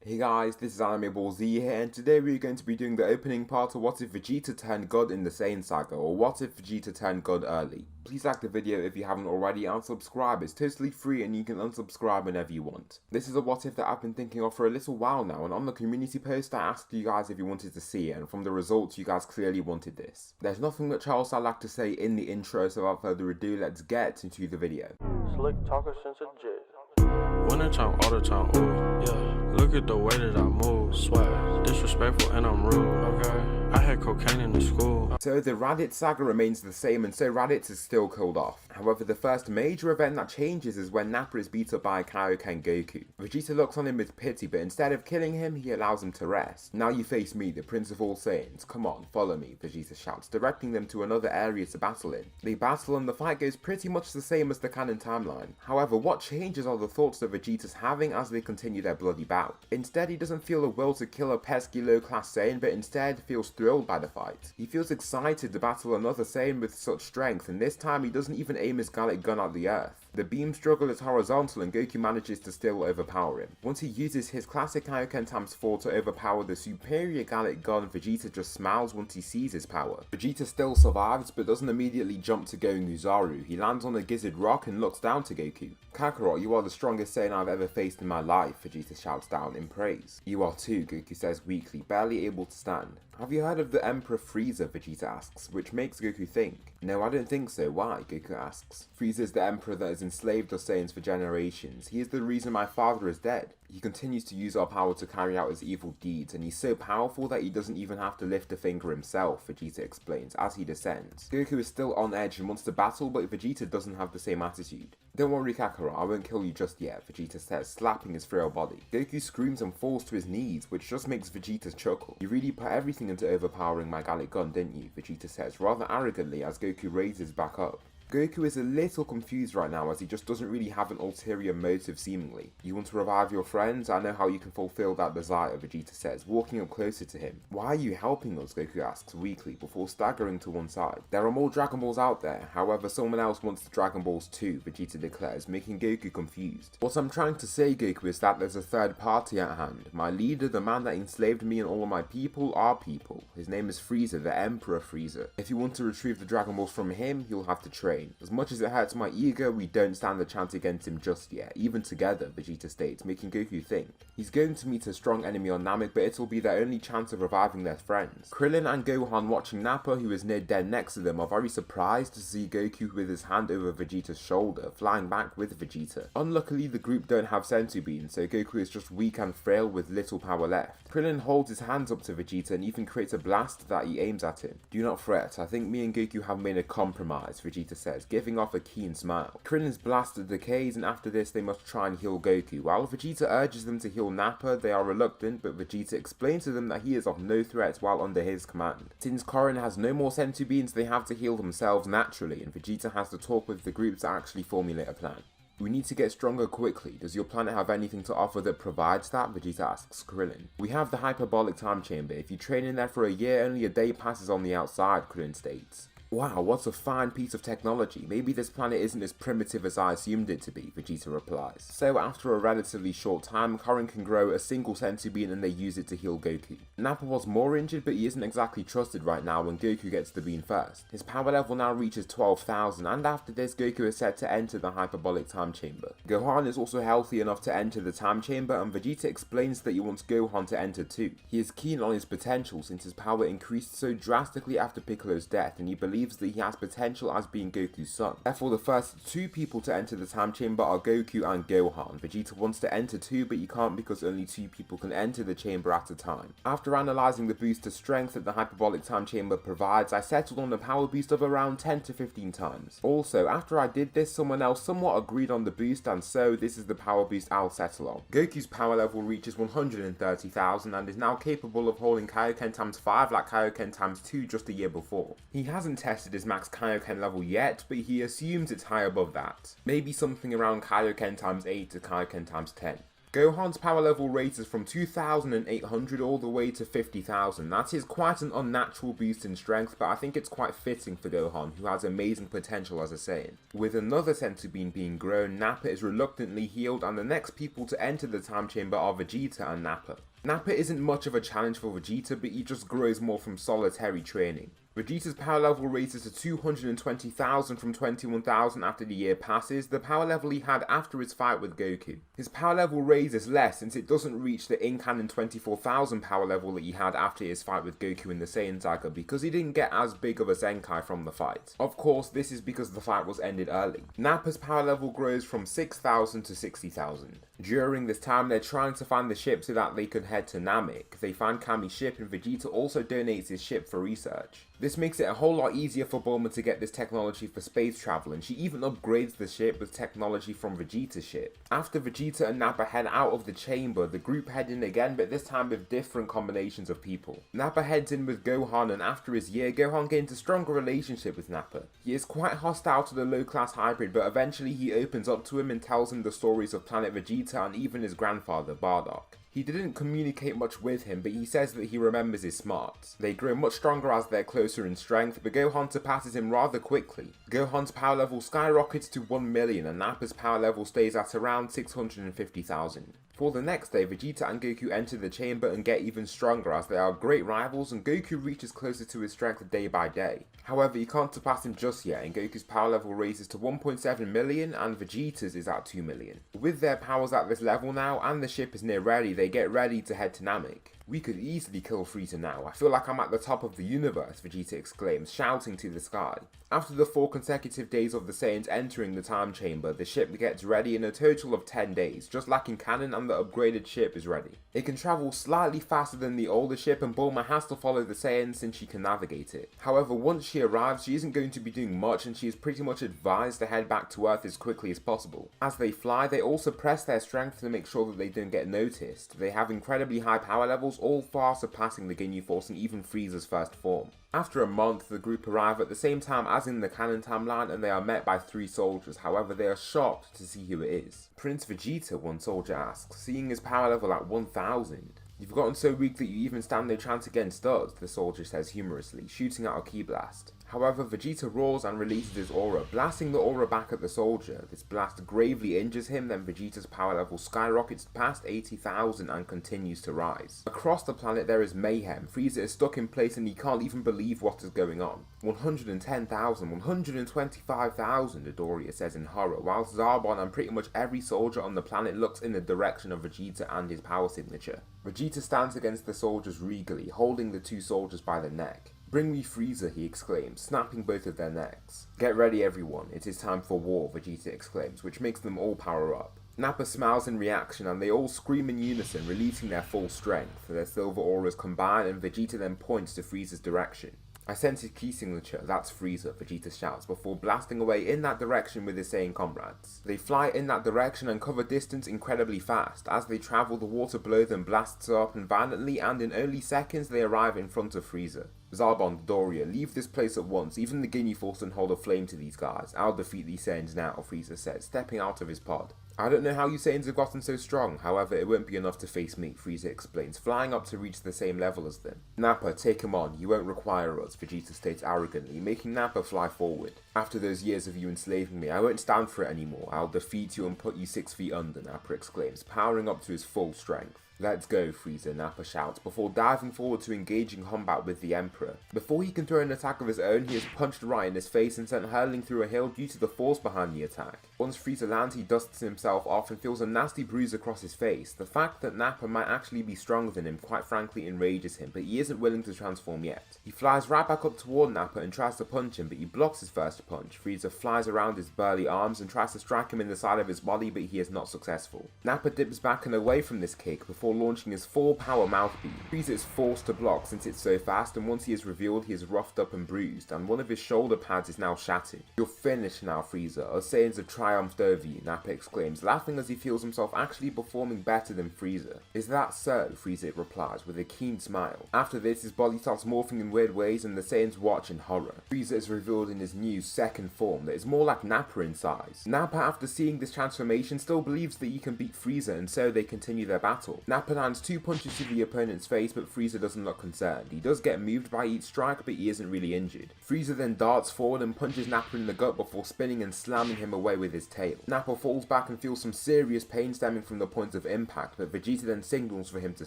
Hey guys, this is Anime Ball Z here, and today we're going to be doing the opening part of What If Vegeta Turned God in the Saiyan Saga, or What If Vegeta Turned God Early. Please like the video if you haven't already, and subscribe. It's totally free and you can unsubscribe whenever you want. This is a what if that I've been thinking of for a little while now, and on the community post I asked you guys if you wanted to see it, and from the results you guys clearly wanted this. There's nothing much else I'd like to say in the intro, so without further ado, let's get into the video. Slick talker since a jet. Winter time, all the time, ooh, yeah. Look at the way that I move, swag, disrespectful and I'm rude, okay. I had cocaine in the school. So the Raditz saga remains the same, and so Raditz is still killed off. However, the first major event that changes is when Nappa is beat up by Kaioken Goku. Vegeta looks on him with pity, but instead of killing him, he allows him to rest. Now you face me, the Prince of All Saiyans. Come on, follow me, Vegeta shouts, directing them to another area to battle in. They battle and the fight goes pretty much the same as the canon timeline. However, what changes are the thoughts that Vegeta's having as they continue their bloody bout. Instead, he doesn't feel a will to kill a pesky low-class Saiyan, but instead feels thrilled by the fight. He feels excited to battle another Saiyan with such strength, and this time he doesn't even aim his Gallic gun at the earth. The beam struggle is horizontal and Goku manages to still overpower him. Once he uses his classic Kaioken ×4 to overpower the superior Gallic gun, Vegeta just smiles once he sees his power. Vegeta still survives but doesn't immediately jump to go Nguzaru. He lands on a gizzard rock and looks down to Goku. "Kakarot, you are the strongest Saiyan I've ever faced in my life," Vegeta shouts down in praise. "You are too," Goku says weakly, barely able to stand. "Have you heard of the Emperor Frieza?" Vegeta asks, which makes Goku think. "No, I don't think so. Why?" Goku asks. "Frieza is the emperor that has enslaved us Saiyans for generations. He is the reason my father is dead. He continues to use our power to carry out his evil deeds, and he's so powerful that he doesn't even have to lift a finger himself," Vegeta explains as he descends. Goku is still on edge and wants to battle, but Vegeta doesn't have the same attitude. "Don't worry, Kakarot, I won't kill you just yet," Vegeta says, slapping his frail body. Goku screams and falls to his knees, which just makes Vegeta chuckle. "You really put everything into overpowering my Gallic gun, didn't you?" Vegeta says, rather arrogantly as Goku raises back up. Goku is a little confused right now as he just doesn't really have an ulterior motive seemingly. "You want to revive your friends? I know how you can fulfill that desire," Vegeta says, walking up closer to him. "Why are you helping us?" Goku asks weakly before staggering to one side. "There are more Dragon Balls out there, however someone else wants the Dragon Balls too," Vegeta declares, making Goku confused. "What I'm trying to say, Goku, is that there's a third party at hand. My leader, the man that enslaved me and all of my people, are people. His name is Frieza, the Emperor Frieza. If you want to retrieve the Dragon Balls from him, you'll have to train. As much as it hurts my ego, we don't stand a chance against him just yet, even together," Vegeta states, making Goku think. He's going to meet a strong enemy on Namek, but it'll be their only chance of reviving their friends. Krillin and Gohan, watching Nappa, who is near dead next to them, are very surprised to see Goku with his hand over Vegeta's shoulder, flying back with Vegeta. Unluckily, the group don't have Senzu Beans, so Goku is just weak and frail with little power left. Krillin holds his hands up to Vegeta and even creates a blast that he aims at him. "Do not fret, I think me and Goku have made a compromise," Vegeta says, giving off a keen smile. Krillin's blaster decays, and after this they must try and heal Goku. While Vegeta urges them to heal Nappa, they are reluctant, but Vegeta explains to them that he is of no threat while under his command. Since Korin has no more Senzu Beans, they have to heal themselves naturally, and Vegeta has to talk with the group to actually formulate a plan. "We need to get stronger quickly. Does your planet have anything to offer that provides that?" Vegeta asks Krillin. "We have the hyperbolic time chamber. If you train in there for a year, only a day passes on the outside," Krillin states. "Wow, what a fine piece of technology. Maybe this planet isn't as primitive as I assumed it to be," Vegeta replies. So after a relatively short time, Korin can grow a single Senzu Bean and they use it to heal Goku. Nappa was more injured, but he isn't exactly trusted right now when Goku gets the bean first. His power level now reaches 12,000, and after this, Goku is set to enter the hyperbolic time chamber. Gohan is also healthy enough to enter the time chamber, and Vegeta explains that he wants Gohan to enter too. He is keen on his potential since his power increased so drastically after Piccolo's death, and he believes that he has potential as being Goku's son. Therefore, the first two people to enter the time chamber are Goku and Gohan. Vegeta wants to enter too, but he can't because only two people can enter the chamber at a time. After analysing the boost to strength that the hyperbolic time chamber provides, I settled on a power boost of around 10 to 15 times. Also, after I did this, someone else somewhat agreed on the boost, and so this is the power boost I'll settle on. Goku's power level reaches 130,000 and is now capable of holding Kaioken ×5 like Kaioken ×2 just a year before. He hasn't tested his max Kaioken level yet, but he assumes it's high above that. Maybe something around Kaioken ×8 to Kaioken ×10. Gohan's power level raises from 2,800 all the way to 50,000. That is quite an unnatural boost in strength, but I think it's quite fitting for Gohan, who has amazing potential as a Saiyan. With another senzu bean being grown, Nappa is reluctantly healed, and the next people to enter the time chamber are Vegeta and Nappa. Nappa isn't much of a challenge for Vegeta, but he just grows more from solitary training. Vegeta's power level raises to 220,000 from 21,000 after the year passes, the power level he had after his fight with Goku. His power level raises less since it doesn't reach the in-canon 24,000 power level that he had after his fight with Goku in the Saiyan Saga because he didn't get as big of a Zenkai from the fight. Of course, this is because the fight was ended early. Nappa's power level grows from 6,000 to 60,000. During this time, they're trying to find the ship so that they can head to Namek. They find Kami's ship and Vegeta also donates his ship for research. This makes it a whole lot easier for Bulma to get this technology for space travel, and she even upgrades the ship with technology from Vegeta's ship. After Vegeta and Nappa head out of the chamber, the group head in again, but this time with different combinations of people. Nappa heads in with Gohan, and after his year, Gohan gains a stronger relationship with Nappa. He is quite hostile to the low-class hybrid, but eventually he opens up to him and tells him the stories of Planet Vegeta and even his grandfather, Bardock. He didn't communicate much with him, but he says that he remembers his smarts. They grow much stronger as they're closer in strength, but Gohan surpasses him rather quickly. Gohan's power level skyrockets to 1 million and Nappa's power level stays at around 650,000. For the next day, Vegeta and Goku enter the chamber and get even stronger as they are great rivals and Goku reaches closer to his strength day by day. However, he can't surpass him just yet and Goku's power level raises to 1.7 million and Vegeta's is at 2 million. With their powers at this level now and the ship is near ready, they get ready to head to Namek. We could easily kill Frieza now. I feel like I'm at the top of the universe, Vegeta exclaims, shouting to the sky. After the 4 consecutive days of the Saiyans entering the time chamber, the ship gets ready in a total of 10 days, just like in canon, and the upgraded ship is ready. It can travel slightly faster than the older ship and Bulma has to follow the Saiyans since she can navigate it. However, once she arrives, she isn't going to be doing much and she is pretty much advised to head back to Earth as quickly as possible. As they fly, they all suppress their strength to make sure that they don't get noticed. They have incredibly high power levels, all far surpassing the Ginyu Force and even Frieza's first form. After a month, the group arrive at the same time as in the canon timeline and they are met by 3 soldiers, however they are shocked to see who it is. Prince Vegeta, one soldier asks, seeing his power level at 1000. You've gotten so weak that you even stand no chance against us, the soldier says humorously, shooting out a ki blast. However, Vegeta roars and releases his aura, blasting the aura back at the soldier. This blast gravely injures him, then Vegeta's power level skyrockets past 80,000 and continues to rise. Across the planet there is mayhem. Frieza is stuck in place and he can't even believe what is going on. 110,000, 125,000, Midoriya says in horror, whilst Zarbon and pretty much every soldier on the planet looks in the direction of Vegeta and his power signature. Vegeta stands against the soldiers regally, holding the 2 soldiers by the neck. Bring me Frieza, he exclaims, snapping both of their necks. Get ready everyone, it is time for war, Vegeta exclaims, which makes them all power up. Nappa smiles in reaction and they all scream in unison, releasing their full strength. Their silver auras combine and Vegeta then points to Frieza's direction. I sense his key signature, that's Frieza, Vegeta shouts, before blasting away in that direction with his Saiyan comrades. They fly in that direction and cover distance incredibly fast. As they travel, the water below them blasts up and violently, and in only seconds they arrive in front of Frieza. Zarbon, Midoriya, leave this place at once. Even the Ginyu Force can hold a flame to these guys. I'll defeat these Saiyans now, Frieza says, stepping out of his pod. I don't know how you Saiyans have gotten so strong, however it won't be enough to face me, Frieza explains, flying up to reach the same level as them. Nappa, take him on, you won't require us, Vegeta states arrogantly, making Nappa fly forward. After those years of you enslaving me, I won't stand for it anymore. I'll defeat you and put you 6 feet under, Nappa exclaims, powering up to his full strength. Let's go, Frieza, Nappa shouts, before diving forward to engage in combat with the Emperor. Before he can throw an attack of his own, he is punched right in his face and sent hurling through a hill due to the force behind the attack. Once Frieza lands, he dusts himself off and feels a nasty bruise across his face. The fact that Nappa might actually be stronger than him quite frankly enrages him, but he isn't willing to transform yet. He flies right back up toward Nappa and tries to punch him, but he blocks his first punch. Frieza flies around his burly arms and tries to strike him in the side of his body, but he is not successful. Nappa dips back and away from this kick before before launching his full power mouth beam. Frieza is forced to block since it's so fast, and once he is revealed, he is roughed up and bruised, and one of his shoulder pads is now shattered. "You're finished now, Frieza. Our Saiyans have triumphed over you," Nappa exclaims, laughing as he feels himself actually performing better than Frieza. "Is that so?" Frieza replies with a keen smile. After this, his body starts morphing in weird ways, and the Saiyans watch in horror. Frieza is revealed in his new second form that is more like Nappa in size. Nappa, after seeing this transformation, still believes that he can beat Frieza, and so they continue their battle. Nappa lands 2 punches to the opponent's face, but Frieza doesn't look concerned. He does get moved by each strike, but he isn't really injured. Frieza then darts forward and punches Nappa in the gut before spinning and slamming him away with his tail. Nappa falls back and feels some serious pain stemming from the point of impact, but Vegeta then signals for him to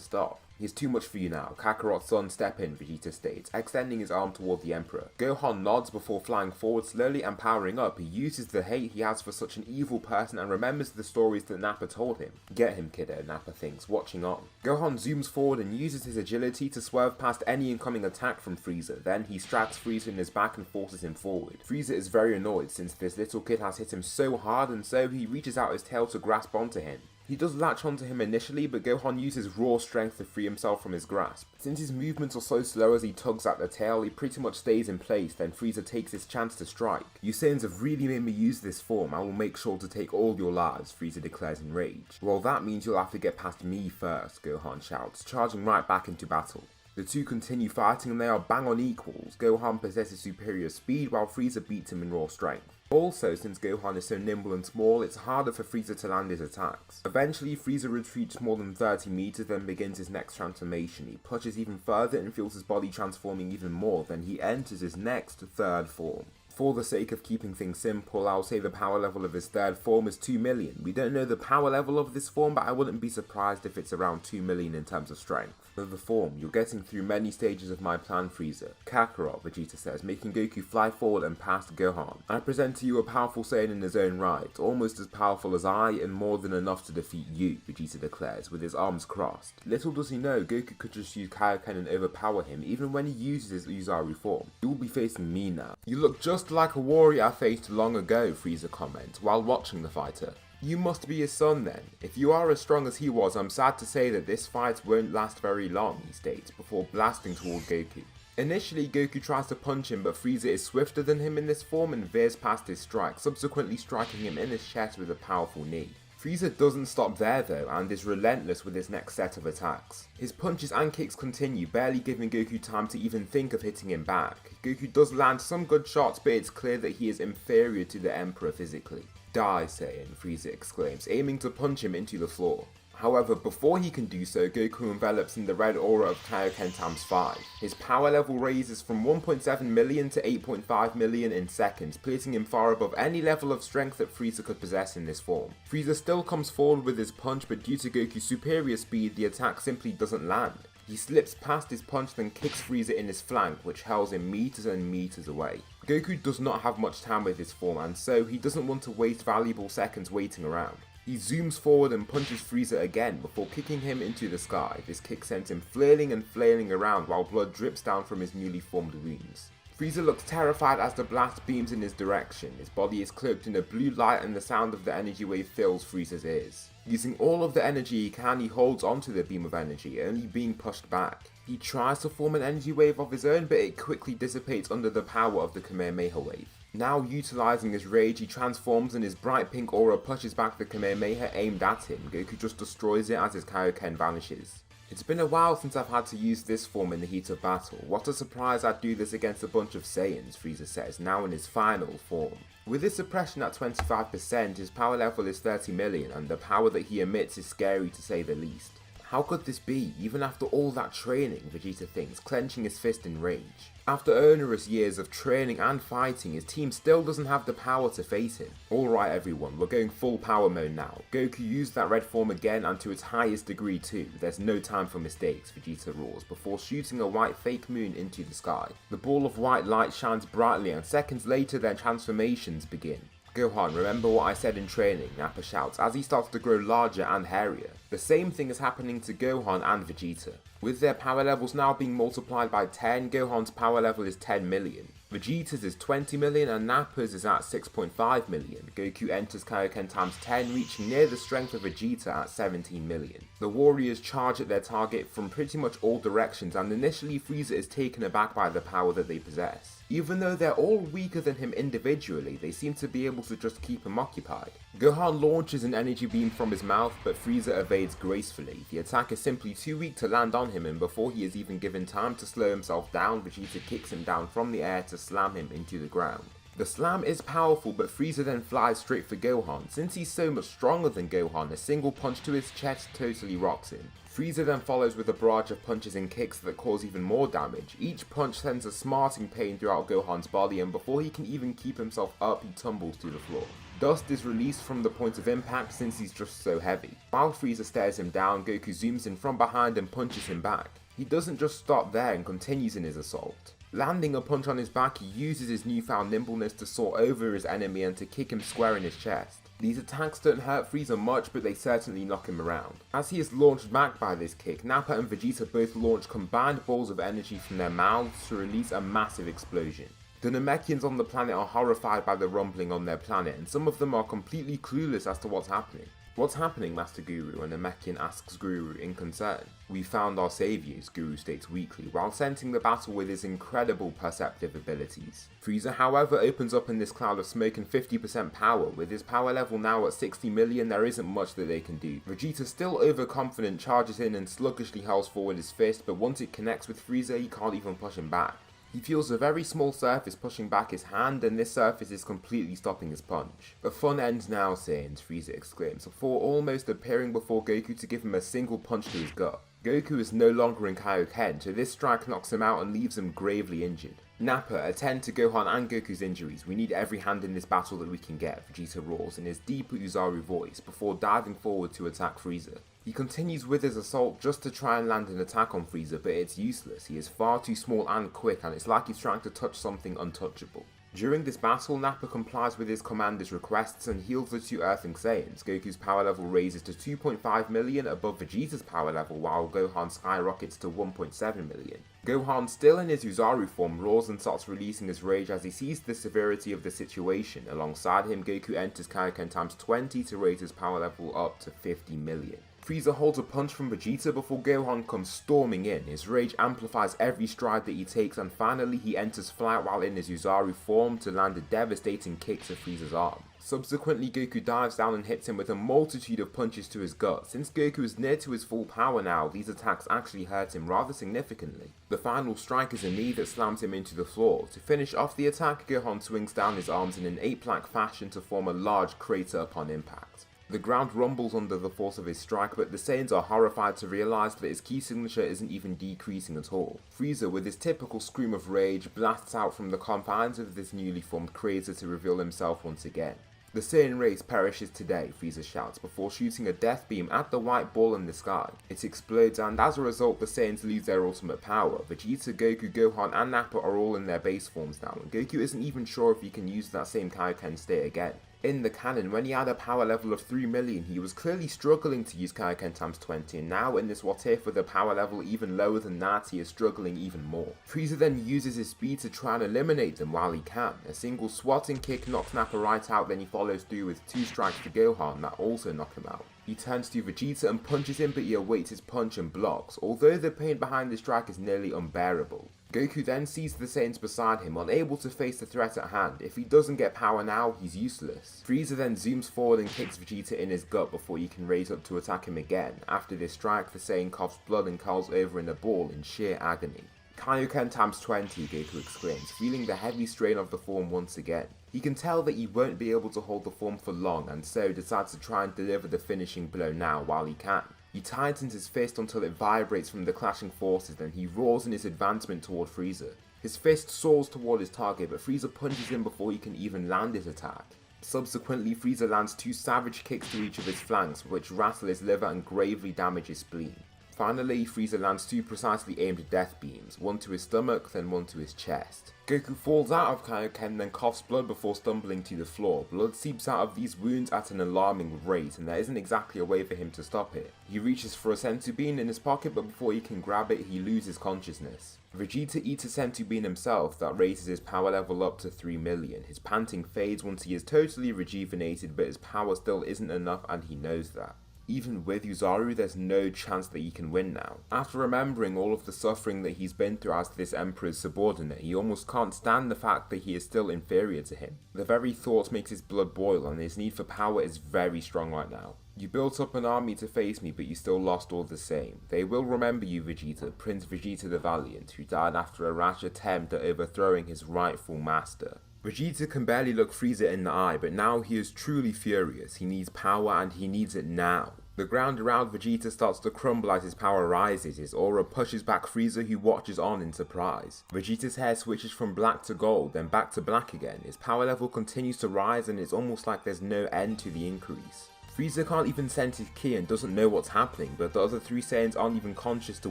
stop. "He's too much for you now. Kakarot's son, step in," Vegeta states, extending his arm toward the Emperor. Gohan nods before flying forward slowly and powering up. He uses the hate he has for such an evil person and remembers the stories that Nappa told him. "Get him, kiddo," Nappa thinks, watching on. Gohan zooms forward and uses his agility to swerve past any incoming attack from Frieza. Then he strikes Frieza in his back and forces him forward. Frieza is very annoyed since this little kid has hit him so hard, and so he reaches out his tail to grasp onto him. He does latch onto him initially, but Gohan uses raw strength to free himself from his grasp. Since his movements are so slow as he tugs at the tail, he pretty much stays in place, then Frieza takes his chance to strike. "You Saiyans have really made me use this form. I will make sure to take all your lives," Frieza declares in rage. "Well, that means you'll have to get past me first," Gohan shouts, charging right back into battle. The two continue fighting and they are bang on equals. Gohan possesses superior speed while Frieza beats him in raw strength. Also, since Gohan is so nimble and small, it's harder for Frieza to land his attacks. Eventually, Frieza retreats more than 30 meters, then begins his next transformation. He pushes even further and feels his body transforming even more, then he enters his next, third form. For the sake of keeping things simple, I'll say the power level of his third form is 2 million. We don't know the power level of this form, but I wouldn't be surprised if it's around 2 million in terms of strength. With the form, you're getting through many stages of my plan, Frieza. Kakarot, Vegeta says, making Goku fly forward and past Gohan. "I present to you a powerful Saiyan in his own right, almost as powerful as I, and more than enough to defeat you," Vegeta declares, with his arms crossed. Little does he know, Goku could just use Kaioken and overpower him, even when he uses his Uzaru form. "You will be facing me now. You look just like a warrior I faced long ago," Frieza comments, while watching the fighter. "You must be his son then. If you are as strong as he was, I'm sad to say that this fight won't last very long," he states, before blasting toward Goku. Initially, Goku tries to punch him, but Frieza is swifter than him in this form and veers past his strike, subsequently striking him in his chest with a powerful knee. Frieza doesn't stop there though, and is relentless with his next set of attacks. His punches and kicks continue, barely giving Goku time to even think of hitting him back. Goku does land some good shots, but it's clear that he is inferior to the Emperor physically. "Die, Saiyan," Frieza exclaims, aiming to punch him into the floor. However, before he can do so, Goku envelops in the red aura of Kaioken ×5. His power level raises from 1.7 million to 8.5 million in seconds, placing him far above any level of strength that Frieza could possess in this form. Frieza still comes forward with his punch, but due to Goku's superior speed, the attack simply doesn't land. He slips past his punch, then kicks Frieza in his flank, which hurls him meters and meters away. Goku does not have much time with his form, and so he doesn't want to waste valuable seconds waiting around. He zooms forward and punches Frieza again before kicking him into the sky. This kick sends him flailing and flailing around while blood drips down from his newly formed wounds. Frieza looks terrified as the blast beams in his direction. His body is cloaked in a blue light and the sound of the energy wave fills Frieza's ears. Using all of the energy he can, he holds onto the beam of energy, only being pushed back. He tries to form an energy wave of his own, but it quickly dissipates under the power of the Kamehameha wave. Now utilizing his rage, he transforms and his bright pink aura pushes back the Kamehameha aimed at him. Goku just destroys it as his Kaioken vanishes. "It's been a while since I've had to use this form in the heat of battle. What a surprise I'd do this against a bunch of Saiyans," Frieza says, now in his final form. With his suppression at 25%, his power level is 30 million, and the power that he emits is scary to say the least. How could this be, even after all that training, Vegeta thinks, clenching his fist in rage. After onerous years of training and fighting, his team still doesn't have the power to face him. "Alright everyone, we're going full power mode now. Goku used that red form again and to its highest degree too. There's no time for mistakes," Vegeta roars, before shooting a white fake moon into the sky. The ball of white light shines brightly and seconds later their transformations begin. "Gohan, remember what I said in training," Nappa shouts as he starts to grow larger and hairier. The same thing is happening to Gohan and Vegeta. With their power levels now being multiplied by 10, Gohan's power level is 10 million. Vegeta's is 20 million and Nappa's is at 6.5 million. Goku enters Kaioken ×10, reaching near the strength of Vegeta at 17 million. The warriors charge at their target from pretty much all directions, and initially Frieza is taken aback by the power that they possess. Even though they're all weaker than him individually, they seem to be able to just keep him occupied. Gohan launches an energy beam from his mouth, but Frieza evades gracefully. The attack is simply too weak to land on him, and before he is even given time to slow himself down, Vegeta kicks him down from the air to slam him into the ground. The slam is powerful, but Frieza then flies straight for Gohan. Since he's so much stronger than Gohan, a single punch to his chest totally rocks him. Frieza then follows with a barrage of punches and kicks that cause even more damage. Each punch sends a smarting pain throughout Gohan's body, and before he can even keep himself up, he tumbles to the floor. Dust is released from the point of impact since he's just so heavy. While Frieza stares him down, Goku zooms in from behind and punches him back. He doesn't just stop there and continues in his assault. Landing a punch on his back, he uses his newfound nimbleness to soar over his enemy and to kick him square in his chest. These attacks don't hurt Frieza much, but they certainly knock him around. As he is launched back by this kick, Nappa and Vegeta both launch combined balls of energy from their mouths to release a massive explosion. The Namekians on the planet are horrified by the rumbling on their planet, and some of them are completely clueless as to what's happening. "What's happening, Master Guru?" a Namekian asks Guru in concern. "We found our saviors," Guru states weakly, while sensing the battle with his incredible perceptive abilities. Frieza, however, opens up in this cloud of smoke and 50% power. With his power level now at 60 million, there isn't much that they can do. Vegeta, still overconfident, charges in and sluggishly hurls forward his fist, but once it connects with Frieza, he can't even push him back. He feels a very small surface pushing back his hand, and this surface is completely stopping his punch. "The fun ends now, Saiyans," Frieza exclaims, before almost appearing before Goku to give him a single punch to his gut. Goku is no longer in Kaioken, so this strike knocks him out and leaves him gravely injured. "Nappa, attend to Gohan and Goku's injuries. We need every hand in this battle that we can get," Vegeta roars in his deep Uzaru voice, before diving forward to attack Frieza. He continues with his assault just to try and land an attack on Frieza, but it's useless. He is far too small and quick, and it's like he's trying to touch something untouchable. During this battle, Nappa complies with his commander's requests and heals the two Earthling Saiyans. Goku's power level raises to 2.5 million above Vegeta's power level, while Gohan skyrockets to 1.7 million. Gohan, still in his Uzaru form, roars and starts releasing his rage as he sees the severity of the situation. Alongside him, Goku enters Kaioken times 20 to raise his power level up to 50 million. Frieza holds a punch from Vegeta before Gohan comes storming in. His rage amplifies every stride that he takes, and finally he enters flight while in his Uzaru form to land a devastating kick to Frieza's arm. Subsequently, Goku dives down and hits him with a multitude of punches to his gut. Since Goku is near to his full power now, these attacks actually hurt him rather significantly. The final strike is a knee that slams him into the floor. To finish off the attack, Gohan swings down his arms in an ape-like fashion to form a large crater upon impact. The ground rumbles under the force of his strike, but the Saiyans are horrified to realize that his key signature isn't even decreasing at all. Frieza, with his typical scream of rage, blasts out from the confines of this newly formed crater to reveal himself once again. "The Saiyan race perishes today," Frieza shouts before shooting a death beam at the white ball in the sky. It explodes, and as a result the Saiyans lose their ultimate power. Vegeta, Goku, Gohan and Nappa are all in their base forms now, and Goku isn't even sure if he can use that same Kaioken state again. In the canon, when he had a power level of 3 million, he was clearly struggling to use Kaioken times 20, and now in this what if with a power level even lower than that, he is struggling even more. Frieza then uses his speed to try and eliminate them while he can. A single swatting kick knocks Nappa right out, then he follows through with 2 strikes to Gohan that also knock him out. He turns to Vegeta and punches him, but he awaits his punch and blocks, although the pain behind the strike is nearly unbearable. Goku then sees the Saiyans beside him, unable to face the threat at hand. If he doesn't get power now, he's useless. Frieza then zooms forward and kicks Vegeta in his gut before he can raise up to attack him again. After this strike, the Saiyan coughs blood and curls over in a ball in sheer agony. "Kaioken times 20, Goku exclaims, feeling the heavy strain of the form once again. He can tell that he won't be able to hold the form for long, and so decides to try and deliver the finishing blow now while he can. He tightens his fist until it vibrates from the clashing forces, then he roars in his advancement toward Frieza. His fist soars toward his target, but Frieza punches him before he can even land his attack. Subsequently, Frieza lands 2 savage kicks to each of his flanks, which rattle his liver and gravely damage his spleen. Finally, Frieza lands 2 precisely aimed death beams, one to his stomach, then one to his chest. Goku falls out of Kaioken, then coughs blood before stumbling to the floor. Blood seeps out of these wounds at an alarming rate, and there isn't exactly a way for him to stop it. He reaches for a senzu bean in his pocket, but before he can grab it, he loses consciousness. Vegeta eats a senzu bean himself that raises his power level up to 3 million. His panting fades once he is totally rejuvenated, but his power still isn't enough and he knows that. Even with Yuzaru, there's no chance that he can win now. After remembering all of the suffering that he's been through as this Emperor's subordinate, he almost can't stand the fact that he is still inferior to him. The very thought makes his blood boil, and his need for power is very strong right now. You built up an army to face me, but you still lost all the same. They will remember you, Vegeta, Prince Vegeta the Valiant, who died after a rash attempt at overthrowing his rightful master. Vegeta can barely look Frieza in the eye, but now he is truly furious. He needs power, and he needs it now. The ground around Vegeta starts to crumble as his power rises. His aura pushes back Frieza, who watches on in surprise. Vegeta's hair switches from black to gold, then back to black again. His power level continues to rise, and it's almost like there's no end to the increase. Frieza can't even sense his ki and doesn't know what's happening, but the other three Saiyans aren't even conscious to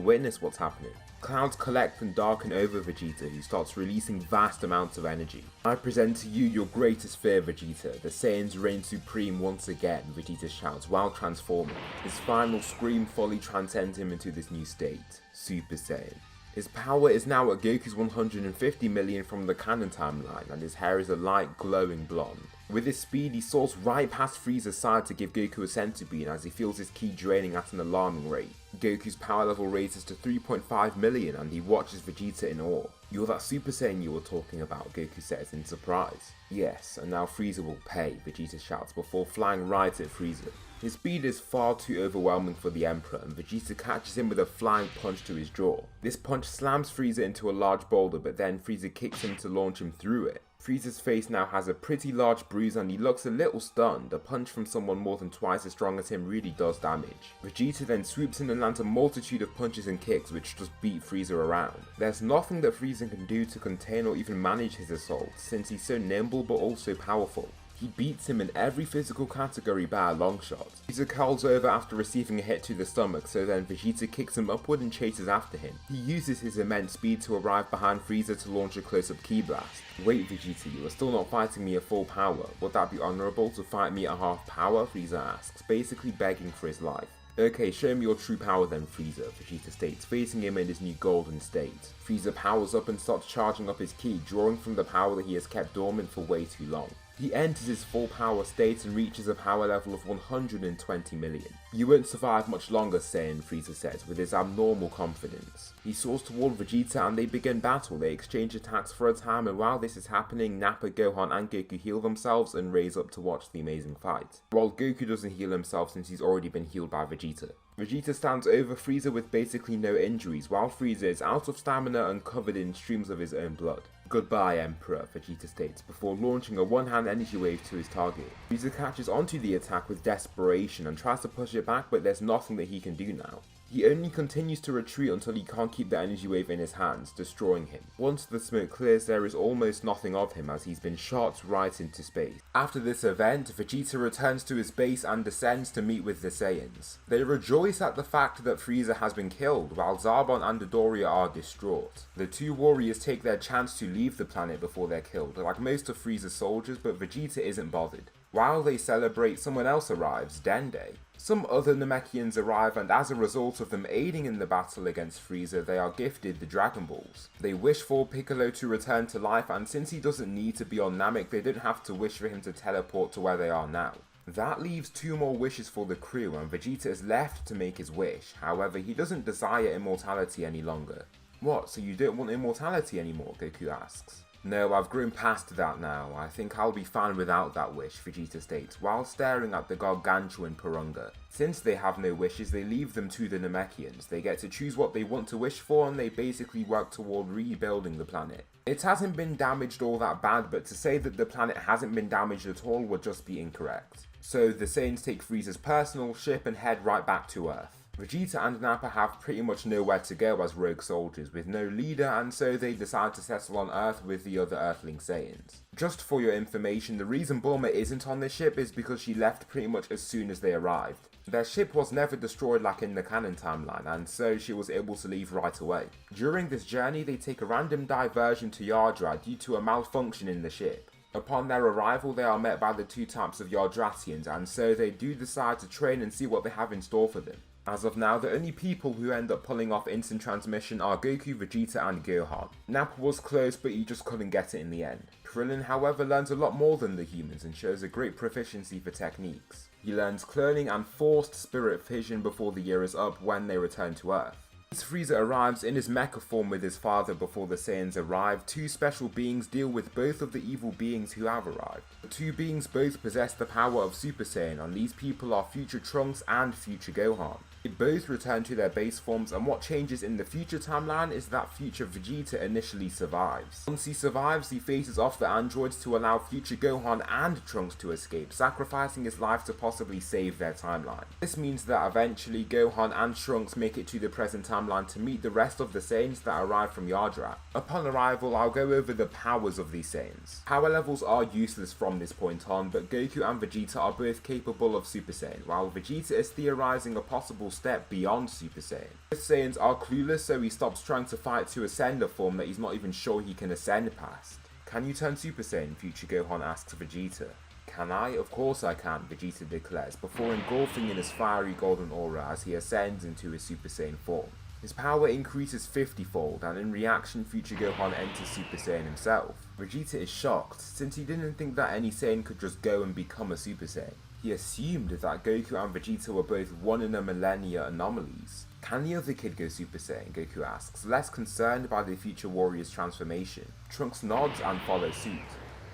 witness what's happening. Clouds collect and darken over Vegeta, who starts releasing vast amounts of energy. I present to you your greatest fear, Vegeta. The Saiyans reign supreme once again, Vegeta shouts while transforming. His final scream fully transcends him into this new state, Super Saiyan. His power is now at Goku's 150 million from the canon timeline, and his hair is a light glowing blonde. With his speed, he soars right past Frieza's side to give Goku a senzu bean as he feels his ki draining at an alarming rate. Goku's power level raises to 3.5 million and he watches Vegeta in awe. "You're that Super Saiyan you were talking about," Goku says in surprise. "Yes, and now Frieza will pay," Vegeta shouts before flying right at Frieza. His speed is far too overwhelming for the Emperor, and Vegeta catches him with a flying punch to his jaw. This punch slams Frieza into a large boulder, but then Frieza kicks him to launch him through it. Frieza's face now has a pretty large bruise and he looks a little stunned. A punch from someone more than twice as strong as him really does damage. Vegeta then swoops in and lands a multitude of punches and kicks which just beat Frieza around. There's nothing that Frieza can do to contain or even manage his assault, since he's so nimble but also powerful. He beats him in every physical category by a long shot. Frieza curls over after receiving a hit to the stomach, so then Vegeta kicks him upward and chases after him. He uses his immense speed to arrive behind Frieza to launch a close-up ki blast. "Wait, Vegeta, you are still not fighting me at full power. Would that be honourable to fight me at half power?" Frieza asks, basically begging for his life. "Okay, show me your true power then, Frieza," Vegeta states, facing him in his new golden state. Frieza powers up and starts charging up his ki, drawing from the power that he has kept dormant for way too long. He enters his full power state and reaches a power level of 120 million. "You won't survive much longer, Saiyan," Frieza says with his abnormal confidence. He soars toward Vegeta and they begin battle. They exchange attacks for a time, and while this is happening, Nappa, Gohan and Goku heal themselves and raise up to watch the amazing fight. While Goku doesn't heal himself since he's already been healed by Vegeta. Vegeta stands over Frieza with basically no injuries, while Frieza is out of stamina and covered in streams of his own blood. "Goodbye, Emperor," Vegeta states before launching a one-hand energy wave to his target. Frieza catches onto the attack with desperation and tries to push it back, but there's nothing that he can do now. He only continues to retreat until he can't keep the energy wave in his hands, destroying him. Once the smoke clears, there is almost nothing of him as he's been shot right into space. After this event, Vegeta returns to his base and descends to meet with the Saiyans. They rejoice at the fact that Frieza has been killed, while Zarbon and Dodoria are distraught. The two warriors take their chance to leave the planet before they're killed, like most of Frieza's soldiers, but Vegeta isn't bothered. While they celebrate, someone else arrives, Dende. Some other Namekians arrive, and as a result of them aiding in the battle against Frieza, they are gifted the Dragon Balls. They wish for Piccolo to return to life, and since he doesn't need to be on Namek, they don't have to wish for him to teleport to where they are now. That leaves 2 more wishes for the crew, and Vegeta is left to make his wish. However, he doesn't desire immortality any longer. "What, so you don't want immortality anymore?" Goku asks. "No, I've grown past that now. I think I'll be fine without that wish," Vegeta states, while staring at the gargantuan Purunga. Since they have no wishes, they leave them to the Namekians. They get to choose what they want to wish for, and they basically work toward rebuilding the planet. It hasn't been damaged all that bad, but to say that the planet hasn't been damaged at all would just be incorrect. So the Saiyans take Frieza's personal ship and head right back to Earth. Vegeta and Nappa have pretty much nowhere to go as rogue soldiers with no leader, and so they decide to settle on Earth with the other Earthling Saiyans. Just for your information, the reason Bulma isn't on this ship is because she left pretty much as soon as they arrived. Their ship was never destroyed like in the canon timeline, and so she was able to leave right away. During this journey, they take a random diversion to Yardra due to a malfunction in the ship. Upon their arrival, they are met by the 2 types of Yardratians, and so they do decide to train and see what they have in store for them. As of now, the only people who end up pulling off instant transmission are Goku, Vegeta and Gohan. Nappa was close, but he just couldn't get it in the end. Krillin, however, learns a lot more than the humans and shows a great proficiency for techniques. He learns cloning and forced spirit fission before the year is up when they return to Earth. As Frieza arrives in his mecha form with his father before the Saiyans arrive, two special beings deal with both of the evil beings who have arrived. The two beings both possess the power of Super Saiyan, and these people are future Trunks and future Gohan. They both return to their base forms, and what changes in the future timeline is that future Vegeta initially survives. Once he survives, he faces off the androids to allow future Gohan and Trunks to escape, sacrificing his life to possibly save their timeline. This means that eventually Gohan and Trunks make it to the present timeline to meet the rest of the Saiyans that arrive from Yardrat. Upon arrival, I'll go over the powers of these Saiyans. Power levels are useless from this point on, but Goku and Vegeta are both capable of Super Saiyan, while Vegeta is theorizing a possible step beyond Super Saiyan. Both Saiyans are clueless, so he stops trying to fight to ascend a form that he's not even sure he can ascend past. Can you turn Super Saiyan? Future Gohan asks Vegeta. Can I? Of course I can, Vegeta declares, before engulfing in his fiery golden aura as he ascends into his Super Saiyan form. His power increases 50-fold, and in reaction, future Gohan enters Super Saiyan himself. Vegeta is shocked, since he didn't think that any Saiyan could just go and become a Super Saiyan. He assumed that Goku and Vegeta were both one in a millennia anomalies. Can the other kid go Super Saiyan? Goku asks, less concerned by the future warrior's transformation. Trunks nods and follows suit.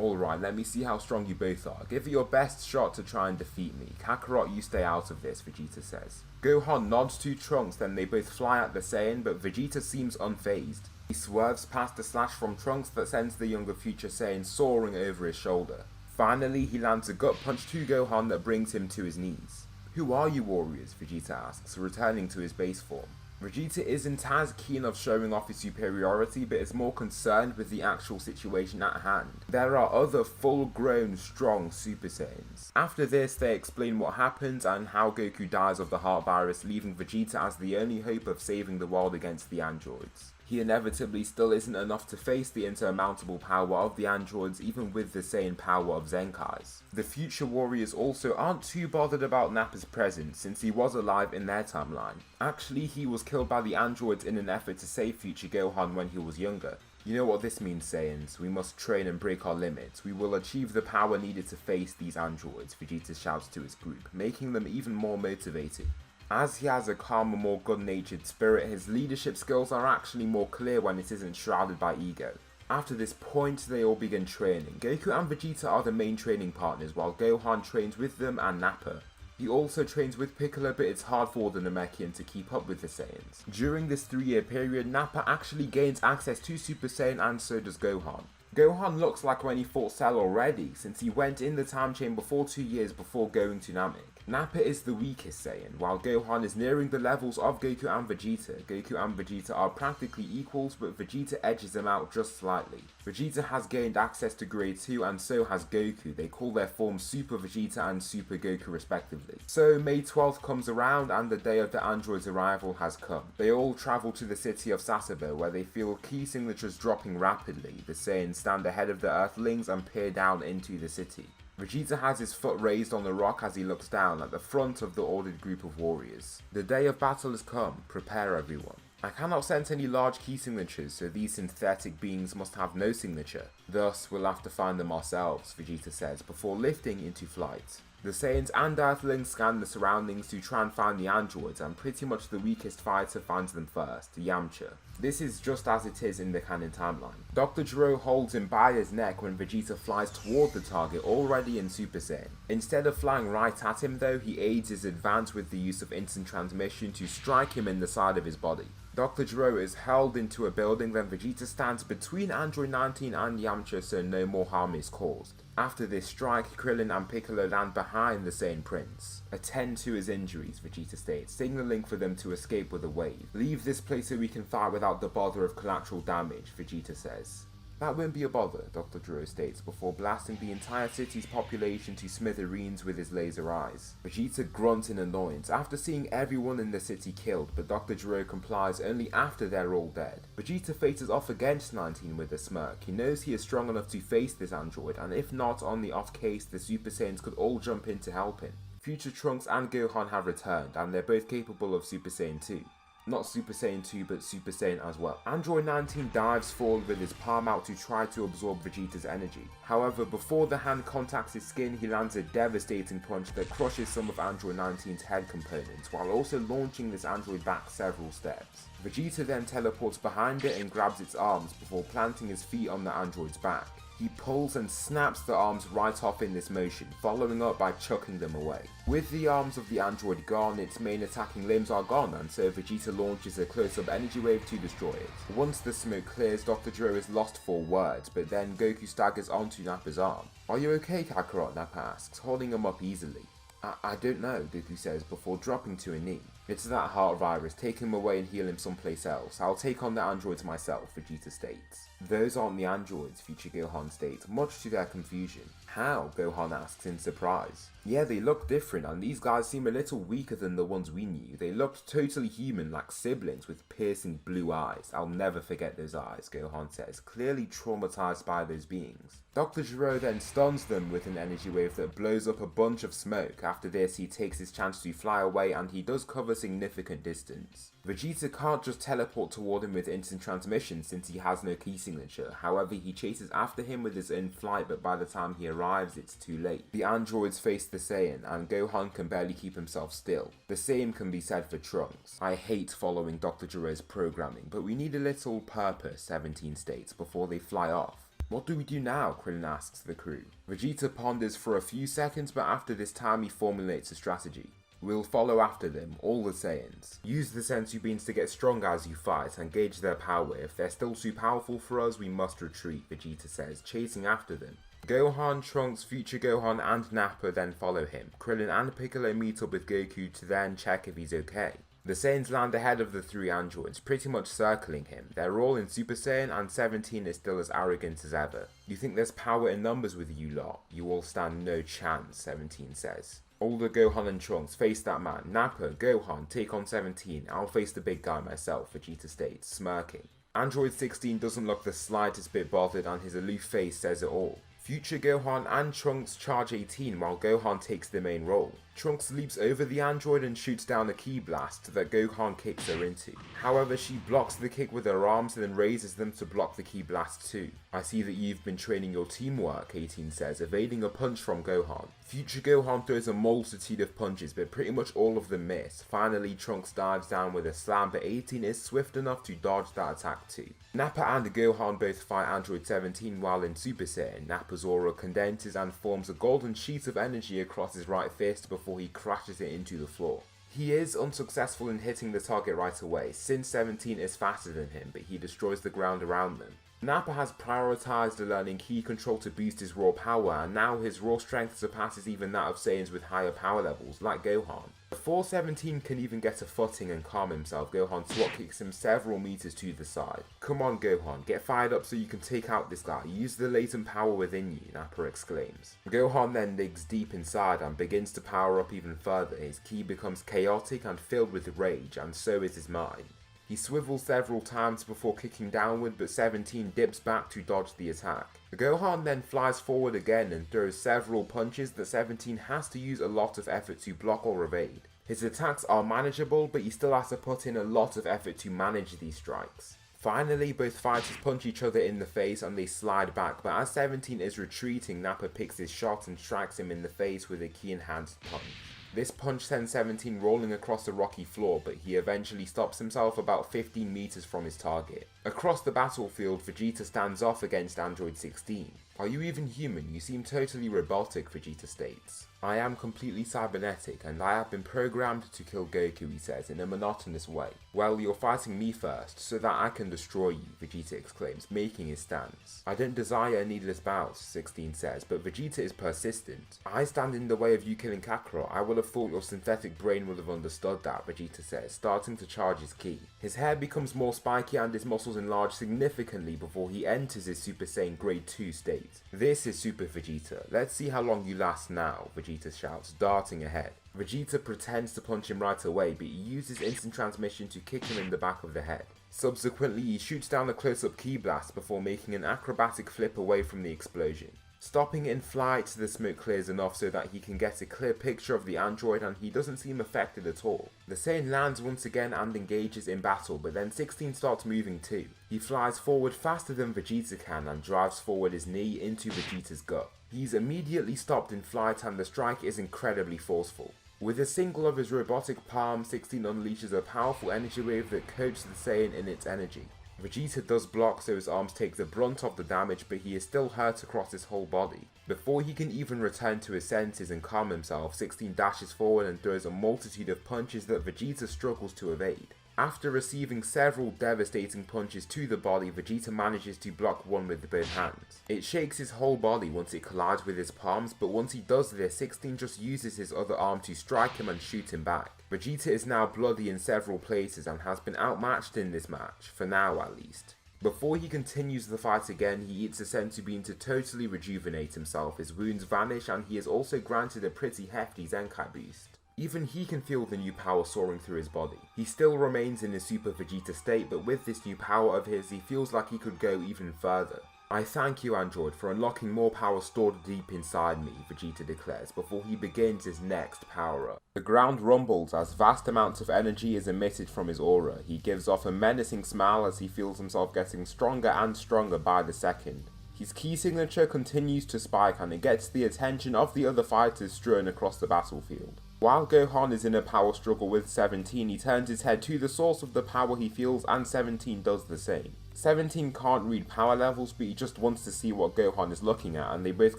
Alright, let me see how strong you both are. Give it your best shot to try and defeat me. Kakarot, you stay out of this, Vegeta says. Gohan nods to Trunks, then they both fly at the Saiyan, but Vegeta seems unfazed. He swerves past a slash from Trunks that sends the younger future Saiyan soaring over his shoulder. Finally, he lands a gut punch to Gohan that brings him to his knees. Who are you warriors? Vegeta asks, returning to his base form. Vegeta isn't as keen of showing off his superiority, but is more concerned with the actual situation at hand. There are other full-grown, strong Super Saiyans. After this, they explain what happens and how Goku dies of the heart virus, leaving Vegeta as the only hope of saving the world against the androids. He inevitably still isn't enough to face the insurmountable power of the androids, even with the Saiyan power of Zenkai's. The future warriors also aren't too bothered about Nappa's presence, since he was alive in their timeline. Actually, he was killed by the androids in an effort to save future Gohan when he was younger. You know what this means, Saiyans. We must train and break our limits. We will achieve the power needed to face these androids, Vegeta shouts to his group, making them even more motivated. As he has a calmer, more good-natured spirit, his leadership skills are actually more clear when it isn't shrouded by ego. After this point, they all begin training. Goku and Vegeta are the main training partners, while Gohan trains with them and Nappa. He also trains with Piccolo, but it's hard for the Namekian to keep up with the Saiyans. During this 3-year period, Nappa actually gains access to Super Saiyan, and so does Gohan. Gohan looks like when he fought Cell already, since he went in the time chamber for 2 years before going to Namek. Nappa is the weakest Saiyan, while Gohan is nearing the levels of Goku and Vegeta. Goku and Vegeta are practically equals, but Vegeta edges them out just slightly. Vegeta has gained access to Grade 2 and so has Goku. They call their forms Super Vegeta and Super Goku respectively. So May 12th comes around and the day of the android's arrival has come. They all travel to the city of Sasebo, where they feel key signatures dropping rapidly. The Saiyans stand ahead of the Earthlings and peer down into the city. Vegeta has his foot raised on the rock as he looks down at the front of the ordered group of warriors. The day of battle has come, prepare everyone. I cannot sense any large key signatures, so these synthetic beings must have no signature. Thus, we'll have to find them ourselves, Vegeta says, before lifting into flight. The Saiyans and Earthlings scan the surroundings to try and find the androids, and pretty much the weakest fighter finds them first, Yamcha. This is just as it is in the canon timeline. Dr. Gero holds him by his neck when Vegeta flies toward the target already in Super Saiyan. Instead of flying right at him though, he aids his advance with the use of instant transmission to strike him in the side of his body. Dr. Gero is hurled into a building, then Vegeta stands between Android 19 and Yamcha so no more harm is caused. After this strike, Krillin and Piccolo land behind the Saiyan Prince. Attend to his injuries, Vegeta states, signaling for them to escape with a wave. Leave this place so we can fight without the bother of collateral damage, Vegeta says. That won't be a bother, Dr. Gero states, before blasting the entire city's population to smithereens with his laser eyes. Vegeta grunts in annoyance after seeing everyone in the city killed, but Dr. Gero complies only after they're all dead. Vegeta faces off against 19 with a smirk. He knows he is strong enough to face this android, and if not, on the off case, the Super Saiyans could all jump in to help him. Future Trunks and Gohan have returned, and they're both capable of Super Saiyan 2. Not Super Saiyan 2, but Super Saiyan as well. Android 19 dives forward with his palm out to try to absorb Vegeta's energy. However, before the hand contacts his skin, he lands a devastating punch that crushes some of Android 19's head components, while also launching this android back several steps. Vegeta then teleports behind it and grabs its arms before planting his feet on the android's back. He pulls and snaps the arms right off in this motion, following up by chucking them away. With the arms of the android gone, its main attacking limbs are gone, and so Vegeta launches a close-up energy wave to destroy it. Once the smoke clears, Dr. Gero is lost for words, but then Goku staggers onto Nappa's arm. "Are you okay, Kakarot?" Nappa asks, holding him up easily. I don't know, Goku says before dropping to a knee. "It's that heart virus, take him away and heal him someplace else. I'll take on the androids myself," Vegeta states. "Those aren't the androids," Future Gohan states, much to their confusion. "How?" Gohan asks in surprise. "Yeah, they look different, and these guys seem a little weaker than the ones we knew. They looked totally human, like siblings with piercing blue eyes. I'll never forget those eyes," Gohan says, clearly traumatized by those beings. Dr. Gero then stuns them with an energy wave that blows up a bunch of smoke. After this, he takes his chance to fly away, and he does cover significant distance. Vegeta can't just teleport toward him with instant transmission since he has no key signature. However, he chases after him with his own flight, but by the time he arrives, it's too late. The androids face the Saiyan, and Gohan can barely keep himself still. The same can be said for Trunks. "I hate following Dr. Gero's programming, but we need a little purpose," 17 states, before they fly off. "What do we do now?" Krillin asks the crew. Vegeta ponders for a few seconds, but after this time he formulates a strategy. "We'll follow after them, all the Saiyans. Use the sensu beans to get stronger as you fight and gauge their power. If they're still too powerful for us, we must retreat," Vegeta says, chasing after them. Gohan, Trunks, Future Gohan and Nappa then follow him. Krillin and Piccolo meet up with Goku to then check if he's okay. The Saiyans land ahead of the three androids, pretty much circling him. They're all in Super Saiyan and 17 is still as arrogant as ever. "You think there's power in numbers with you lot? You all stand no chance," 17 says. Older Gohan and Trunks face that man. "Nappa, Gohan, take on 17. I'll face the big guy myself," Vegeta states, smirking. Android 16 doesn't look the slightest bit bothered, and his aloof face says it all. Future Gohan and Trunks charge 18 while Gohan takes the main role. Trunks leaps over the android and shoots down a ki blast that Gohan kicks her into. However, she blocks the kick with her arms and then raises them to block the ki blast too. "I see that you've been training your teamwork," 18 says, evading a punch from Gohan. Future Gohan throws a multitude of punches, but pretty much all of them miss. Finally, Trunks dives down with a slam, but 18 is swift enough to dodge that attack too. Nappa and Gohan both fight Android 17 while in Super Saiyan. Nappa's aura condenses and forms a golden sheet of energy across his right fist before he crashes it into the floor. He is unsuccessful in hitting the target right away, since 17 is faster than him, but he destroys the ground around them. Nappa has prioritized learning ki control to boost his raw power, and now his raw strength surpasses even that of Saiyans with higher power levels, like Gohan. Before 17 can even get a footing and calm himself, Gohan swat kicks him several meters to the side. "Come on Gohan, get fired up so you can take out this guy. Use the latent power within you," Nappa exclaims. Gohan then digs deep inside and begins to power up even further. His ki becomes chaotic and filled with rage, and so is his mind. He swivels several times before kicking downward, but 17 dips back to dodge the attack. Gohan then flies forward again and throws several punches that 17 has to use a lot of effort to block or evade. His attacks are manageable, but he still has to put in a lot of effort to manage these strikes. Finally, both fighters punch each other in the face and they slide back, but as 17 is retreating, Nappa picks his shot and strikes him in the face with a ki-enhanced punch. This punch sends 17 rolling across the rocky floor, but he eventually stops himself about 15 meters from his target. Across the battlefield, Vegeta stands off against Android 16. "Are you even human? You seem totally robotic," Vegeta states. "I am completely cybernetic, and I have been programmed to kill Goku," he says in a monotonous way. "Well, you're fighting me first, so that I can destroy you," Vegeta exclaims, making his stance. "I don't desire a needless bout," 16 says, but Vegeta is persistent. "I stand in the way of you killing Kakarot. I would have thought your synthetic brain would have understood that," Vegeta says, starting to charge his ki. His hair becomes more spiky and his muscles enlarge significantly before he enters his Super Saiyan Grade 2 state. "This is Super Vegeta. Let's see how long you last now," Vegeta shouts, darting ahead. Vegeta pretends to punch him right away, but he uses instant transmission to kick him in the back of the head. Subsequently, he shoots down a close-up ki blast before making an acrobatic flip away from the explosion. Stopping in flight, the smoke clears enough so that he can get a clear picture of the android and he doesn't seem affected at all. The Saiyan lands once again and engages in battle, but then 16 starts moving too. He flies forward faster than Vegeta can and drives forward his knee into Vegeta's gut. He's immediately stopped in flight and the strike is incredibly forceful. With a single of his robotic palms, 16 unleashes a powerful energy wave that coats the Saiyan in its energy. Vegeta does block so his arms take the brunt of the damage, but he is still hurt across his whole body. Before he can even return to his senses and calm himself, 16 dashes forward and throws a multitude of punches that Vegeta struggles to evade. After receiving several devastating punches to the body, Vegeta manages to block one with both hands. It shakes his whole body once it collides with his palms, but once he does this, 16 just uses his other arm to strike him and shoot him back. Vegeta is now bloody in several places and has been outmatched in this match, for now at least. Before he continues the fight again, he eats a senzu bean to totally rejuvenate himself, his wounds vanish and he is also granted a pretty hefty Zenkai boost. Even he can feel the new power soaring through his body. He still remains in his Super Vegeta state, but with this new power of his, he feels like he could go even further. I thank you, Android, for unlocking more power stored deep inside me, Vegeta declares before he begins his next power-up. The ground rumbles as vast amounts of energy is emitted from his aura. He gives off a menacing smile as he feels himself getting stronger and stronger by the second. His key signature continues to spike and it gets the attention of the other fighters strewn across the battlefield. While Gohan is in a power struggle with 17, he turns his head to the source of the power he feels and 17 does the same. 17 can't read power levels, but he just wants to see what Gohan is looking at and they both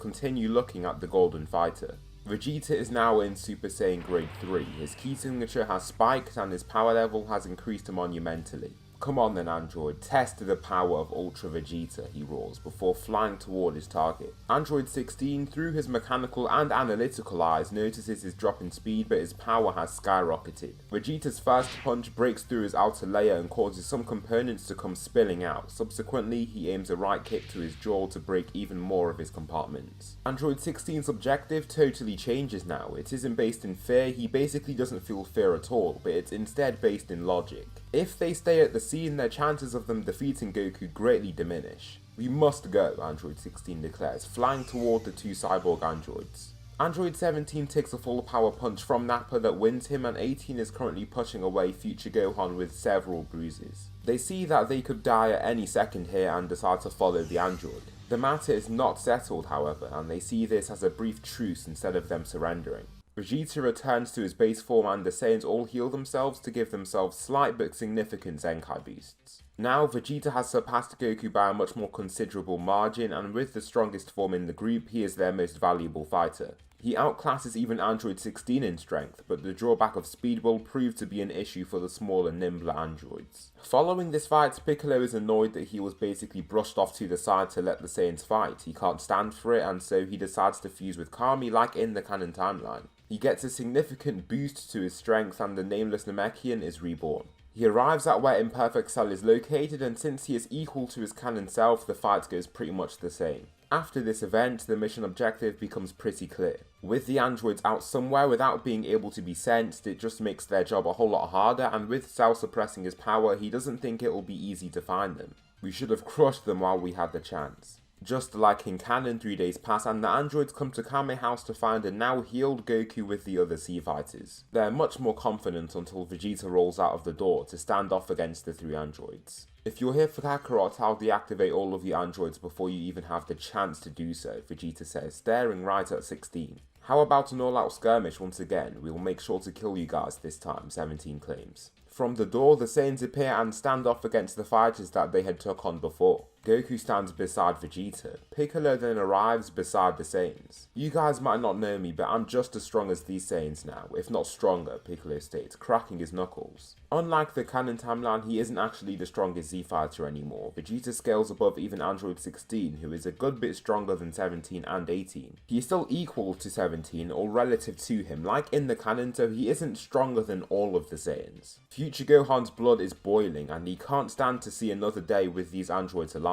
continue looking at the Golden Fighter. Vegeta is now in Super Saiyan Grade 3, his key signature has spiked and his power level has increased monumentally. Come on then, Android, test the power of Ultra Vegeta, he roars, before flying toward his target. Android 16, through his mechanical and analytical eyes, notices his drop in speed, but his power has skyrocketed. Vegeta's first punch breaks through his outer layer and causes some components to come spilling out. Subsequently, he aims a right kick to his jaw to break even more of his compartments. Android 16's objective totally changes now. It isn't based in fear, he basically doesn't feel fear at all, but it's instead based in logic. If they stay at the scene, their chances of them defeating Goku greatly diminish. We must go, Android 16 declares, flying toward the two cyborg androids. Android 17 takes a full power punch from Nappa that wins him, and 18 is currently pushing away future Gohan with several bruises. They see that they could die at any second here and decide to follow the android. The matter is not settled, however, and they see this as a brief truce instead of them surrendering. Vegeta returns to his base form and the Saiyans all heal themselves to give themselves slight but significant Zenkai boosts. Now Vegeta has surpassed Goku by a much more considerable margin, and with the strongest form in the group, he is their most valuable fighter. He outclasses even Android 16 in strength, but the drawback of speed will prove to be an issue for the smaller, nimbler androids. Following this fight, Piccolo is annoyed that he was basically brushed off to the side to let the Saiyans fight. He can't stand for it, and so he decides to fuse with Kami like in the canon timeline. He gets a significant boost to his strength and the nameless Namekian is reborn. He arrives at where Imperfect Cell is located, and since he is equal to his canon self, the fight goes pretty much the same. After this event, the mission objective becomes pretty clear. With the androids out somewhere without being able to be sensed, it just makes their job a whole lot harder, and with Cell suppressing his power, he doesn't think it will be easy to find them. We should have crushed them while we had the chance. Just like in canon, 3 days pass and the androids come to Kame House to find a now healed Goku with the other sea fighters. They're much more confident until Vegeta rolls out of the door to stand off against the 3 androids. If you're here for Kakarot, I'll deactivate all of the androids before you even have the chance to do so, Vegeta says, staring right at 16. How about an all-out skirmish once again? We'll make sure to kill you guys this time, 17 claims. From the door, the Saiyans appear and stand off against the fighters that they had took on before. Goku stands beside Vegeta. Piccolo then arrives beside the Saiyans. You guys might not know me, but I'm just as strong as these Saiyans now, if not stronger, Piccolo states, cracking his knuckles. Unlike the canon timeline, he isn't actually the strongest Z fighter anymore. Vegeta scales above even Android 16, who is a good bit stronger than 17 and 18. He is still equal to 17, or relative to him, like in the canon, so he isn't stronger than all of the Saiyans. Future Gohan's blood is boiling, and he can't stand to see another day with these androids alive.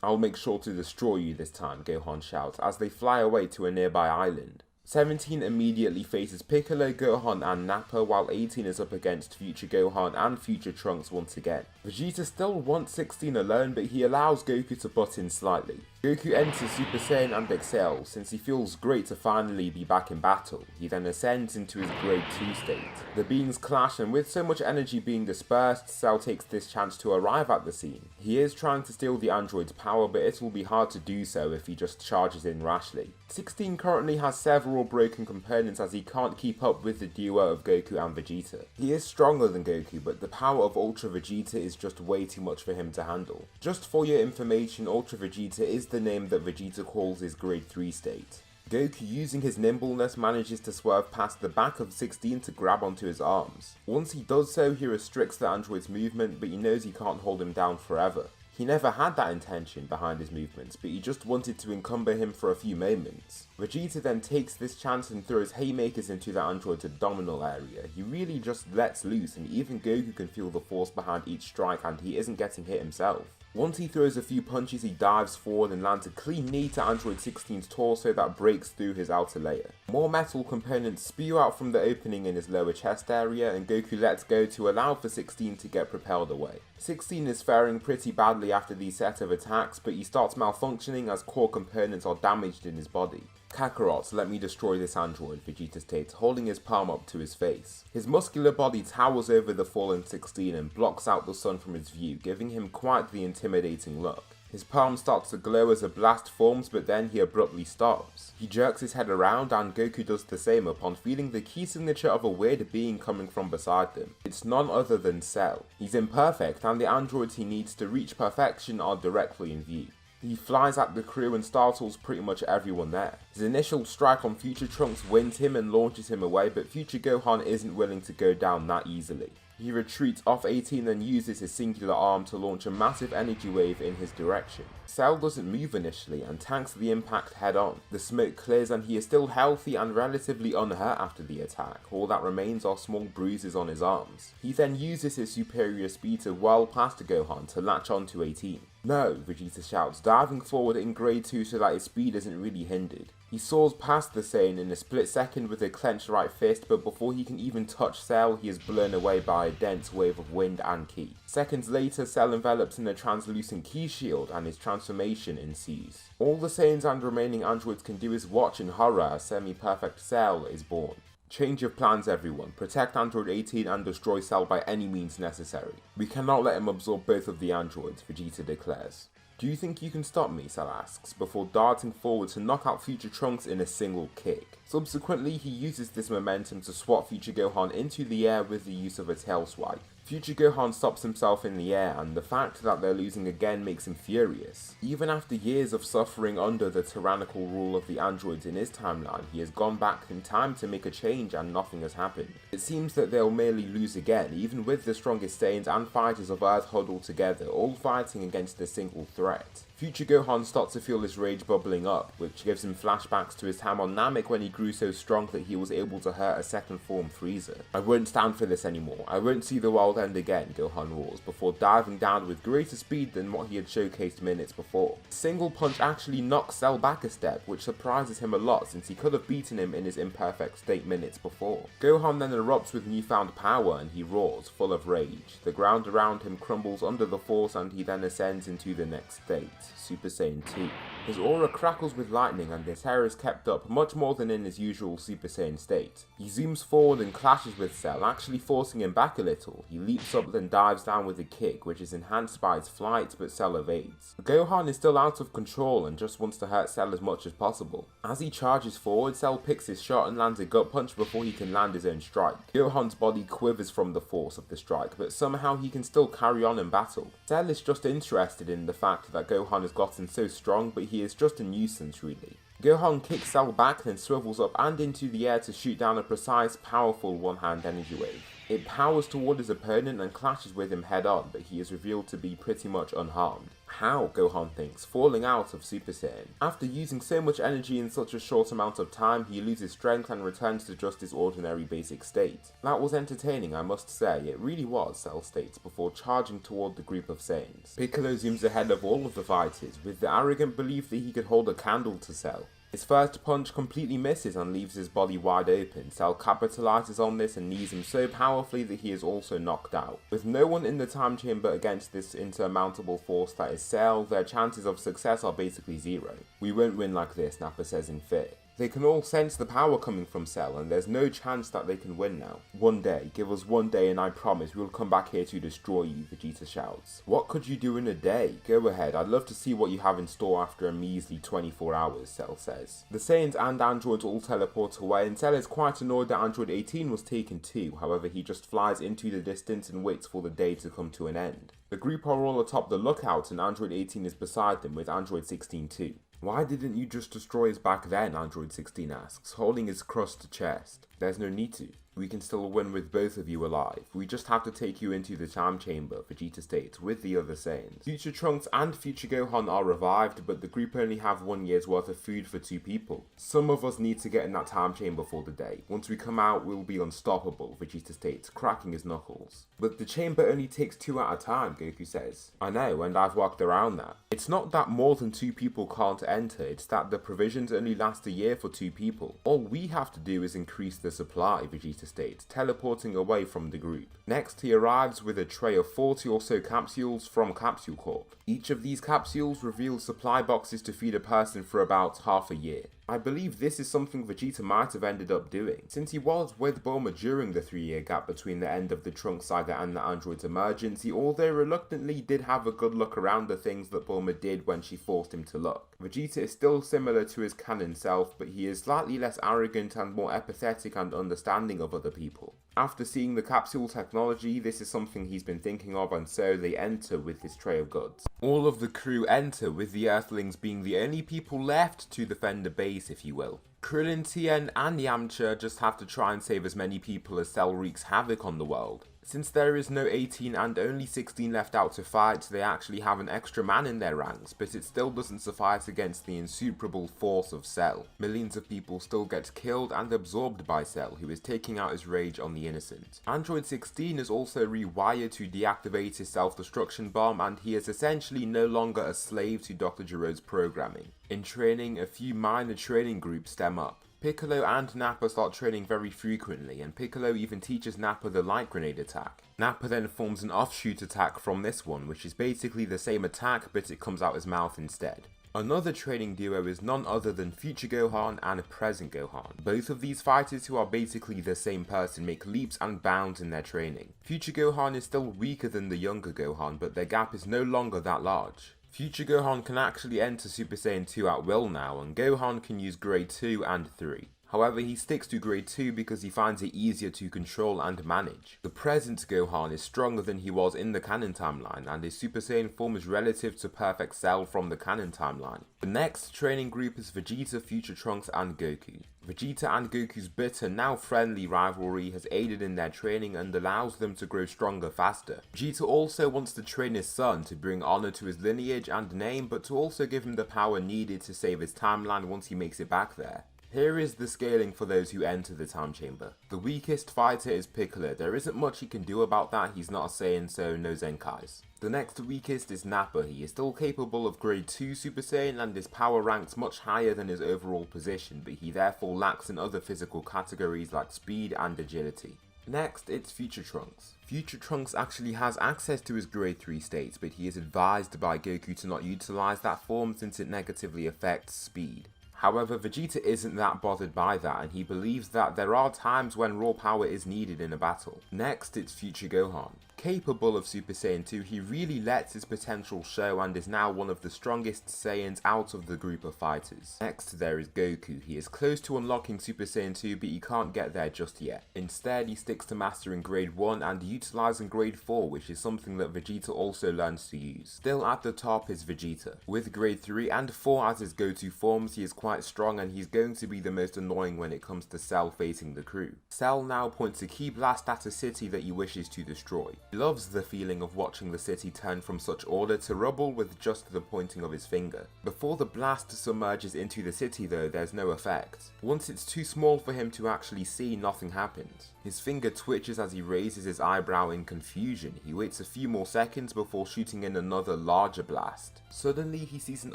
I'll make sure to destroy you this time, Gohan shouts as they fly away to a nearby island. 17 immediately faces Piccolo, Gohan and Nappa, while 18 is up against future Gohan and future Trunks once again. Vegeta still wants 16 alone, but he allows Goku to butt in slightly. Goku enters Super Saiyan and excels, since he feels great to finally be back in battle. He then ascends into his grade 2 state. The beings clash, and with so much energy being dispersed, Cell takes this chance to arrive at the scene. He is trying to steal the android's power, but it will be hard to do so if he just charges in rashly. 16 currently has several broken components as he can't keep up with the duo of Goku and Vegeta. He is stronger than Goku, but the power of Ultra Vegeta is just way too much for him to handle. Just for your information, Ultra Vegeta is the name that Vegeta calls his grade 3 state. Goku, using his nimbleness, manages to swerve past the back of 16 to grab onto his arms. Once he does so, he restricts the android's movement, but he knows he can't hold him down forever. He never had that intention behind his movements, but he just wanted to encumber him for a few moments. Vegeta then takes this chance and throws haymakers into the android's abdominal area. He really just lets loose, and even Goku can feel the force behind each strike, and he isn't getting hit himself. Once he throws a few punches, he dives forward and lands a clean knee to Android 16's torso that breaks through his outer layer. More metal components spew out from the opening in his lower chest area, and Goku lets go to allow for 16 to get propelled away. 16 is faring pretty badly after these set of attacks, but he starts malfunctioning as core components are damaged in his body. Kakarot, let me destroy this android, Vegeta states, holding his palm up to his face. His muscular body towers over the fallen 16 and blocks out the sun from his view, giving him quite the intimidating look. His palm starts to glow as a blast forms, but then he abruptly stops. He jerks his head around, and Goku does the same upon feeling the key signature of a weird being coming from beside them. It's none other than Cell. He's imperfect, and the androids he needs to reach perfection are directly in view. He flies at the crew and startles pretty much everyone there. His initial strike on Future Trunks wins him and launches him away, but Future Gohan isn't willing to go down that easily. He retreats off 18 and uses his singular arm to launch a massive energy wave in his direction. Cell doesn't move initially and tanks the impact head on. The smoke clears and he is still healthy and relatively unhurt after the attack. All that remains are small bruises on his arms. He then uses his superior speed to whirl past Gohan to latch onto 18. No, Vegeta shouts, diving forward in grade 2 so that his speed isn't really hindered. He soars past the Saiyan in a split second with a clenched right fist, but before he can even touch Cell, he is blown away by a dense wave of wind and ki. Seconds later, Cell envelops in a translucent ki shield and his transformation ensues. All the Saiyans and remaining androids can do is watch in horror as semi-perfect Cell is born. Change of plans, everyone. Protect Android 18 and destroy Cell by any means necessary. We cannot let him absorb both of the androids, Vegeta declares. Do you think you can stop me, Cell asks, before darting forward to knock out Future Trunks in a single kick. Subsequently, he uses this momentum to swat Future Gohan into the air with the use of a tail swipe. Future Gohan stops himself in the air, and the fact that they're losing again makes him furious. Even after years of suffering under the tyrannical rule of the androids in his timeline, he has gone back in time to make a change and nothing has happened. It seems that they'll merely lose again, even with the strongest Saiyans and fighters of Earth huddled together, all fighting against a single threat. Future Gohan starts to feel his rage bubbling up, which gives him flashbacks to his time on Namek when he grew so strong that he was able to hurt a second form Frieza. I won't stand for this anymore. I won't see the world end again, Gohan roars, before diving down with greater speed than what he had showcased minutes before. A single punch actually knocks Cell back a step, which surprises him a lot since he could have beaten him in his imperfect state minutes before. Gohan then erupts with newfound power and he roars, full of rage. The ground around him crumbles under the force and he then ascends into the next state. Super Saiyan 2. His aura crackles with lightning and his hair is kept up much more than in his usual Super Saiyan state. He zooms forward and clashes with Cell, actually forcing him back a little. He leaps up then dives down with a kick, which is enhanced by his flight, but Cell evades. Gohan is still out of control and just wants to hurt Cell as much as possible. As he charges forward, Cell picks his shot and lands a gut punch before he can land his own strike. Gohan's body quivers from the force of the strike, but somehow he can still carry on in battle. Cell is just interested in the fact that Gohan has gotten so strong, but he is just a nuisance really. Gohan kicks Cell back, then swivels up and into the air to shoot down a precise, powerful one-hand energy wave. It powers toward his opponent and clashes with him head on, but he is revealed to be pretty much unharmed. How, Gohan thinks, falling out of Super Saiyan. After using so much energy in such a short amount of time, he loses strength and returns to just his ordinary basic state. That was entertaining, I must say, it really was, Cell states before charging toward the group of Saiyans. Piccolo zooms ahead of all of the fighters, with the arrogant belief that he could hold a candle to Cell. His first punch completely misses and leaves his body wide open. Cell capitalizes on this and knees him so powerfully that he is also knocked out. With no one in the time chamber against this insurmountable force that is Cell, their chances of success are basically zero. "We won't win like this," Nappa says in fear. They can all sense the power coming from Cell, and there's no chance that they can win now. "One day, give us one day and I promise we'll come back here to destroy you," Vegeta shouts. "What could you do in a day? Go ahead, I'd love to see what you have in store after a measly 24 hours, Cell says. The Saiyans and androids all teleport away, and Cell is quite annoyed that Android 18 was taken too. However, he just flies into the distance and waits for the day to come to an end. The group are all atop the lookout, and Android 18 is beside them with Android 16 too. "Why didn't you just destroy us back then?" Android 16 asks, holding his crushed chest. "There's no need to. We can still win with both of you alive. We just have to take you into the time chamber," Vegeta states, with the other Saiyans. Future Trunks and Future Gohan are revived, but the group only have 1 year's worth of food for 2 people. "Some of us need to get in that time chamber for the day. Once we come out, we'll be unstoppable," Vegeta states, cracking his knuckles. "But the chamber only takes 2 at a time," Goku says. "I know, and I've worked around that. It's not that more than 2 people can't enter, it's that the provisions only last a year for 2 people. All we have to do is increase the supply," Vegeta states, teleporting away from the group. Next, he arrives with a tray of 40 or so capsules from Capsule Corp. Each of these capsules reveals supply boxes to feed a person for about half a year. I believe this is something Vegeta might have ended up doing, since he was with Bulma during the 3-year gap between the end of the Trunks saga and the android's emergence. He, although reluctantly, did have a good look around the things that Bulma did when she forced him to look. Vegeta is still similar to his canon self, but he is slightly less arrogant and more empathetic and understanding of other people. After seeing the capsule technology, this is something he's been thinking of, and so they enter with his tray of goods. All of the crew enter, with the Earthlings being the only people left to defend the base, if you will. Krillin, Tien, and Yamcha just have to try and save as many people as Cell wreaks havoc on the world. Since there is no 18 and only 16 left out to fight, they actually have an extra man in their ranks, but it still doesn't suffice against the insuperable force of Cell. Millions of people still get killed and absorbed by Cell, who is taking out his rage on the innocent. Android 16 is also rewired to deactivate his self-destruction bomb, and he is essentially no longer a slave to Dr. Gero's programming. In training, a few minor training groups stem up. Piccolo and Nappa start training very frequently, and Piccolo even teaches Nappa the light grenade attack. Nappa then forms an offshoot attack from this one, which is basically the same attack, but it comes out his mouth instead. Another training duo is none other than Future Gohan and Present Gohan. Both of these fighters, who are basically the same person, make leaps and bounds in their training. Future Gohan is still weaker than the younger Gohan, but their gap is no longer that large. Future Gohan can actually enter Super Saiyan 2 at will now, and Gohan can use Grade 2 and 3. However, he sticks to Grade 2 because he finds it easier to control and manage. The present Gohan is stronger than he was in the canon timeline, and his Super Saiyan form is relative to Perfect Cell from the canon timeline. The next training group is Vegeta, Future Trunks, and Goku. Vegeta and Goku's bitter, now friendly rivalry has aided in their training and allows them to grow stronger faster. Vegeta also wants to train his son to bring honor to his lineage and name, but to also give him the power needed to save his timeline once he makes it back there. Here is the scaling for those who enter the time chamber. The weakest fighter is Piccolo. There isn't much he can do about that, he's not a Saiyan, so no Zenkais. The next weakest is Nappa. He is still capable of Grade 2 Super Saiyan, and his power ranks much higher than his overall position, but he therefore lacks in other physical categories like speed and agility. Next, it's Future Trunks. Future Trunks actually has access to his Grade 3 states, but he is advised by Goku to not utilize that form since it negatively affects speed. However, Vegeta isn't that bothered by that, and he believes that there are times when raw power is needed in a battle. Next, it's Future Gohan. Capable of Super Saiyan 2, he really lets his potential show and is now one of the strongest Saiyans out of the group of fighters. Next, there is Goku. He is close to unlocking Super Saiyan 2, but he can't get there just yet. Instead, he sticks to mastering Grade 1 and utilizing Grade 4, which is something that Vegeta also learns to use. Still at the top is Vegeta. With Grade 3 and 4 as his go-to forms, he is quite strong, and he's going to be the most annoying when it comes to Cell facing the crew. Cell now points a key blast at a city that he wishes to destroy. He loves the feeling of watching the city turn from such order to rubble with just the pointing of his finger. Before the blast submerges into the city though, there's no effect. Once it's too small for him to actually see, nothing happens. His finger twitches as he raises his eyebrow in confusion. He waits a few more seconds before shooting in another larger blast. Suddenly he sees an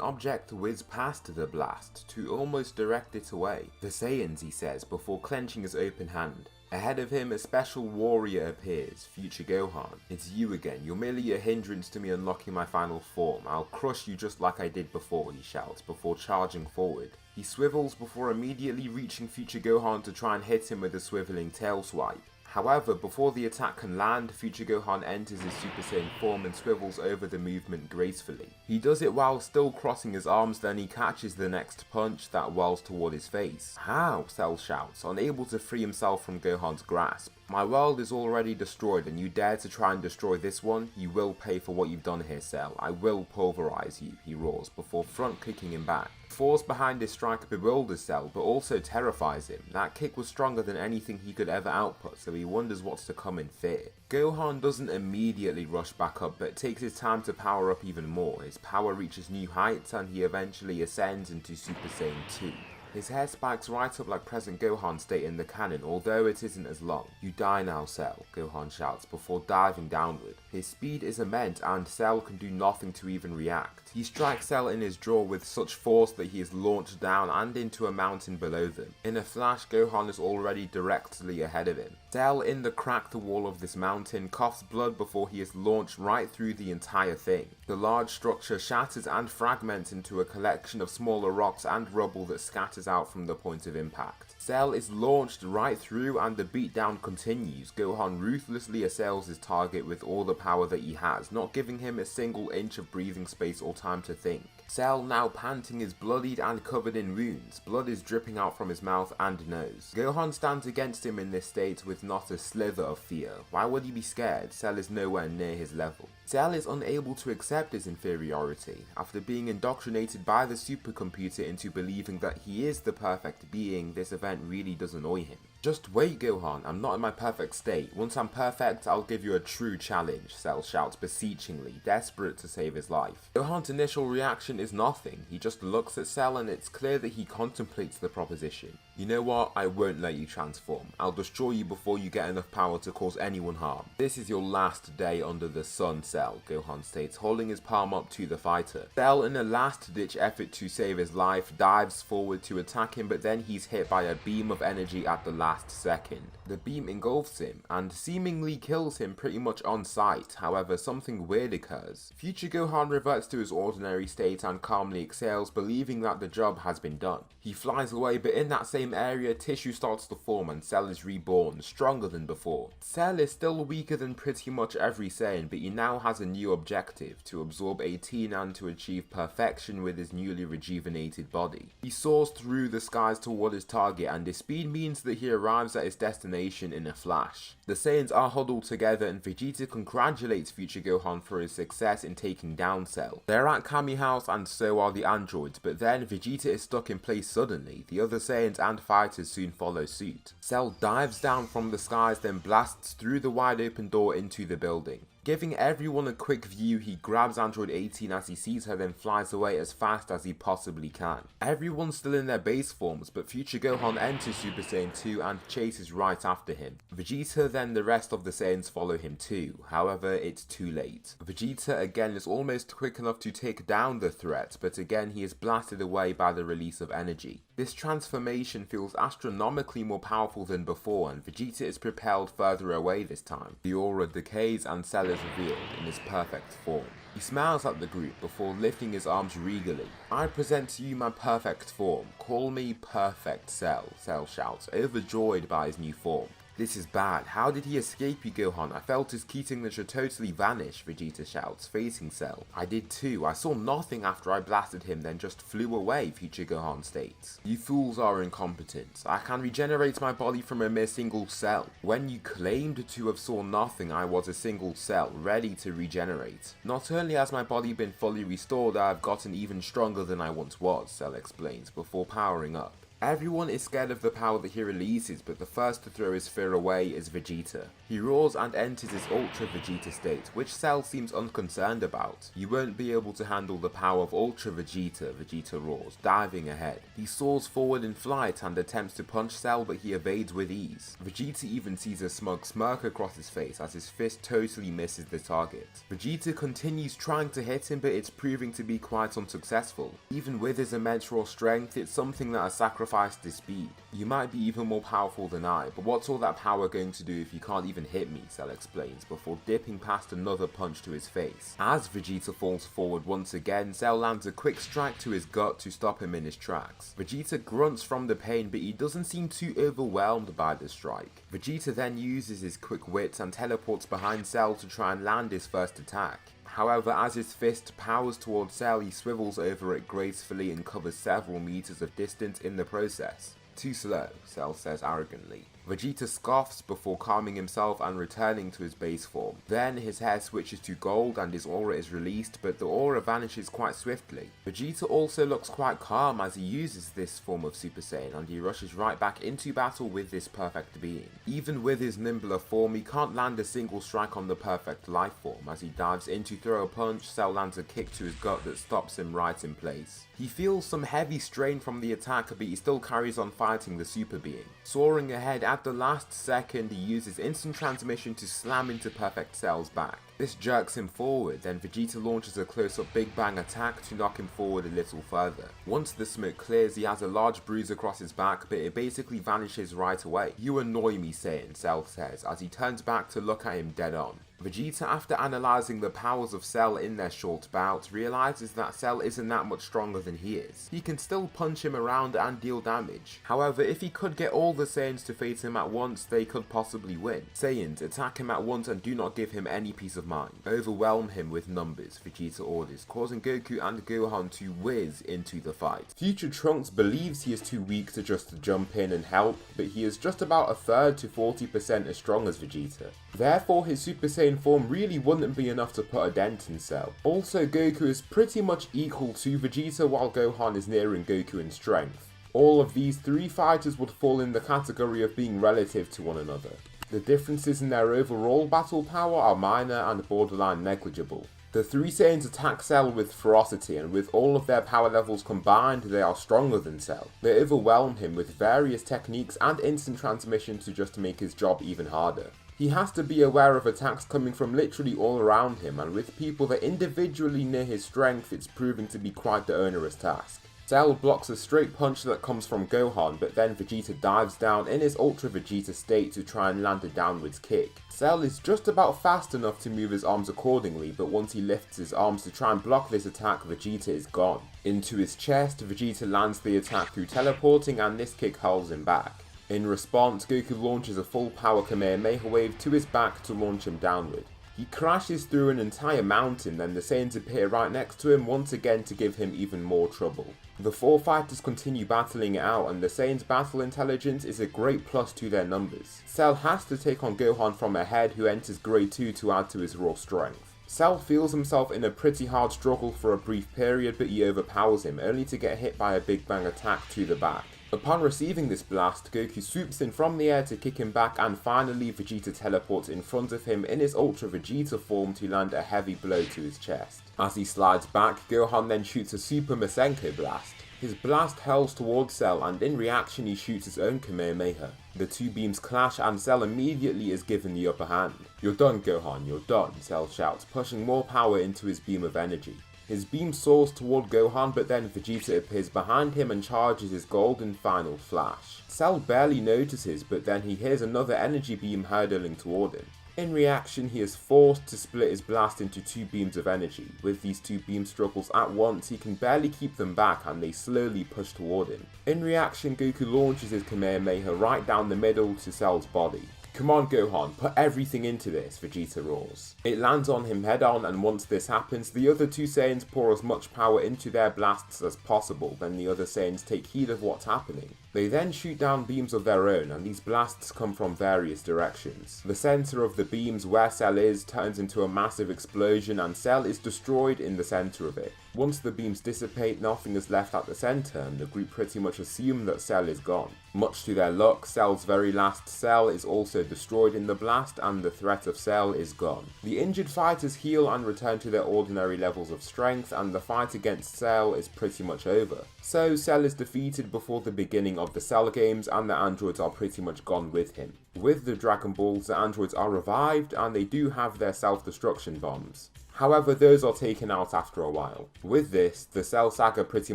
object whiz past the blast to almost direct it away. The Saiyans, he says, before clenching his open hand. Ahead of him, a special warrior appears, Future Gohan. It's you again, you're merely a hindrance to me unlocking my final form. I'll crush you just like I did before, he shouts, before charging forward. He swivels before immediately reaching Future Gohan to try and hit him with a swiveling tail swipe. However, before the attack can land, Future Gohan enters his Super Saiyan form and swivels over the movement gracefully. He does it while still crossing his arms, then he catches the next punch that whirls toward his face. How? Cell shouts, unable to free himself from Gohan's grasp. My world is already destroyed and you dare to try and destroy this one? You will pay for what you've done here, Cell. I will pulverize you, he roars, before front kicking him back. The force behind his strike bewilders Cell, but also terrifies him. That kick was stronger than anything he could ever output, so he wonders what's to come in fear. Gohan doesn't immediately rush back up, but takes his time to power up even more. His power reaches new heights and he eventually ascends into Super Saiyan 2. His hair spikes right up like present Gohan state in the canon, although it isn't as long. You die now, Cell, Gohan shouts before diving downward. His speed is immense and Cell can do nothing to even react. He strikes Cell in his jaw with such force that he is launched down and into a mountain below them. In a flash, Gohan is already directly ahead of him. Cell, in the cracked wall of this mountain, coughs blood before he is launched right through the entire thing. The large structure shatters and fragments into a collection of smaller rocks and rubble that scatters out from the point of impact. Cell is launched right through and the beatdown continues. Gohan ruthlessly assails his target with all the power that he has, not giving him a single inch of breathing space or time to think. Cell, now panting, is bloodied and covered in wounds. Blood is dripping out from his mouth and nose. Gohan stands against him in this state with not a slither of fear. Why would he be scared? Cell is nowhere near his level. Cell is unable to accept his inferiority. After being indoctrinated by the supercomputer into believing that he is the perfect being, this event really does annoy him. Just wait, Gohan, I'm not in my perfect state. Once I'm perfect, I'll give you a true challenge, Cell shouts beseechingly, desperate to save his life. Gohan's initial reaction is nothing. He just looks at Cell and it's clear that he contemplates the proposition. You know what? I won't let you transform. I'll destroy you before you get enough power to cause anyone harm. This is your last day under the sun, Cell, Gohan states, holding his palm up to the fighter. Cell, in a last-ditch effort to save his life, dives forward to attack him, but then he's hit by a beam of energy at the last second. The beam engulfs him and seemingly kills him pretty much on sight. However, something weird occurs. Future Gohan reverts to his ordinary state and calmly exhales, believing that the job has been done. He flies away, but in that same area, tissue starts to form and Cell is reborn, stronger than before. Cell is still weaker than pretty much every Saiyan, but he now has a new objective, to absorb 18 and to achieve perfection with his newly rejuvenated body. He soars through the skies toward his target, and his speed means that he arrives at his destination in a flash. The Saiyans are huddled together and Vegeta congratulates Future Gohan for his success in taking down Cell. They're at Kami House and so are the androids, but then Vegeta is stuck in place suddenly. The other Saiyans and fighters soon follow suit. Cell dives down from the skies, then blasts through the wide open door into the building. Giving everyone a quick view, he grabs Android 18 as he sees her, then flies away as fast as he possibly can. Everyone's still in their base forms, but Future Gohan enters Super Saiyan 2 and chases right after him. Vegeta, then the rest of the Saiyans follow him too. However, it's too late. Vegeta again is almost quick enough to take down the threat, but again he is blasted away by the release of energy. This transformation feels astronomically more powerful than before, and Vegeta is propelled further away this time. The aura decays and Cell is revealed in his perfect form. He smiles at the group before lifting his arms regally. I present to you my perfect form. Call me Perfect Cell, Cell shouts, overjoyed by his new form. This is bad. How did he escape you, Gohan? I felt his key signature totally vanish, Vegeta shouts, facing Cell. I did too. I saw nothing after I blasted him, then just flew away, Future Gohan states. You fools are incompetent. I can regenerate my body from a mere single cell. When you claimed to have saw nothing, I was a single cell, ready to regenerate. Not only has my body been fully restored, I have gotten even stronger than I once was, Cell explains, before powering up. Everyone is scared of the power that he releases, but the first to throw his fear away is Vegeta. He roars and enters his Ultra Vegeta state, which Cell seems unconcerned about. "You won't be able to handle the power of Ultra Vegeta," Vegeta roars, diving ahead. He soars forward in flight and attempts to punch Cell, but he evades with ease. Vegeta even sees a smug smirk across his face as his fist totally misses the target. Vegeta continues trying to hit him, but it's proving to be quite unsuccessful. Even with his immense raw strength, it's something that has sacrificed his speed. "You might be even more powerful than I, but what's all that power going to do if you can't even hit me?" Cell explains, before dipping past another punch to his face. As Vegeta falls forward once again, Cell lands a quick strike to his gut to stop him in his tracks. Vegeta grunts from the pain, but he doesn't seem too overwhelmed by the strike. Vegeta then uses his quick wits and teleports behind Cell to try and land his first attack. However, as his fist powers towards Cell, he swivels over it gracefully and covers several meters of distance in the process. "Too slow," Cell says arrogantly. Vegeta scoffs before calming himself and returning to his base form. Then his hair switches to gold and his aura is released, but the aura vanishes quite swiftly. Vegeta also looks quite calm as he uses this form of Super Saiyan, and he rushes right back into battle with this perfect being. Even with his nimbler form, he can't land a single strike on the perfect life form. As he dives in to throw a punch, Cell lands a kick to his gut that stops him right in place. He feels some heavy strain from the attack, but he still carries on fighting the super being. Soaring ahead, at the last second, he uses instant transmission to slam into Perfect Cell's back. This jerks him forward, then Vegeta launches a close-up Big Bang attack to knock him forward a little further. Once the smoke clears, he has a large bruise across his back, but it basically vanishes right away. "You annoy me, Saiyan," Cell says, as he turns back to look at him dead on. Vegeta, after analysing the powers of Cell in their short bout, realises that Cell isn't that much stronger than he is. He can still punch him around and deal damage. However, if he could get all the Saiyans to face him at once, they could possibly win. Saiyans, attack him at once and do not give him any peace of mind. "Overwhelm him with numbers," Vegeta orders, causing Goku and Gohan to whiz into the fight. Future Trunks believes he is too weak to just jump in and help, but he is just about a third to 40% as strong as Vegeta. Therefore, his Super Saiyan form really wouldn't be enough to put a dent in Cell. Also, Goku is pretty much equal to Vegeta, while Gohan is nearing Goku in strength. All of these three fighters would fall in the category of being relative to one another. The differences in their overall battle power are minor and borderline negligible. The three Saiyans attack Cell with ferocity, and with all of their power levels combined, they are stronger than Cell. They overwhelm him with various techniques and instant transmission to just make his job even harder. He has to be aware of attacks coming from literally all around him, and with people that individually near his strength, it's proving to be quite the onerous task. Cell blocks a straight punch that comes from Gohan, but then Vegeta dives down in his Ultra Vegeta state to try and land a downwards kick. Cell is just about fast enough to move his arms accordingly, but once he lifts his arms to try and block this attack, Vegeta is gone. Into his chest, Vegeta lands the attack through teleporting, and this kick hurls him back. In response, Goku launches a full power Kamehameha wave to his back to launch him downward. He crashes through an entire mountain, then the Saiyans appear right next to him once again to give him even more trouble. The four fighters continue battling it out, and the Saiyans' battle intelligence is a great plus to their numbers. Cell has to take on Gohan from ahead, who enters Grade 2 to add to his raw strength. Cell feels himself in a pretty hard struggle for a brief period, but he overpowers him, only to get hit by a Big Bang attack to the back. Upon receiving this blast, Goku swoops in from the air to kick him back, and finally Vegeta teleports in front of him in his Ultra Vegeta form to land a heavy blow to his chest. As he slides back, Gohan then shoots a Super Masenko blast. His blast hurls towards Cell, and in reaction he shoots his own Kamehameha. The two beams clash and Cell immediately is given the upper hand. "You're done, Gohan, you're done," Cell shouts, pushing more power into his beam of energy. His beam soars toward Gohan, but then Vegeta appears behind him and charges his golden final flash. Cell barely notices, but then he hears another energy beam hurtling toward him. In reaction, he is forced to split his blast into two beams of energy. With these two beam struggles at once, he can barely keep them back, and they slowly push toward him. In reaction, Goku launches his Kamehameha right down the middle to Cell's body. "Come on, Gohan, put everything into this," Vegeta roars. It lands on him head on, and once this happens, the other two Saiyans pour as much power into their blasts as possible. Then the other Saiyans take heed of what's happening. They then shoot down beams of their own, and these blasts come from various directions. The center of the beams, where Cell is, turns into a massive explosion, and Cell is destroyed in the center of it. Once the beams dissipate, nothing is left at the center, and the group pretty much assume that Cell is gone. Much to their luck, Cell's very last cell is also destroyed in the blast, and the threat of Cell is gone. The injured fighters heal and return to their ordinary levels of strength, and the fight against Cell is pretty much over. So Cell is defeated before the beginning of the Cell games, and the androids are pretty much gone with him. With the Dragon Balls, the androids are revived, and they do have their self-destruction bombs. However, those are taken out after a while. With this, the Cell saga pretty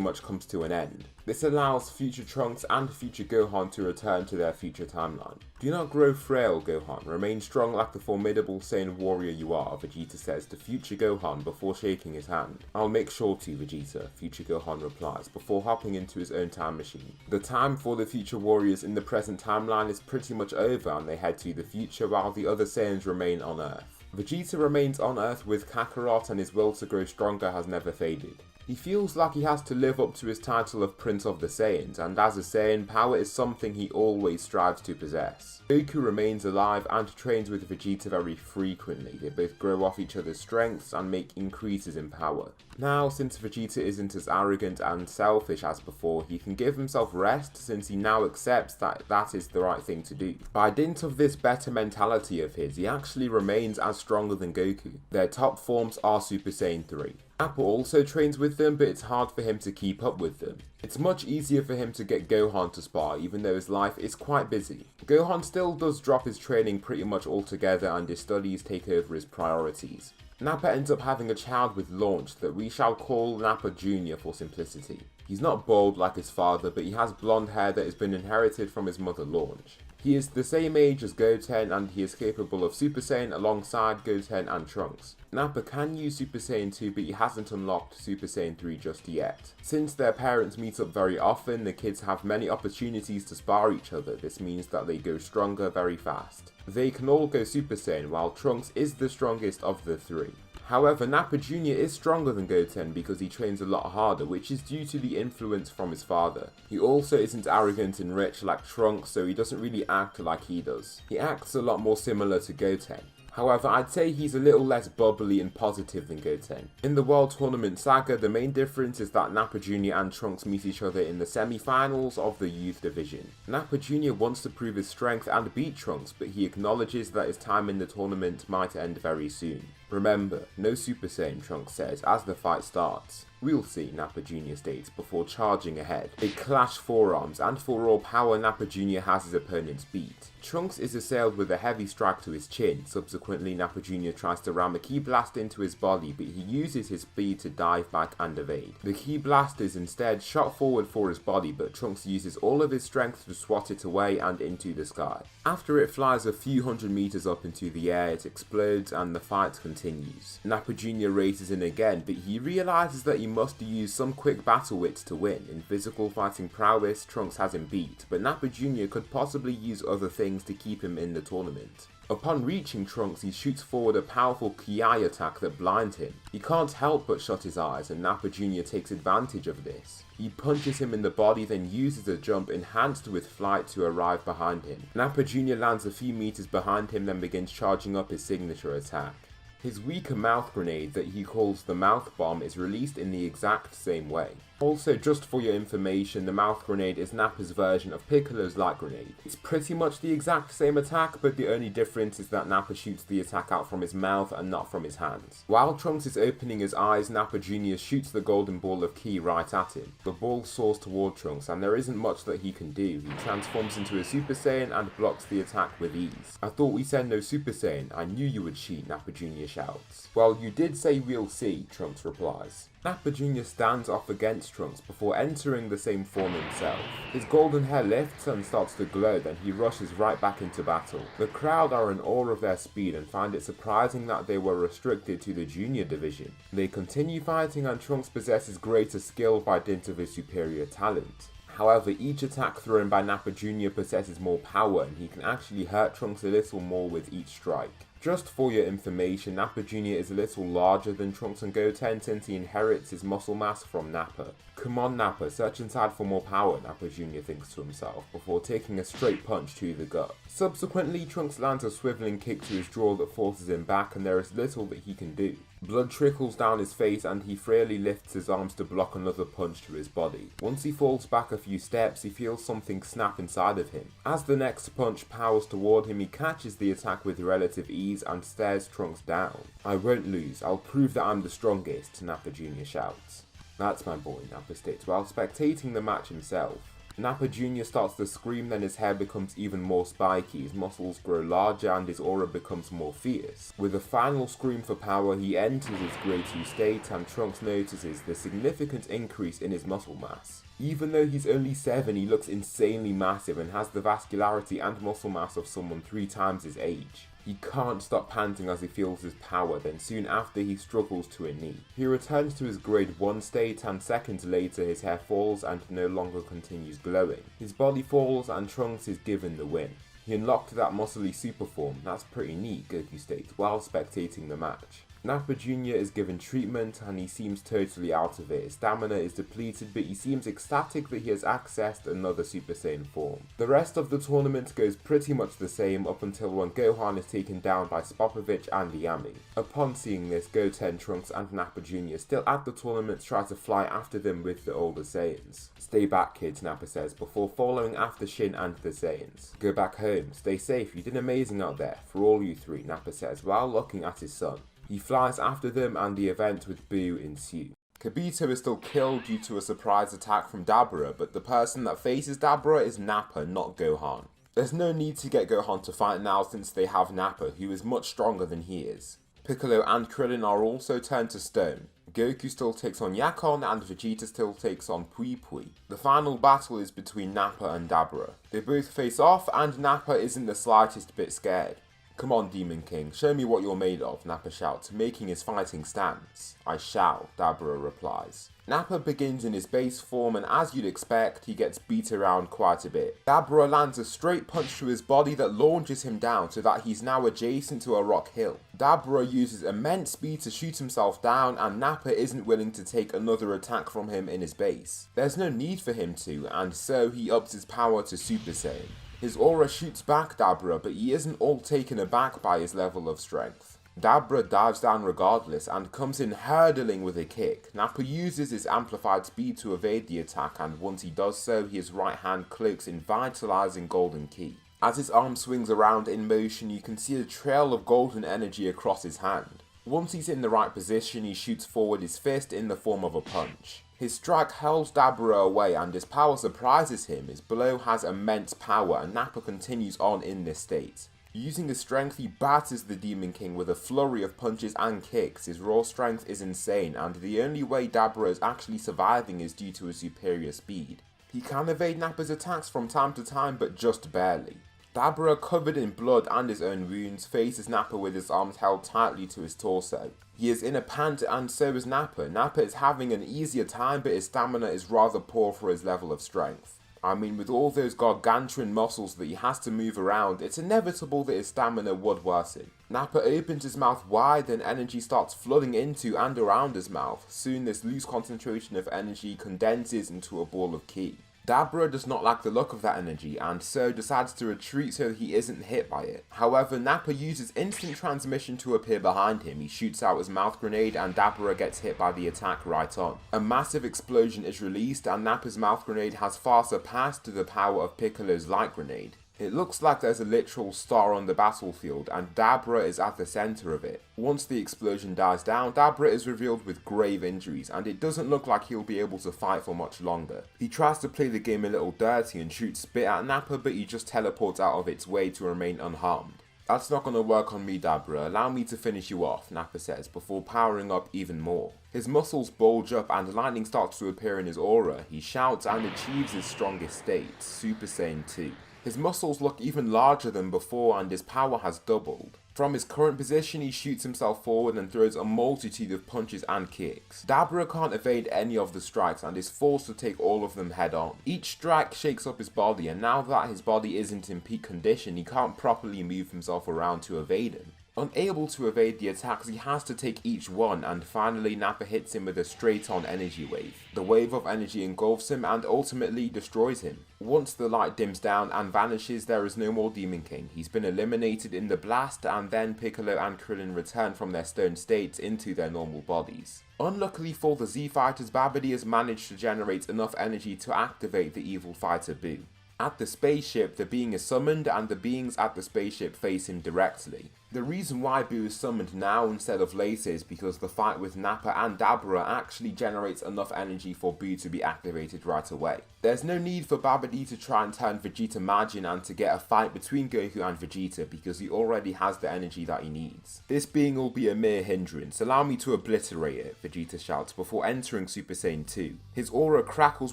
much comes to an end. This allows future Trunks and future Gohan to return to their future timeline. Do not grow frail, Gohan. Remain strong like the formidable Saiyan warrior you are, Vegeta says to future Gohan before shaking his hand. I'll make sure to, Vegeta, future Gohan replies, before hopping into his own time machine. The time for the future warriors in the present timeline is pretty much over, and they head to the future while the other Saiyans remain on Earth. Vegeta remains on Earth with Kakarot, and his will to grow stronger has never faded. He feels like he has to live up to his title of Prince of the Saiyans, and as a Saiyan, power is something he always strives to possess. Goku remains alive and trains with Vegeta very frequently. They both grow off each other's strengths and make increases in power. Now, since Vegeta isn't as arrogant and selfish as before, he can give himself rest since he now accepts that that is the right thing to do. By dint of this better mentality of his, he actually remains as stronger than Goku. Their top forms are Super Saiyan 3. Nappa also trains with them, but it's hard for him to keep up with them. It's much easier for him to get Gohan to spar, even though his life is quite busy. Gohan still does drop his training pretty much altogether, and his studies take over his priorities. Nappa ends up having a child with Launch that we shall call Nappa Jr. for simplicity. He's not bald like his father, but he has blonde hair that has been inherited from his mother Launch. He is the same age as Goten, and he is capable of Super Saiyan alongside Goten and Trunks. Nappa can use Super Saiyan 2, but he hasn't unlocked Super Saiyan 3 just yet. Since their parents meet up very often, the kids have many opportunities to spar each other. This means that they go stronger very fast. They can all go Super Saiyan, while Trunks is the strongest of the three. However, Nappa Jr. is stronger than Goten because he trains a lot harder, which is due to the influence from his father. He also isn't arrogant and rich like Trunks, so he doesn't really act like he does. He acts a lot more similar to Goten. However, I'd say he's a little less bubbly and positive than Goten. In the World Tournament Saga, the main difference is that Nappa Jr. and Trunks meet each other in the semi-finals of the Youth Division. Nappa Jr. wants to prove his strength and beat Trunks, but he acknowledges that his time in the tournament might end very soon. Remember, no Super Saiyan, Trunks says as the fight starts. We'll see, Nappa Jr. states before charging ahead. They clash forearms, and for raw power, Nappa Jr. has his opponents beat. Trunks is assailed with a heavy strike to his chin. Subsequently, Nappa Jr. tries to ram a Ki Blast into his body, but he uses his speed to dive back and evade. The Ki Blast is instead shot forward for his body, but Trunks uses all of his strength to swat it away and into the sky. After it flies a few hundred meters up into the air, it explodes and the fight continues. Nappa Jr. races in again, but he realizes that he must use some quick battle wits to win. In physical fighting prowess, Trunks has him beat, but Nappa Jr. could possibly use other things to keep him in the tournament. Upon reaching Trunks, he shoots forward a powerful Ki attack that blinds him. He can't help but shut his eyes, and Nappa Jr. takes advantage of this. He punches him in the body, then uses a jump enhanced with flight to arrive behind him. Nappa Jr. lands a few meters behind him, then begins charging up his signature attack. His weaker mouth grenade that he calls the Mouth Bomb is released in the exact same way. Also, just for your information, the Mouth Grenade is Nappa's version of Piccolo's Light Grenade. It's pretty much the exact same attack, but the only difference is that Nappa shoots the attack out from his mouth and not from his hands. While Trunks is opening his eyes, Nappa Jr. shoots the golden ball of Ki right at him. The ball soars toward Trunks, and there isn't much that he can do. He transforms into a Super Saiyan and blocks the attack with ease. I thought we said no Super Saiyan. I knew you would cheat, Nappa Jr. shouts. Well, you did say we'll see, Trunks replies. Nappa Jr. stands off against Trunks before entering the same form himself. His golden hair lifts and starts to glow, then he rushes right back into battle. The crowd are in awe of their speed and find it surprising that they were restricted to the junior division. They continue fighting, and Trunks possesses greater skill by dint of his superior talent. However, each attack thrown by Nappa Jr. possesses more power, and he can actually hurt Trunks a little more with each strike. Just for your information, Nappa Jr. is a little larger than Trunks and Goten since he inherits his muscle mass from Nappa. Come on Nappa, search inside for more power, Nappa Jr. thinks to himself, before taking a straight punch to the gut. Subsequently, Trunks lands a swiveling kick to his jaw that forces him back, and there is little that he can do. Blood trickles down his face and he frailly lifts his arms to block another punch to his body. Once he falls back a few steps, he feels something snap inside of him. As the next punch powers toward him, he catches the attack with relative ease and stares Trunks down. "I won't lose, I'll prove that I'm the strongest," Nappa Jr. shouts. "That's my boy," Nappa states while spectating the match himself. Nappa Jr. starts to scream, then his hair becomes even more spiky, his muscles grow larger and his aura becomes more fierce. With a final scream for power, he enters his Grade 2 state and Trunks notices the significant increase in his muscle mass. Even though he's only 7, he looks insanely massive and has the vascularity and muscle mass of someone 3 times his age. He can't stop panting as he feels his power, then soon after he struggles to a knee. He returns to his Grade 1 state and seconds later his hair falls and no longer continues glowing. His body falls and Trunks is given the win. "He unlocked that muscly super form, that's pretty neat," Goku states while spectating the match. Nappa Jr. is given treatment and he seems totally out of it. His stamina is depleted, but he seems ecstatic that he has accessed another Super Saiyan form. The rest of the tournament goes pretty much the same up until when Gohan is taken down by Spopovich and Yami. Upon seeing this, Goten, Trunks and Nappa Jr. still at the tournament try to fly after them with the older Saiyans. "Stay back, kids," Nappa says before following after Shin and the Saiyans. "Go back home, stay safe, you did amazing out there, for all you 3, Nappa says while looking at his son. He flies after them and the event with Boo ensues. Kibito is still killed due to a surprise attack from Dabura, but the person that faces Dabura is Nappa, not Gohan. There's no need to get Gohan to fight now since they have Nappa, who is much stronger than he is. Piccolo and Krillin are also turned to stone. Goku still takes on Yakon and Vegeta still takes on Pui Pui. The final battle is between Nappa and Dabura. They both face off and Nappa isn't the slightest bit scared. "Come on, Demon King, show me what you're made of," Nappa shouts, making his fighting stance. "I shall," Dabura replies. Nappa begins in his base form and as you'd expect, he gets beat around quite a bit. Dabura lands a straight punch to his body that launches him down so that he's now adjacent to a rock hill. Dabura uses immense speed to shoot himself down and Nappa isn't willing to take another attack from him in his base. There's no need for him to, and so he ups his power to Super Saiyan. His aura shoots back Dabura, but he isn't all taken aback by his level of strength. Dabura dives down regardless and comes in hurdling with a kick. Nappa uses his amplified speed to evade the attack and once he does so, his right hand cloaks in vitalizing golden ki. As his arm swings around in motion, you can see a trail of golden energy across his hand. Once he's in the right position, he shoots forward his fist in the form of a punch. His strike hurls Dabura away and his power surprises him. His blow has immense power and Nappa continues on in this state. Using his strength, he batters the Demon King with a flurry of punches and kicks. His raw strength is insane and the only way Dabura is actually surviving is due to his superior speed. He can evade Nappa's attacks from time to time, but just barely. Dabura, covered in blood and his own wounds, faces Nappa with his arms held tightly to his torso. He is in a pant and so is Nappa. Nappa is having an easier time, but his stamina is rather poor for his level of strength. I mean, with all those gargantuan muscles that he has to move around, it's inevitable that his stamina would worsen. Nappa opens his mouth wide and energy starts flooding into and around his mouth. Soon this loose concentration of energy condenses into a ball of ki. Dabura does not like the look of that energy and so decides to retreat so he isn't hit by it. However, Nappa uses instant transmission to appear behind him. He shoots out his mouth grenade and Dabura gets hit by the attack right on. A massive explosion is released and Nappa's mouth grenade has far surpassed the power of Piccolo's light grenade. It looks like there's a literal star on the battlefield and Dabura is at the center of it. Once the explosion dies down, Dabura is revealed with grave injuries and it doesn't look like he'll be able to fight for much longer. He tries to play the game a little dirty and shoots spit at Nappa, but he just teleports out of its way to remain unharmed. "That's not gonna work on me, Dabura, allow me to finish you off," Nappa says before powering up even more. His muscles bulge up and lightning starts to appear in his aura. He shouts and achieves his strongest state, Super Saiyan 2. His muscles look even larger than before and his power has doubled. From his current position, he shoots himself forward and throws a multitude of punches and kicks. Dabura can't evade any of the strikes and is forced to take all of them head on. Each strike shakes up his body and now that his body isn't in peak condition, he can't properly move himself around to evade him. Unable to evade the attacks, he has to take each one, and finally Nappa hits him with a straight-on energy wave. The wave of energy engulfs him and ultimately destroys him. Once the light dims down and vanishes, there is no more Demon King. He's been eliminated in the blast, and then Piccolo and Krillin return from their stone states into their normal bodies. Unluckily for the Z Fighters, Babidi has managed to generate enough energy to activate the evil fighter Boo. At the spaceship, the being is summoned and the beings at the spaceship face him directly. The reason why Boo is summoned now instead of later is because the fight with Nappa and Dabura actually generates enough energy for Boo to be activated right away. There's no need for Babidi to try and turn Vegeta Majin and to get a fight between Goku and Vegeta because he already has the energy that he needs. This being will be a mere hindrance. Allow me to obliterate it, Vegeta shouts before entering Super Saiyan 2. His aura crackles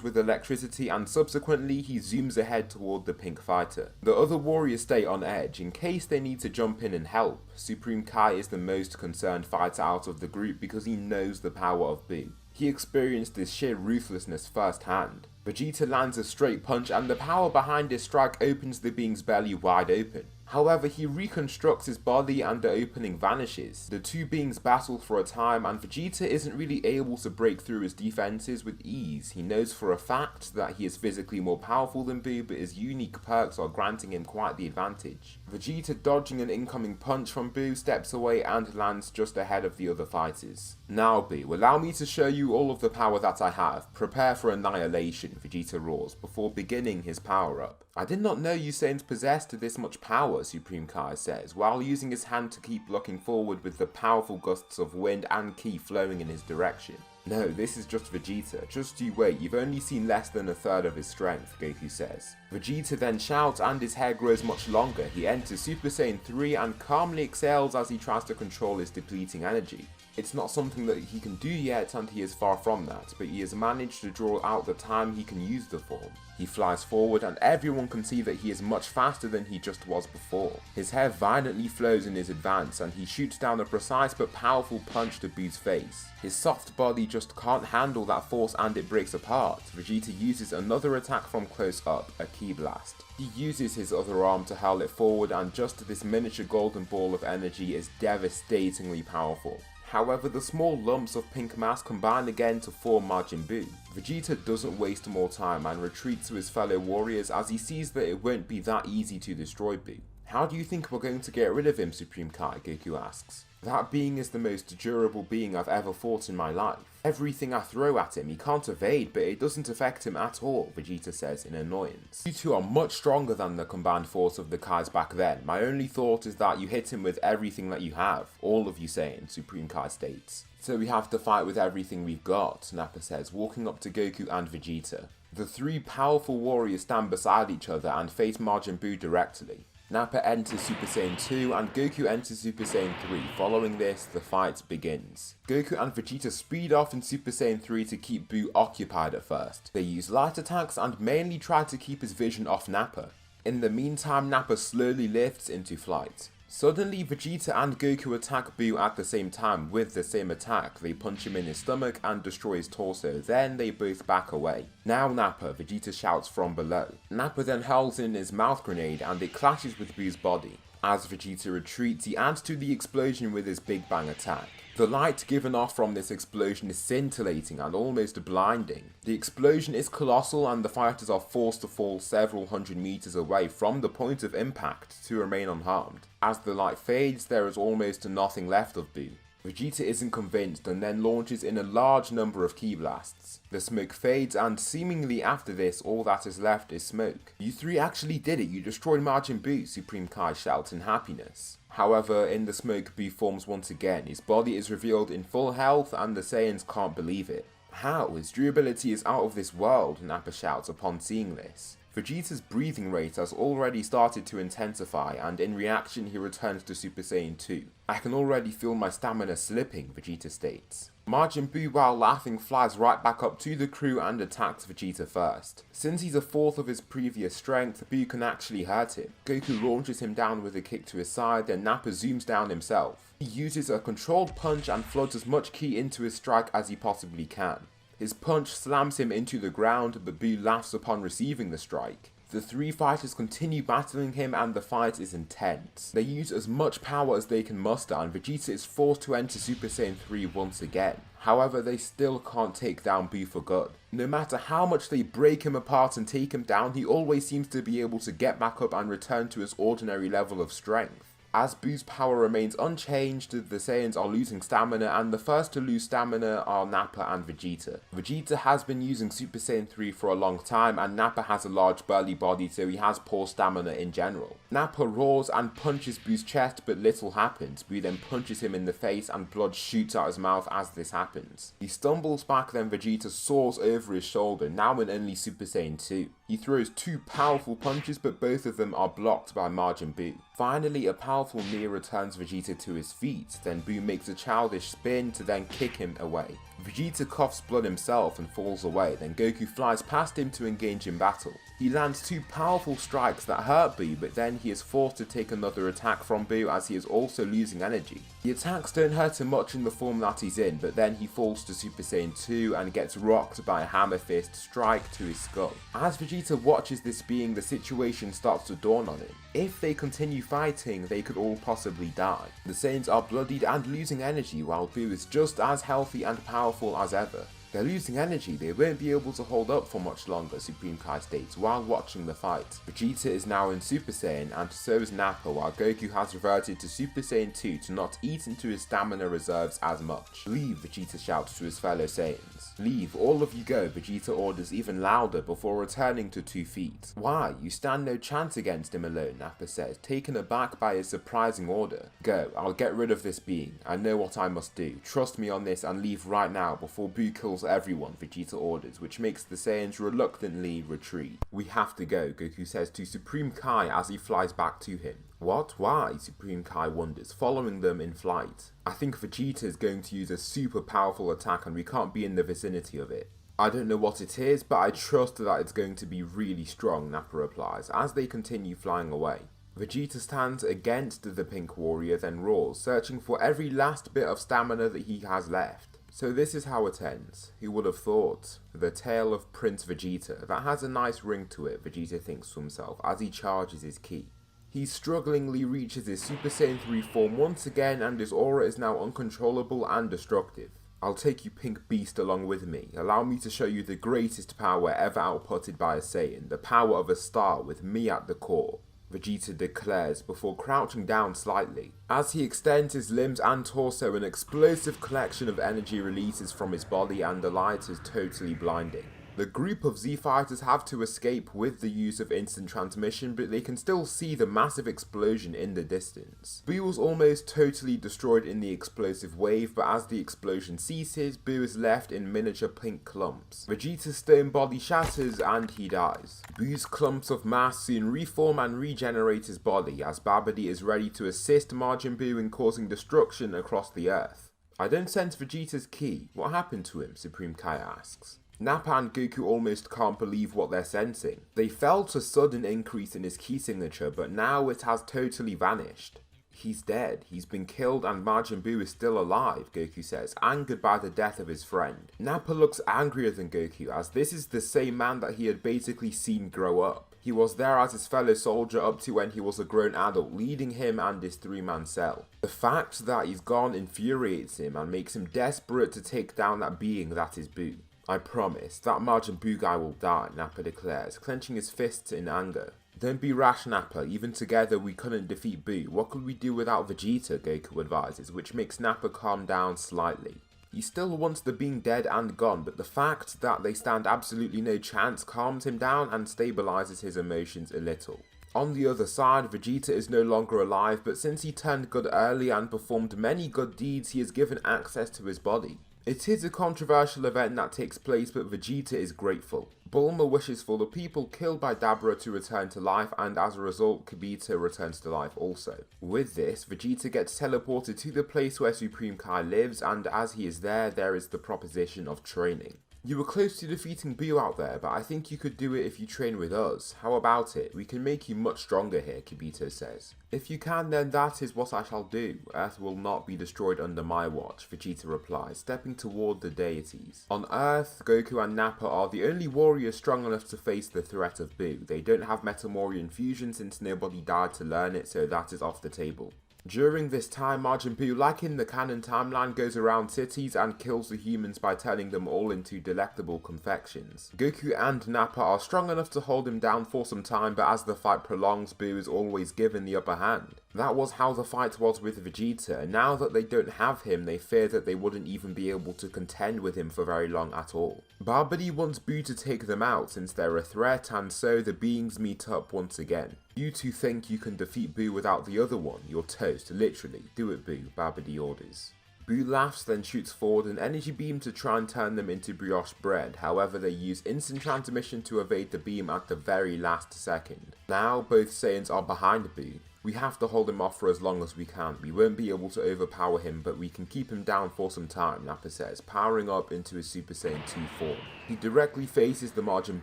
with electricity and subsequently he zooms ahead toward the pink fighter. The other warriors stay on edge in case they need to jump in and help. Supreme Kai is the most concerned fighter out of the group because he knows the power of Boo. He experienced this sheer ruthlessness firsthand. Vegeta lands a straight punch and the power behind his strike opens the being's belly wide open. However, he reconstructs his body and the opening vanishes. The two beings battle for a time and Vegeta isn't really able to break through his defenses with ease. He knows for a fact that he is physically more powerful than Boo, but his unique perks are granting him quite the advantage. Vegeta, dodging an incoming punch from Boo, steps away and lands just ahead of the other fighters. Now Boo, allow me to show you all of the power that I have. Prepare for annihilation, Vegeta roars, before beginning his power-up. I did not know you Saiyans possessed this much power, Supreme Kai says, while using his hand to keep looking forward with the powerful gusts of wind and ki flowing in his direction. No, this is just Vegeta. Just you wait, you've only seen less than a third of his strength, Goku says. Vegeta then shouts and his hair grows much longer. He enters Super Saiyan 3 and calmly exhales as he tries to control his depleting energy. It's not something that he can do yet and he is far from that, but he has managed to draw out the time he can use the form. He flies forward and everyone can see that he is much faster than he just was before. His hair violently flows in his advance and he shoots down a precise but powerful punch to Boo's face. His soft body just can't handle that force and it breaks apart. Vegeta uses another attack from close up, a ki blast. He uses his other arm to hurl it forward and just this miniature golden ball of energy is devastatingly powerful. However, the small lumps of pink mass combine again to form Majin Buu. Vegeta doesn't waste more time and retreats to his fellow warriors as he sees that it won't be that easy to destroy Buu. How do you think we're going to get rid of him, Supreme Kai? Goku asks. That being is the most durable being I've ever fought in my life. Everything I throw at him, he can't evade, but it doesn't affect him at all, Vegeta says in annoyance. You two are much stronger than the combined force of the Kais back then. My only thought is that you hit him with everything that you have. All of you Saiyan, Supreme Kai states. So we have to fight with everything we've got, Nappa says, walking up to Goku and Vegeta. The three powerful warriors stand beside each other and face Majin Buu directly. Nappa enters Super Saiyan 2 and Goku enters Super Saiyan 3. Following this, the fight begins. Goku and Vegeta speed off in Super Saiyan 3 to keep Buu occupied at first. They use light attacks and mainly try to keep his vision off Nappa. In the meantime, Nappa slowly lifts into flight. Suddenly, Vegeta and Goku attack Buu at the same time with the same attack. They punch him in his stomach and destroy his torso, then they both back away. Now Nappa, Vegeta shouts from below. Nappa then hurls in his mouth grenade and it clashes with Buu's body. As Vegeta retreats, he adds to the explosion with his Big Bang attack. The light given off from this explosion is scintillating and almost blinding. The explosion is colossal and the fighters are forced to fall several hundred meters away from the point of impact to remain unharmed. As the light fades, there is almost nothing left of Buu. Vegeta isn't convinced and then launches in a large number of ki blasts. The smoke fades and seemingly after this all that is left is smoke. You three actually did it, you destroyed Majin Buu, Supreme Kai shouts in happiness. However, in the smoke Buu forms once again, his body is revealed in full health and the Saiyans can't believe it. How? His durability is out of this world, Nappa shouts upon seeing this. Vegeta's breathing rate has already started to intensify and in reaction he returns to Super Saiyan 2. I can already feel my stamina slipping, Vegeta states. Majin Buu, while laughing, flies right back up to the crew and attacks Vegeta first. Since he's a fourth of his previous strength, Buu can actually hurt him. Goku launches him down with a kick to his side, then Nappa zooms down himself. He uses a controlled punch and floods as much ki into his strike as he possibly can. His punch slams him into the ground, but Buu laughs upon receiving the strike. The three fighters continue battling him and the fight is intense. They use as much power as they can muster and Vegeta is forced to enter Super Saiyan 3 once again. However, they still can't take down Buu for good. No matter how much they break him apart and take him down, he always seems to be able to get back up and return to his ordinary level of strength. As Buu's power remains unchanged, the Saiyans are losing stamina, and the first to lose stamina are Nappa and Vegeta. Vegeta has been using Super Saiyan 3 for a long time, and Nappa has a large burly body, so he has poor stamina in general. Nappa roars and punches Buu's chest, but little happens. Buu then punches him in the face, and blood shoots out his mouth as this happens. He stumbles back, then Vegeta soars over his shoulder, now in only Super Saiyan 2. He throws two powerful punches, but both of them are blocked by Majin Buu. Finally, a powerful knee returns Vegeta to his feet, then Buu makes a childish spin to then kick him away. Vegeta coughs blood himself and falls away, then Goku flies past him to engage in battle. He lands two powerful strikes that hurt Buu, but then he is forced to take another attack from Buu as he is also losing energy. The attacks don't hurt him much in the form that he's in, but then he falls to Super Saiyan 2 and gets rocked by a hammer fist strike to his skull. As Vegeta watches this being, the situation starts to dawn on him. If they continue fighting, they could all possibly die. The Saiyans are bloodied and losing energy, while Buu is just as healthy and powerful as ever. They're losing energy, they won't be able to hold up for much longer, Supreme Kai states while watching the fight. Vegeta is now in Super Saiyan and so is Nappa, while Goku has reverted to Super Saiyan 2 to not eat into his stamina reserves as much. Leave, Vegeta shouts to his fellow Saiyans. Leave, all of you go, Vegeta orders even louder before returning to 2 feet. Why, you stand no chance against him alone, Nappa says, taken aback by his surprising order. Go, I'll get rid of this being. I know what I must do. Trust me on this and leave right now before Buu kills everyone, Vegeta orders, which makes the Saiyans reluctantly retreat. We have to go, Goku says to Supreme Kai as he flies back to him. What? Why? Supreme Kai wonders, following them in flight. I think Vegeta is going to use a super powerful attack and we can't be in the vicinity of it. I don't know what it is, but I trust that it's going to be really strong, Nappa replies, as they continue flying away. Vegeta stands against the Pink Warrior, then roars, searching for every last bit of stamina that he has left. So this is how it ends. Who would have thought? The tale of Prince Vegeta. That has a nice ring to it, Vegeta thinks to himself as he charges his ki. He strugglingly reaches his Super Saiyan 3 form once again and his aura is now uncontrollable and destructive. I'll take you Pink Beast along with me. Allow me to show you the greatest power ever outputted by a Saiyan. The power of a star with me at the core. Vegeta declares before crouching down slightly. As he extends his limbs and torso, an explosive collection of energy releases from his body and the light is totally blinding. The group of Z-Fighters have to escape with the use of instant transmission, but they can still see the massive explosion in the distance. Buu was almost totally destroyed in the explosive wave, but as the explosion ceases, Buu is left in miniature pink clumps. Vegeta's stone body shatters and he dies. Buu's clumps of mass soon reform and regenerate his body, as Babidi is ready to assist Majin Buu in causing destruction across the earth. I don't sense Vegeta's ki. What happened to him? Supreme Kai asks. Nappa and Goku almost can't believe what they're sensing. They felt a sudden increase in his ki signature, but now it has totally vanished. He's dead, he's been killed and Majin Buu is still alive, Goku says, angered by the death of his friend. Nappa looks angrier than Goku, as this is the same man that he had basically seen grow up. He was there as his fellow soldier up to when he was a grown adult, leading him and his 3-man cell. The fact that he's gone infuriates him and makes him desperate to take down that being that is Buu. I promise, that Majin Buu guy will die, Nappa declares, clenching his fists in anger. Don't be rash, Nappa, even together we couldn't defeat Buu. What could we do without Vegeta, Goku advises, which makes Nappa calm down slightly. He still wants the being dead and gone, but the fact that they stand absolutely no chance calms him down and stabilizes his emotions a little. On the other side, Vegeta is no longer alive, but since he turned good early and performed many good deeds, he is given access to his body. It is a controversial event that takes place, but Vegeta is grateful. Bulma wishes for the people killed by Dabura to return to life, and as a result, Kibito returns to life also. With this, Vegeta gets teleported to the place where Supreme Kai lives, and as he is there, there is the proposition of training. You were close to defeating Boo out there, but I think you could do it if you train with us. How about it? We can make you much stronger here, Kibito says. If you can, then that is what I shall do. Earth will not be destroyed under my watch, Vegeta replies, stepping toward the deities. On Earth, Goku and Nappa are the only warriors strong enough to face the threat of Boo. They don't have Metamorian fusion since nobody died to learn it, so that is off the table. During this time, Majin Buu, like in the canon timeline, goes around cities and kills the humans by turning them all into delectable confections. Goku and Nappa are strong enough to hold him down for some time, but as the fight prolongs, Buu is always given the upper hand. That was how the fight was with Vegeta, and now that they don't have him, they fear that they wouldn't even be able to contend with him for very long at all. Babidi wants Buu to take them out since they're a threat, and so the beings meet up once again. You two think you can defeat Buu without the other one? You're toast, literally. Do it, Buu, Babidi orders. Buu laughs, then shoots forward an energy beam to try and turn them into brioche bread. However, they use instant transmission to evade the beam at the very last second. Now both Saiyans are behind Buu. We have to hold him off for as long as we can. We won't be able to overpower him, but we can keep him down for some time, Nappa says, powering up into his Super Saiyan 2 form. He directly faces the Majin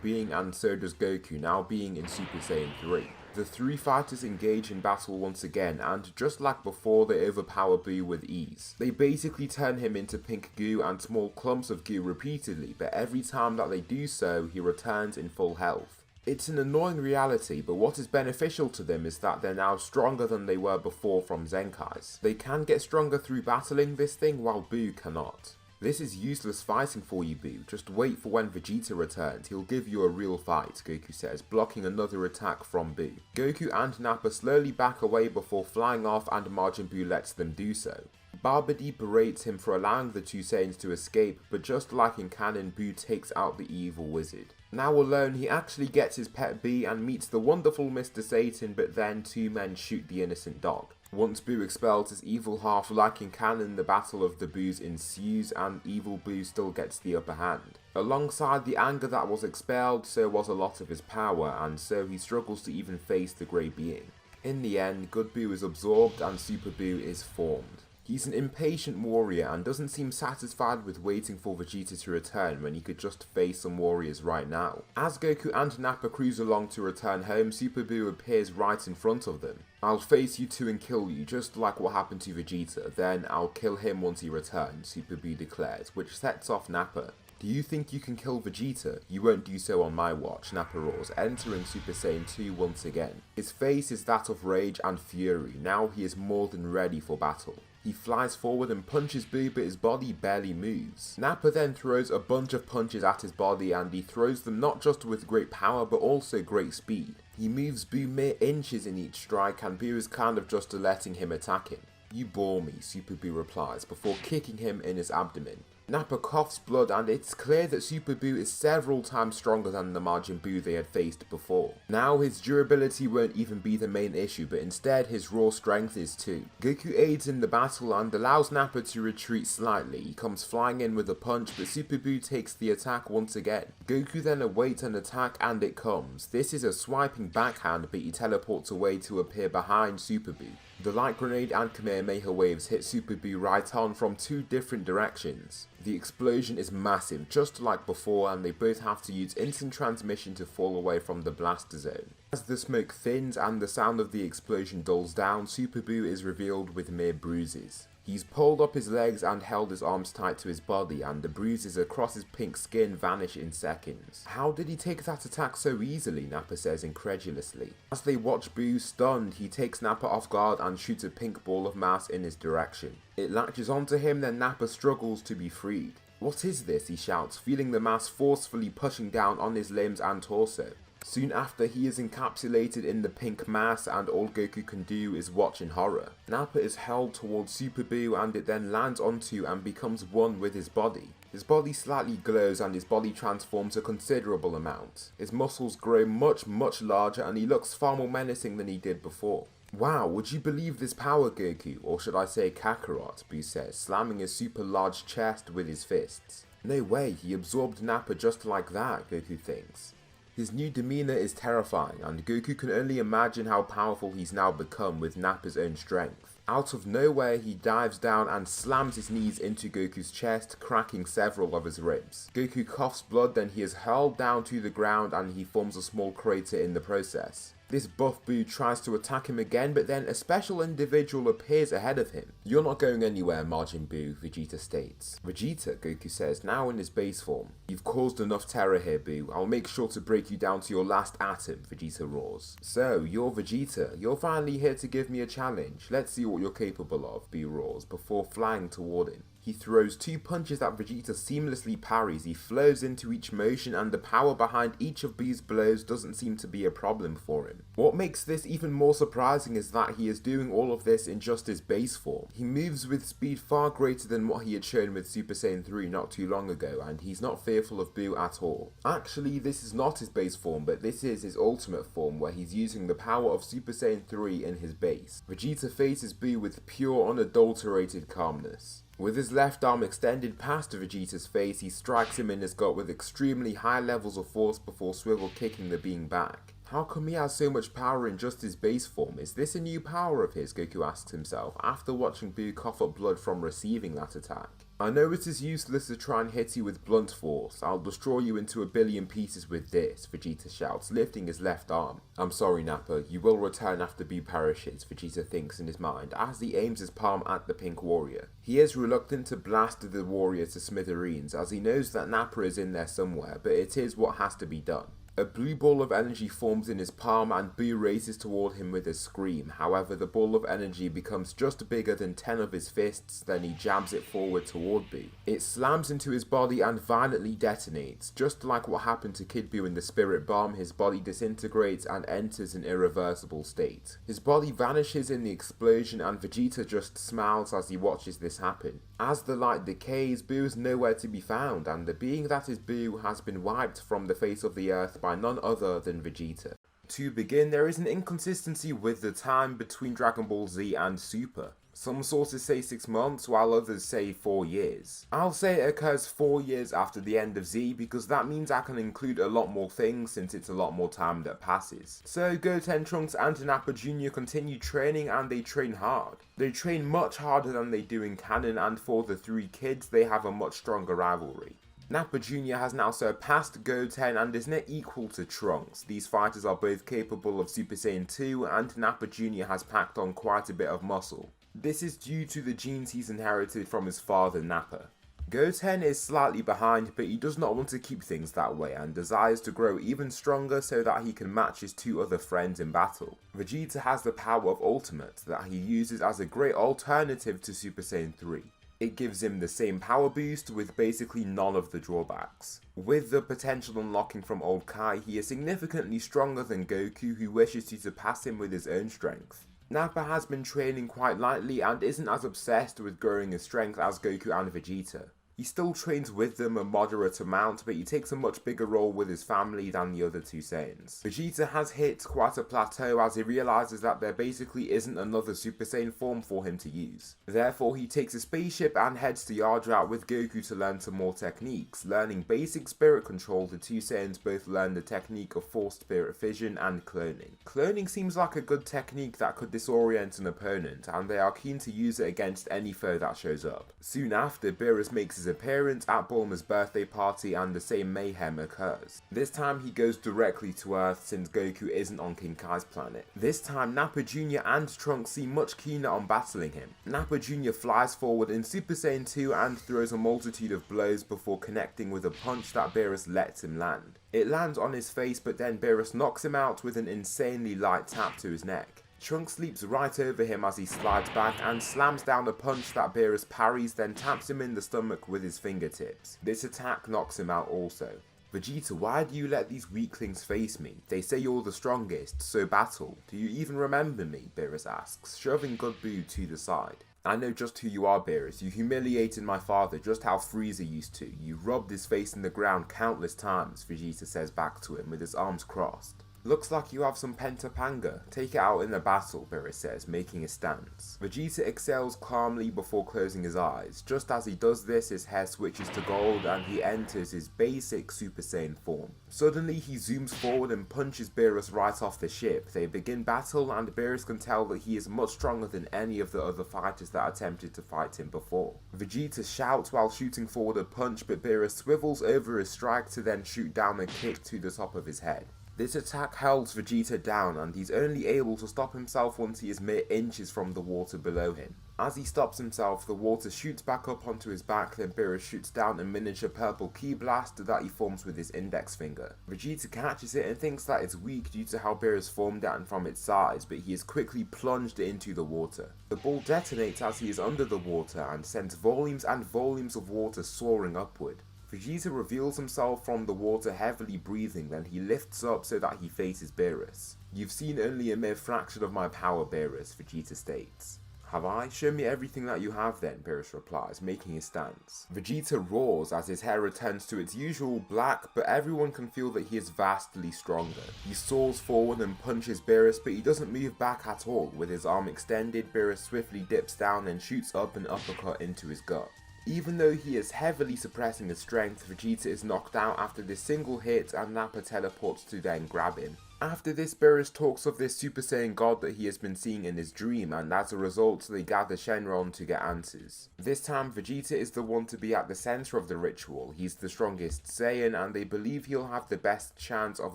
being, and so does Goku, now being in Super Saiyan 3. The three fighters engage in battle once again, and just like before, they overpower Buu with ease. They basically turn him into pink goo and small clumps of goo repeatedly, but every time that they do so, he returns in full health. It's an annoying reality, but what is beneficial to them is that they're now stronger than they were before from Zenkais. They can get stronger through battling this thing, while Buu cannot. This is useless fighting for you, Buu. Just wait for when Vegeta returns. He'll give you a real fight, Goku says, blocking another attack from Buu. Goku and Nappa slowly back away before flying off, and Majin Buu lets them do so. Babidi berates him for allowing the two Saiyans to escape, but just like in canon, Buu takes out the evil wizard. Now alone, he actually gets his pet bee and meets the wonderful Mr. Satan, but then two men shoot the innocent dog. Once Buu expels his evil half, like in canon, the battle of the Boos ensues and evil Buu still gets the upper hand. Alongside the anger that was expelled, so was a lot of his power, and so he struggles to even face the grey being. In the end, good Buu is absorbed and Super Buu is formed. He's an impatient warrior and doesn't seem satisfied with waiting for Vegeta to return when he could just face some warriors right now. As Goku and Nappa cruise along to return home, Super Buu appears right in front of them. I'll face you two and kill you, just like what happened to Vegeta, then I'll kill him once he returns, Super Buu declares, which sets off Nappa. Do you think you can kill Vegeta? You won't do so on my watch, Nappa roars, entering Super Saiyan 2 once again. His face is that of rage and fury, now he is more than ready for battle. He flies forward and punches Buu, but his body barely moves. Nappa then throws a bunch of punches at his body, and he throws them not just with great power but also great speed. He moves Buu mere inches in each strike, and Buu is kind of just letting him attack him. You bore me, Super Buu replies, before kicking him in his abdomen. Nappa coughs blood, and it's clear that Super Buu is several times stronger than the Majin Buu they had faced before. Now his durability won't even be the main issue, but instead his raw strength is too. Goku aids in the battle and allows Nappa to retreat slightly. He comes flying in with a punch, but Super Buu takes the attack once again. Goku then awaits an attack, and it comes. This is a swiping backhand, but he teleports away to appear behind Super Buu. The light grenade and Kamehameha waves hit Super Buu right on from two different directions. The explosion is massive, just like before, and they both have to use instant transmission to fall away from the blaster zone. As the smoke thins and the sound of the explosion dulls down, Super Buu is revealed with mere bruises. He's pulled up his legs and held his arms tight to his body, and the bruises across his pink skin vanish in seconds. How did he take that attack so easily? Nappa says incredulously. As they watch Buu stunned, he takes Nappa off guard and shoots a pink ball of mass in his direction. It latches onto him, then Nappa struggles to be freed. What is this? He shouts, feeling the mass forcefully pushing down on his limbs and torso. Soon after, he is encapsulated in the pink mass, and all Goku can do is watch in horror. Nappa is held towards Super Buu, and it then lands onto and becomes one with his body. His body slightly glows and his body transforms a considerable amount. His muscles grow much larger, and he looks far more menacing than he did before. Wow, would you believe this power, Goku? Or should I say Kakarot, Buu says, slamming his super large chest with his fists. No way, he absorbed Nappa just like that, Goku thinks. His new demeanor is terrifying, and Goku can only imagine how powerful he's now become with Nappa's own strength. Out of nowhere, he dives down and slams his knees into Goku's chest, cracking several of his ribs. Goku coughs blood, then he is hurled down to the ground and he forms a small crater in the process. This buff Buu tries to attack him again, but then a special individual appears ahead of him. "You're not going anywhere, Majin Buu," Vegeta states. "Vegeta," Goku says, now in his base form. "You've caused enough terror here, Buu. I'll make sure to break you down to your last atom," Vegeta roars. "So, you're Vegeta. You're finally here to give me a challenge. Let's see what you're capable of," Buu roars, before flying toward him. He throws 2 punches that Vegeta seamlessly parries. He flows into each motion, and the power behind each of Buu's blows doesn't seem to be a problem for him. What makes this even more surprising is that he is doing all of this in just his base form. He moves with speed far greater than what he had shown with Super Saiyan 3 not too long ago, and he's not fearful of Buu at all. Actually, this is not his base form, but this is his ultimate form, where he's using the power of Super Saiyan 3 in his base. Vegeta faces Buu with pure, unadulterated calmness. With his left arm extended past Vegeta's face, he strikes him in his gut with extremely high levels of force before swivel kicking the being back. How come he has so much power in just his base form? Is this a new power of his? Goku asks himself after watching Buu cough up blood from receiving that attack. "I know it is useless to try and hit you with blunt force. I'll destroy you into a billion pieces with this," Vegeta shouts, lifting his left arm. "I'm sorry, Nappa. You will return after Buu perishes," Vegeta thinks in his mind as he aims his palm at the pink warrior. He is reluctant to blast the warrior to smithereens as he knows that Nappa is in there somewhere, but it is what has to be done. A blue ball of energy forms in his palm and Buu races toward him with a scream. However, the ball of energy becomes just bigger than 10 of his fists, then he jabs it forward toward Buu. It slams into his body and violently detonates. Just like what happened to Kid Buu in the Spirit Bomb, his body disintegrates and enters an irreversible state. His body vanishes in the explosion and Vegeta just smiles as he watches this happen. As the light decays, Buu is nowhere to be found, and the being that is Buu has been wiped from the face of the earth by none other than Vegeta. To begin, there is an inconsistency with the time between Dragon Ball Z and Super. Some sources say 6 months, while others say 4 years. I'll say it occurs 4 years after the end of Z, because that means I can include a lot more things since it's a lot more time that passes. So Goten, Trunks and Nappa Jr. continue training, and they train hard. They train much harder than they do in canon, and for the 3 kids they have a much stronger rivalry. Nappa Jr. has now surpassed Goten and is now equal to Trunks. These fighters are both capable of Super Saiyan 2, and Nappa Jr. has packed on quite a bit of muscle. This is due to the genes he's inherited from his father Nappa. Goten is slightly behind, but he does not want to keep things that way and desires to grow even stronger so that he can match his 2 other friends in battle. Vegeta has the power of Ultimate that he uses as a great alternative to Super Saiyan 3. It gives him the same power boost with basically none of the drawbacks. With the potential unlocking from Old Kai, he is significantly stronger than Goku, who wishes to surpass him with his own strength. Nappa has been training quite lightly and isn't as obsessed with growing his strength as Goku and Vegeta. He still trains with them a moderate amount, but he takes a much bigger role with his family than the other 2 Saiyans. Vegeta has hit quite a plateau as he realizes that there basically isn't another Super Saiyan form for him to use. Therefore, he takes a spaceship and heads to Yardrat with Goku to learn some more techniques. Learning basic spirit control, the 2 Saiyans both learn the technique of forced spirit fission and cloning. Cloning seems like a good technique that could disorient an opponent, and they are keen to use it against any foe that shows up. Soon after, Beerus makes his appearance at Bulma's birthday party and the same mayhem occurs. This time he goes directly to Earth since Goku isn't on King Kai's planet. This time Nappa Jr. and Trunks seem much keener on battling him. Nappa Jr. flies forward in Super Saiyan 2 and throws a multitude of blows before connecting with a punch that Beerus lets him land. It lands on his face, but then Beerus knocks him out with an insanely light tap to his neck. Trunks leaps right over him as he slides back and slams down a punch that Beerus parries, then taps him in the stomach with his fingertips. This attack knocks him out also. "Vegeta, why do you let these weaklings face me? They say you're the strongest, so battle. Do you even remember me?" Beerus asks, shoving Good Buu to the side. "I know just who you are, Beerus. You humiliated my father just how Frieza used to. You rubbed his face in the ground countless times," Vegeta says back to him with his arms crossed. Looks like you have some pent-up anger. Take it out in the battle, Beerus says, making a stance. Vegeta exhales calmly before closing his eyes. Just as he does this, his hair switches to gold and he enters his basic Super Saiyan form. Suddenly, he zooms forward and punches Beerus right off the ship. They begin battle and Beerus can tell that he is much stronger than any of the other fighters that attempted to fight him before. Vegeta shouts while shooting forward a punch, but Beerus swivels over his strike to then shoot down a kick to the top of his head. This attack holds Vegeta down and he's only able to stop himself once he is mere inches from the water below him. As he stops himself, the water shoots back up onto his back, then Beerus shoots down a miniature purple ki blast that he forms with his index finger. Vegeta catches it and thinks that it's weak due to how Beerus formed it and from its size, but he is quickly plunged into the water. The ball detonates as he is under the water and sends volumes and volumes of water soaring upward. Vegeta reveals himself from the water heavily breathing, then he lifts up so that he faces Beerus. "You've seen only a mere fraction of my power, Beerus," Vegeta states. "Have I? Show me everything that you have then," Beerus replies, making a stance. Vegeta roars as his hair returns to its usual black, but everyone can feel that he is vastly stronger. He soars forward and punches Beerus, but he doesn't move back at all. With his arm extended, Beerus swiftly dips down and shoots up an uppercut into his gut. Even though he is heavily suppressing his strength, Vegeta is knocked out after this single hit and Nappa teleports to then grab him. After this, Beerus talks of this Super Saiyan God that he has been seeing in his dream, and as a result they gather Shenron to get answers. This time Vegeta is the one to be at the center of the ritual. He's the strongest Saiyan and they believe he'll have the best chance of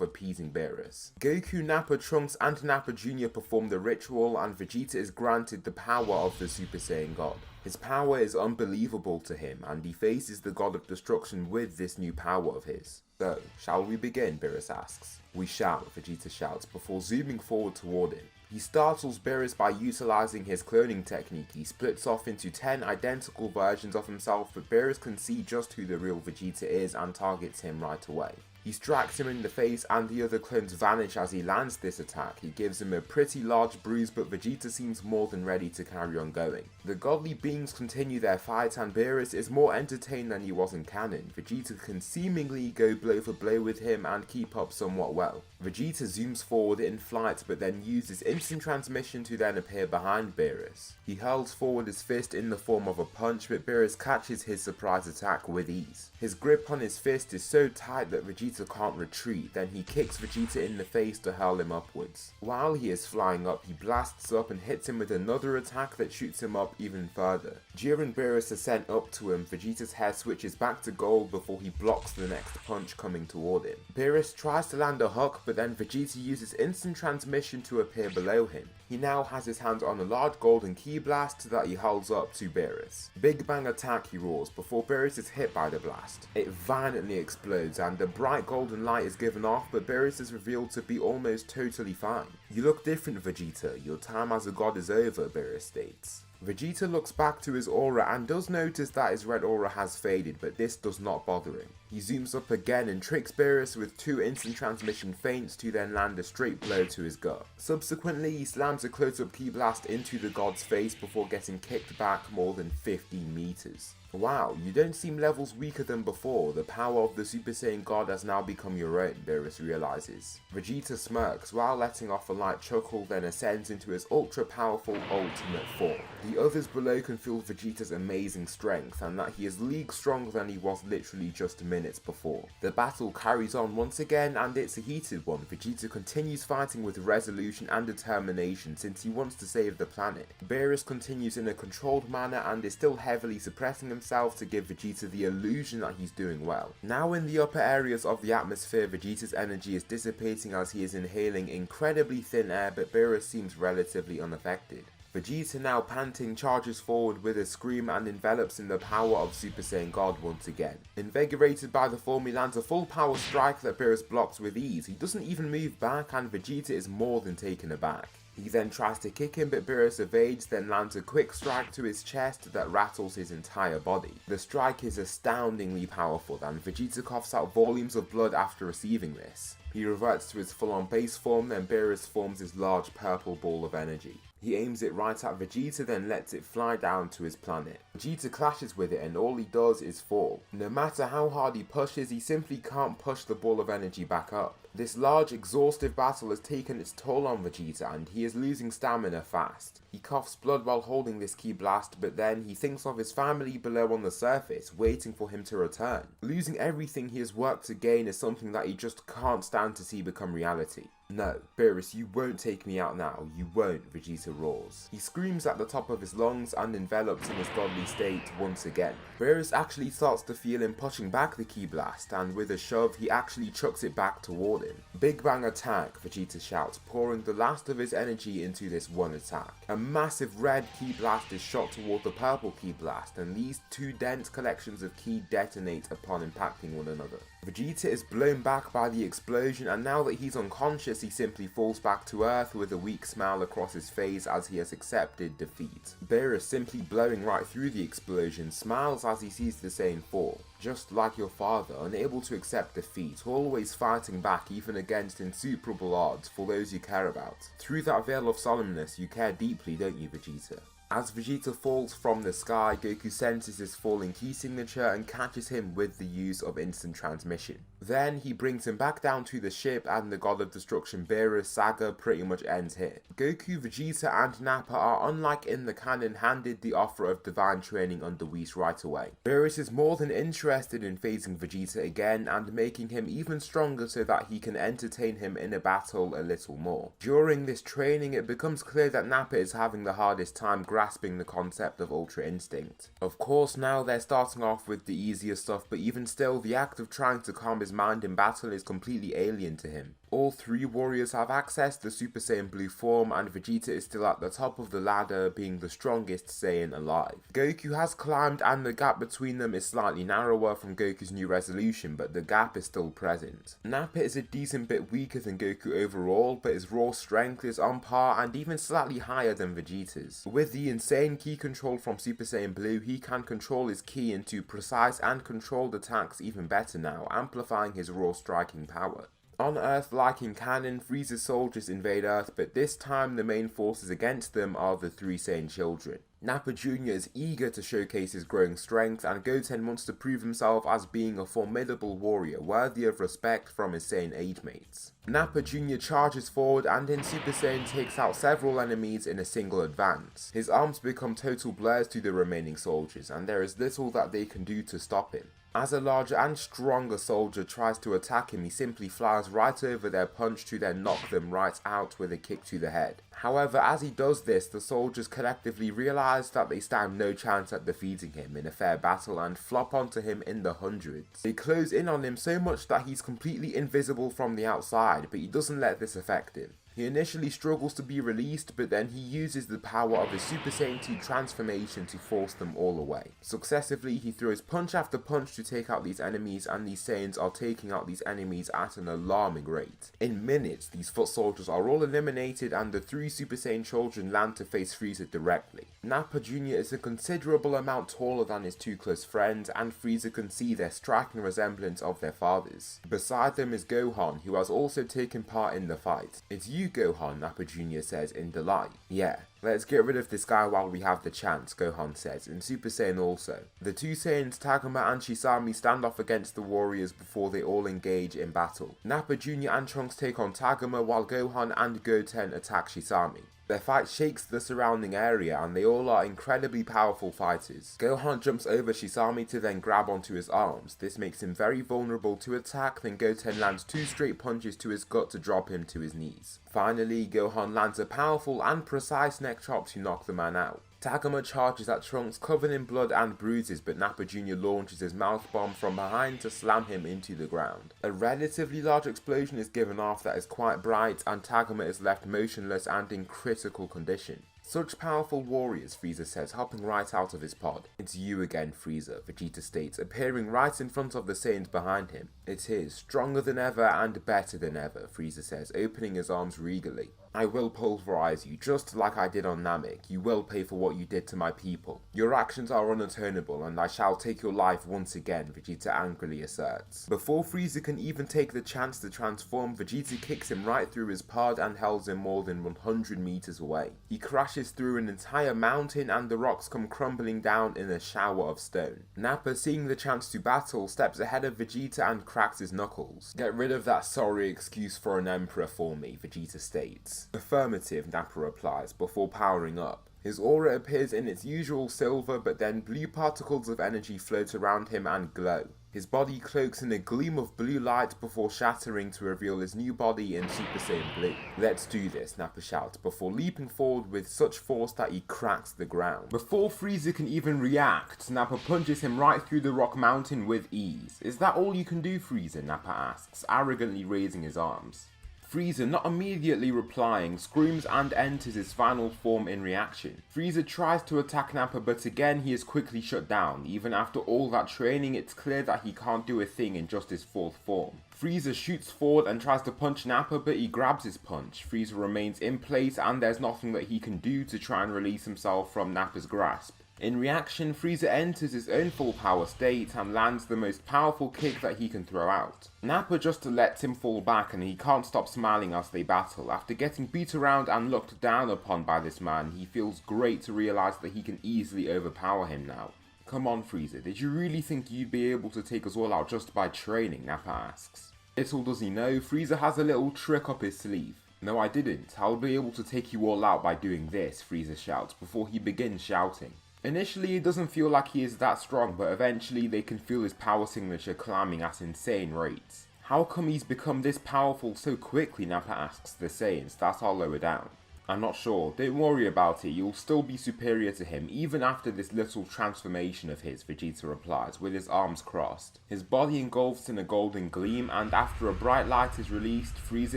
appeasing Beerus. Goku, Nappa, Trunks and Nappa Jr. perform the ritual and Vegeta is granted the power of the Super Saiyan God. His power is unbelievable to him and he faces the God of Destruction with this new power of his. "So, shall we begin?" Beerus asks. "We shall," Vegeta shouts before zooming forward toward him. He startles Beerus by utilizing his cloning technique. He splits off into 10 identical versions of himself, but Beerus can see just who the real Vegeta is and targets him right away. He strikes him in the face and the other clones vanish as he lands this attack. He gives him a pretty large bruise, but Vegeta seems more than ready to carry on going. The godly beings continue their fight and Beerus is more entertained than he was in canon. Vegeta can seemingly go blow for blow with him and keep up somewhat well. Vegeta zooms forward in flight but then uses instant transmission to then appear behind Beerus. He hurls forward his fist in the form of a punch, but Beerus catches his surprise attack with ease. His grip on his fist is so tight that Vegeta can't retreat, then he kicks Vegeta in the face to hurl him upwards. While he is flying up, he blasts up and hits him with another attack that shoots him up even further. During Beerus' ascent up to him, Vegeta's hair switches back to gold before he blocks the next punch coming toward him. Beerus tries to land a hook, but then Vegeta uses instant transmission to appear below him. He now has his hands on a large golden ki blast that he holds up to Beerus. "Big bang attack," he roars before Beerus is hit by the blast. It violently explodes and the bright golden light is given off, but Beerus is revealed to be almost totally fine. "You look different, Vegeta. Your time as a god is over," Beerus states. Vegeta looks back to his aura and does notice that his red aura has faded, but this does not bother him. He zooms up again and tricks Beerus with 2 instant transmission feints to then land a straight blow to his gut. Subsequently, he slams a close-up ki blast into the god's face before getting kicked back more than 15 meters. "Wow, you don't seem levels weaker than before. The power of the Super Saiyan God has now become your own," Beerus realizes. Vegeta smirks while letting off a light chuckle, then ascends into his ultra-powerful ultimate form. The others below can feel Vegeta's amazing strength and that he is leagues stronger than he was literally just minutes before. The battle carries on once again and it's a heated one. Vegeta continues fighting with resolution and determination since he wants to save the planet. Beerus continues in a controlled manner and is still heavily suppressing himself to give Vegeta the illusion that he's doing well. Now in the upper areas of the atmosphere, Vegeta's energy is dissipating as he is inhaling incredibly thin air, but Beerus seems relatively unaffected. Vegeta, now panting, charges forward with a scream and envelops in the power of Super Saiyan God once again. Invigorated by the form, he lands a full power strike that Beerus blocks with ease. He doesn't even move back and Vegeta is more than taken aback. He then tries to kick him, but Beerus evades, then lands a quick strike to his chest that rattles his entire body. The strike is astoundingly powerful, and Vegeta coughs out volumes of blood after receiving this. He reverts to his full-on base form, then Beerus forms his large purple ball of energy. He aims it right at Vegeta, then lets it fly down to his planet. Vegeta clashes with it and all he does is fall. No matter how hard he pushes, he simply can't push the ball of energy back up. This large, exhaustive battle has taken its toll on Vegeta and he is losing stamina fast. He coughs blood while holding this ki blast, but then he thinks of his family below on the surface, waiting for him to return. Losing everything he has worked to gain is something that he just can't stand to see become reality. No, Beerus, you won't take me out now, you won't, Vegeta roars. He screams at the top of his lungs and envelops in his godly state once again. Beerus actually starts to feel him pushing back the ki blast, and with a shove he actually chucks it back toward him. Big bang attack, Vegeta shouts, pouring the last of his energy into this one attack. A massive red ki blast is shot toward the purple ki blast, and these two dense collections of ki detonate upon impacting one another. Vegeta is blown back by the explosion, and now that he's unconscious, he simply falls back to Earth with a weak smile across his face as he has accepted defeat. Beerus, simply blowing right through the explosion, smiles as he sees the Saiyan fall. Just like your father, unable to accept defeat, always fighting back even against insuperable odds for those you care about. Through that veil of solemnness, you care deeply, don't you, Vegeta? As Vegeta falls from the sky, Goku senses his falling ki signature and catches him with the use of instant transmission. Then he brings him back down to the ship, and the God of Destruction Beerus saga pretty much ends here. Goku, Vegeta and Nappa are, unlike in the canon, handed the offer of divine training under Whis right away. Beerus is more than interested in facing Vegeta again and making him even stronger so that he can entertain him in a battle a little more. During this training, it becomes clear that Nappa is having the hardest time grasping the concept of Ultra Instinct. Of course, now they're starting off with the easier stuff, but even still, the act of trying to calm his mind in battle is completely alien to him. All three warriors have access to Super Saiyan Blue form, and Vegeta is still at the top of the ladder, being the strongest Saiyan alive. Goku has climbed, and the gap between them is slightly narrower from Goku's new resolution, but the gap is still present. Nappa is a decent bit weaker than Goku overall, but his raw strength is on par and even slightly higher than Vegeta's. With the insane ki control from Super Saiyan Blue, he can control his ki into precise and controlled attacks even better now, amplifying his raw striking power. On Earth, like in canon, Frieza's soldiers invade Earth, but this time the main forces against them are the three Saiyan children. Nappa Jr. is eager to showcase his growing strength, and Goten wants to prove himself as being a formidable warrior worthy of respect from his Saiyan age mates. Nappa Jr. charges forward and in Super Saiyan takes out several enemies in a single advance. His arms become total blurs to the remaining soldiers, and there is little that they can do to stop him. As a larger and stronger soldier tries to attack him, he simply flies right over their punch to then knock them right out with a kick to the head. However, as he does this, the soldiers collectively realise that they stand no chance at defeating him in a fair battle and flop onto him in the hundreds. They close in on him so much that he's completely invisible from the outside, but he doesn't let this affect him. He initially struggles to be released, but then he uses the power of his Super Saiyan 2 transformation to force them all away. Successively, he throws punch after punch to take out these enemies, and these Saiyans are taking out these enemies at an alarming rate. In minutes, these foot soldiers are all eliminated, and the three Super Saiyan children land to face Frieza directly. Nappa Jr. is a considerable amount taller than his two close friends, and Frieza can see their striking resemblance of their fathers. Beside them is Gohan, who has also taken part in the fight. "It's you, Gohan," Nappa Jr. says in delight. "Yeah, let's get rid of this guy while we have the chance," Gohan says, in Super Saiyan also. The two Saiyans, Tagoma and Shisami, stand off against the warriors before they all engage in battle. Nappa Jr. and Trunks take on Tagoma while Gohan and Goten attack Shisami. Their fight shakes the surrounding area and they all are incredibly powerful fighters. Gohan jumps over Shisami to then grab onto his arms. This makes him very vulnerable to attack, then Goten lands two straight punches to his gut to drop him to his knees. Finally, Gohan lands a powerful and precise neck chop to knock the man out. Tagoma charges at Trunks covered in blood and bruises, but Nappa Jr. launches his mouth bomb from behind to slam him into the ground. A relatively large explosion is given off that is quite bright, and Tagoma is left motionless and in critical condition. "Such powerful warriors," Frieza says, hopping right out of his pod. "It's you again, Frieza," Vegeta states, appearing right in front of the Saiyans behind him. "It is, stronger than ever and better than ever," Frieza says, opening his arms regally. "I will pulverize you, just like I did on Namek. You will pay for what you did to my people. Your actions are unatonable, and I shall take your life once again," Vegeta angrily asserts. Before Frieza can even take the chance to transform, Vegeta kicks him right through his pod and hurls him more than 100 meters away. He crashes smashes through an entire mountain and the rocks come crumbling down in a shower of stone. Nappa, seeing the chance to battle, steps ahead of Vegeta and cracks his knuckles. "Get rid of that sorry excuse for an emperor for me," Vegeta states. "Affirmative," Nappa replies, before powering up. His aura appears in its usual silver, but then blue particles of energy float around him and glow. His body cloaks in a gleam of blue light before shattering to reveal his new body in Super Saiyan Blue. "Let's do this," Nappa shouts, before leaping forward with such force that he cracks the ground. Before Frieza can even react, Nappa punches him right through the rock mountain with ease. "Is that all you can do, Frieza?" Nappa asks, arrogantly raising his arms. Frieza, not immediately replying, screams and enters his final form in reaction. Frieza tries to attack Nappa, but again he is quickly shut down. Even after all that training, it's clear that he can't do a thing in just his fourth form. Frieza shoots forward and tries to punch Nappa, but he grabs his punch. Frieza remains in place and there's nothing that he can do to try and release himself from Nappa's grasp. In reaction, Frieza enters his own full power state and lands the most powerful kick that he can throw out. Nappa just lets him fall back and he can't stop smiling as they battle. After getting beat around and looked down upon by this man, he feels great to realise that he can easily overpower him now. "Come on, Frieza, did you really think you'd be able to take us all out just by training?" Nappa asks. Little does he know, Frieza has a little trick up his sleeve. "No, I didn't. I'll be able to take you all out by doing this," Frieza shouts before he begins shouting. Initially, it doesn't feel like he is that strong, but eventually they can feel his power signature climbing at insane rates. "How come he's become this powerful so quickly?" Nappa asks the Saiyans that are lower down. "I'm not sure. Don't worry about it. You'll still be superior to him, even after this little transformation of his," Vegeta replies, with his arms crossed. His body engulfs in a golden gleam, and after a bright light is released, Frieza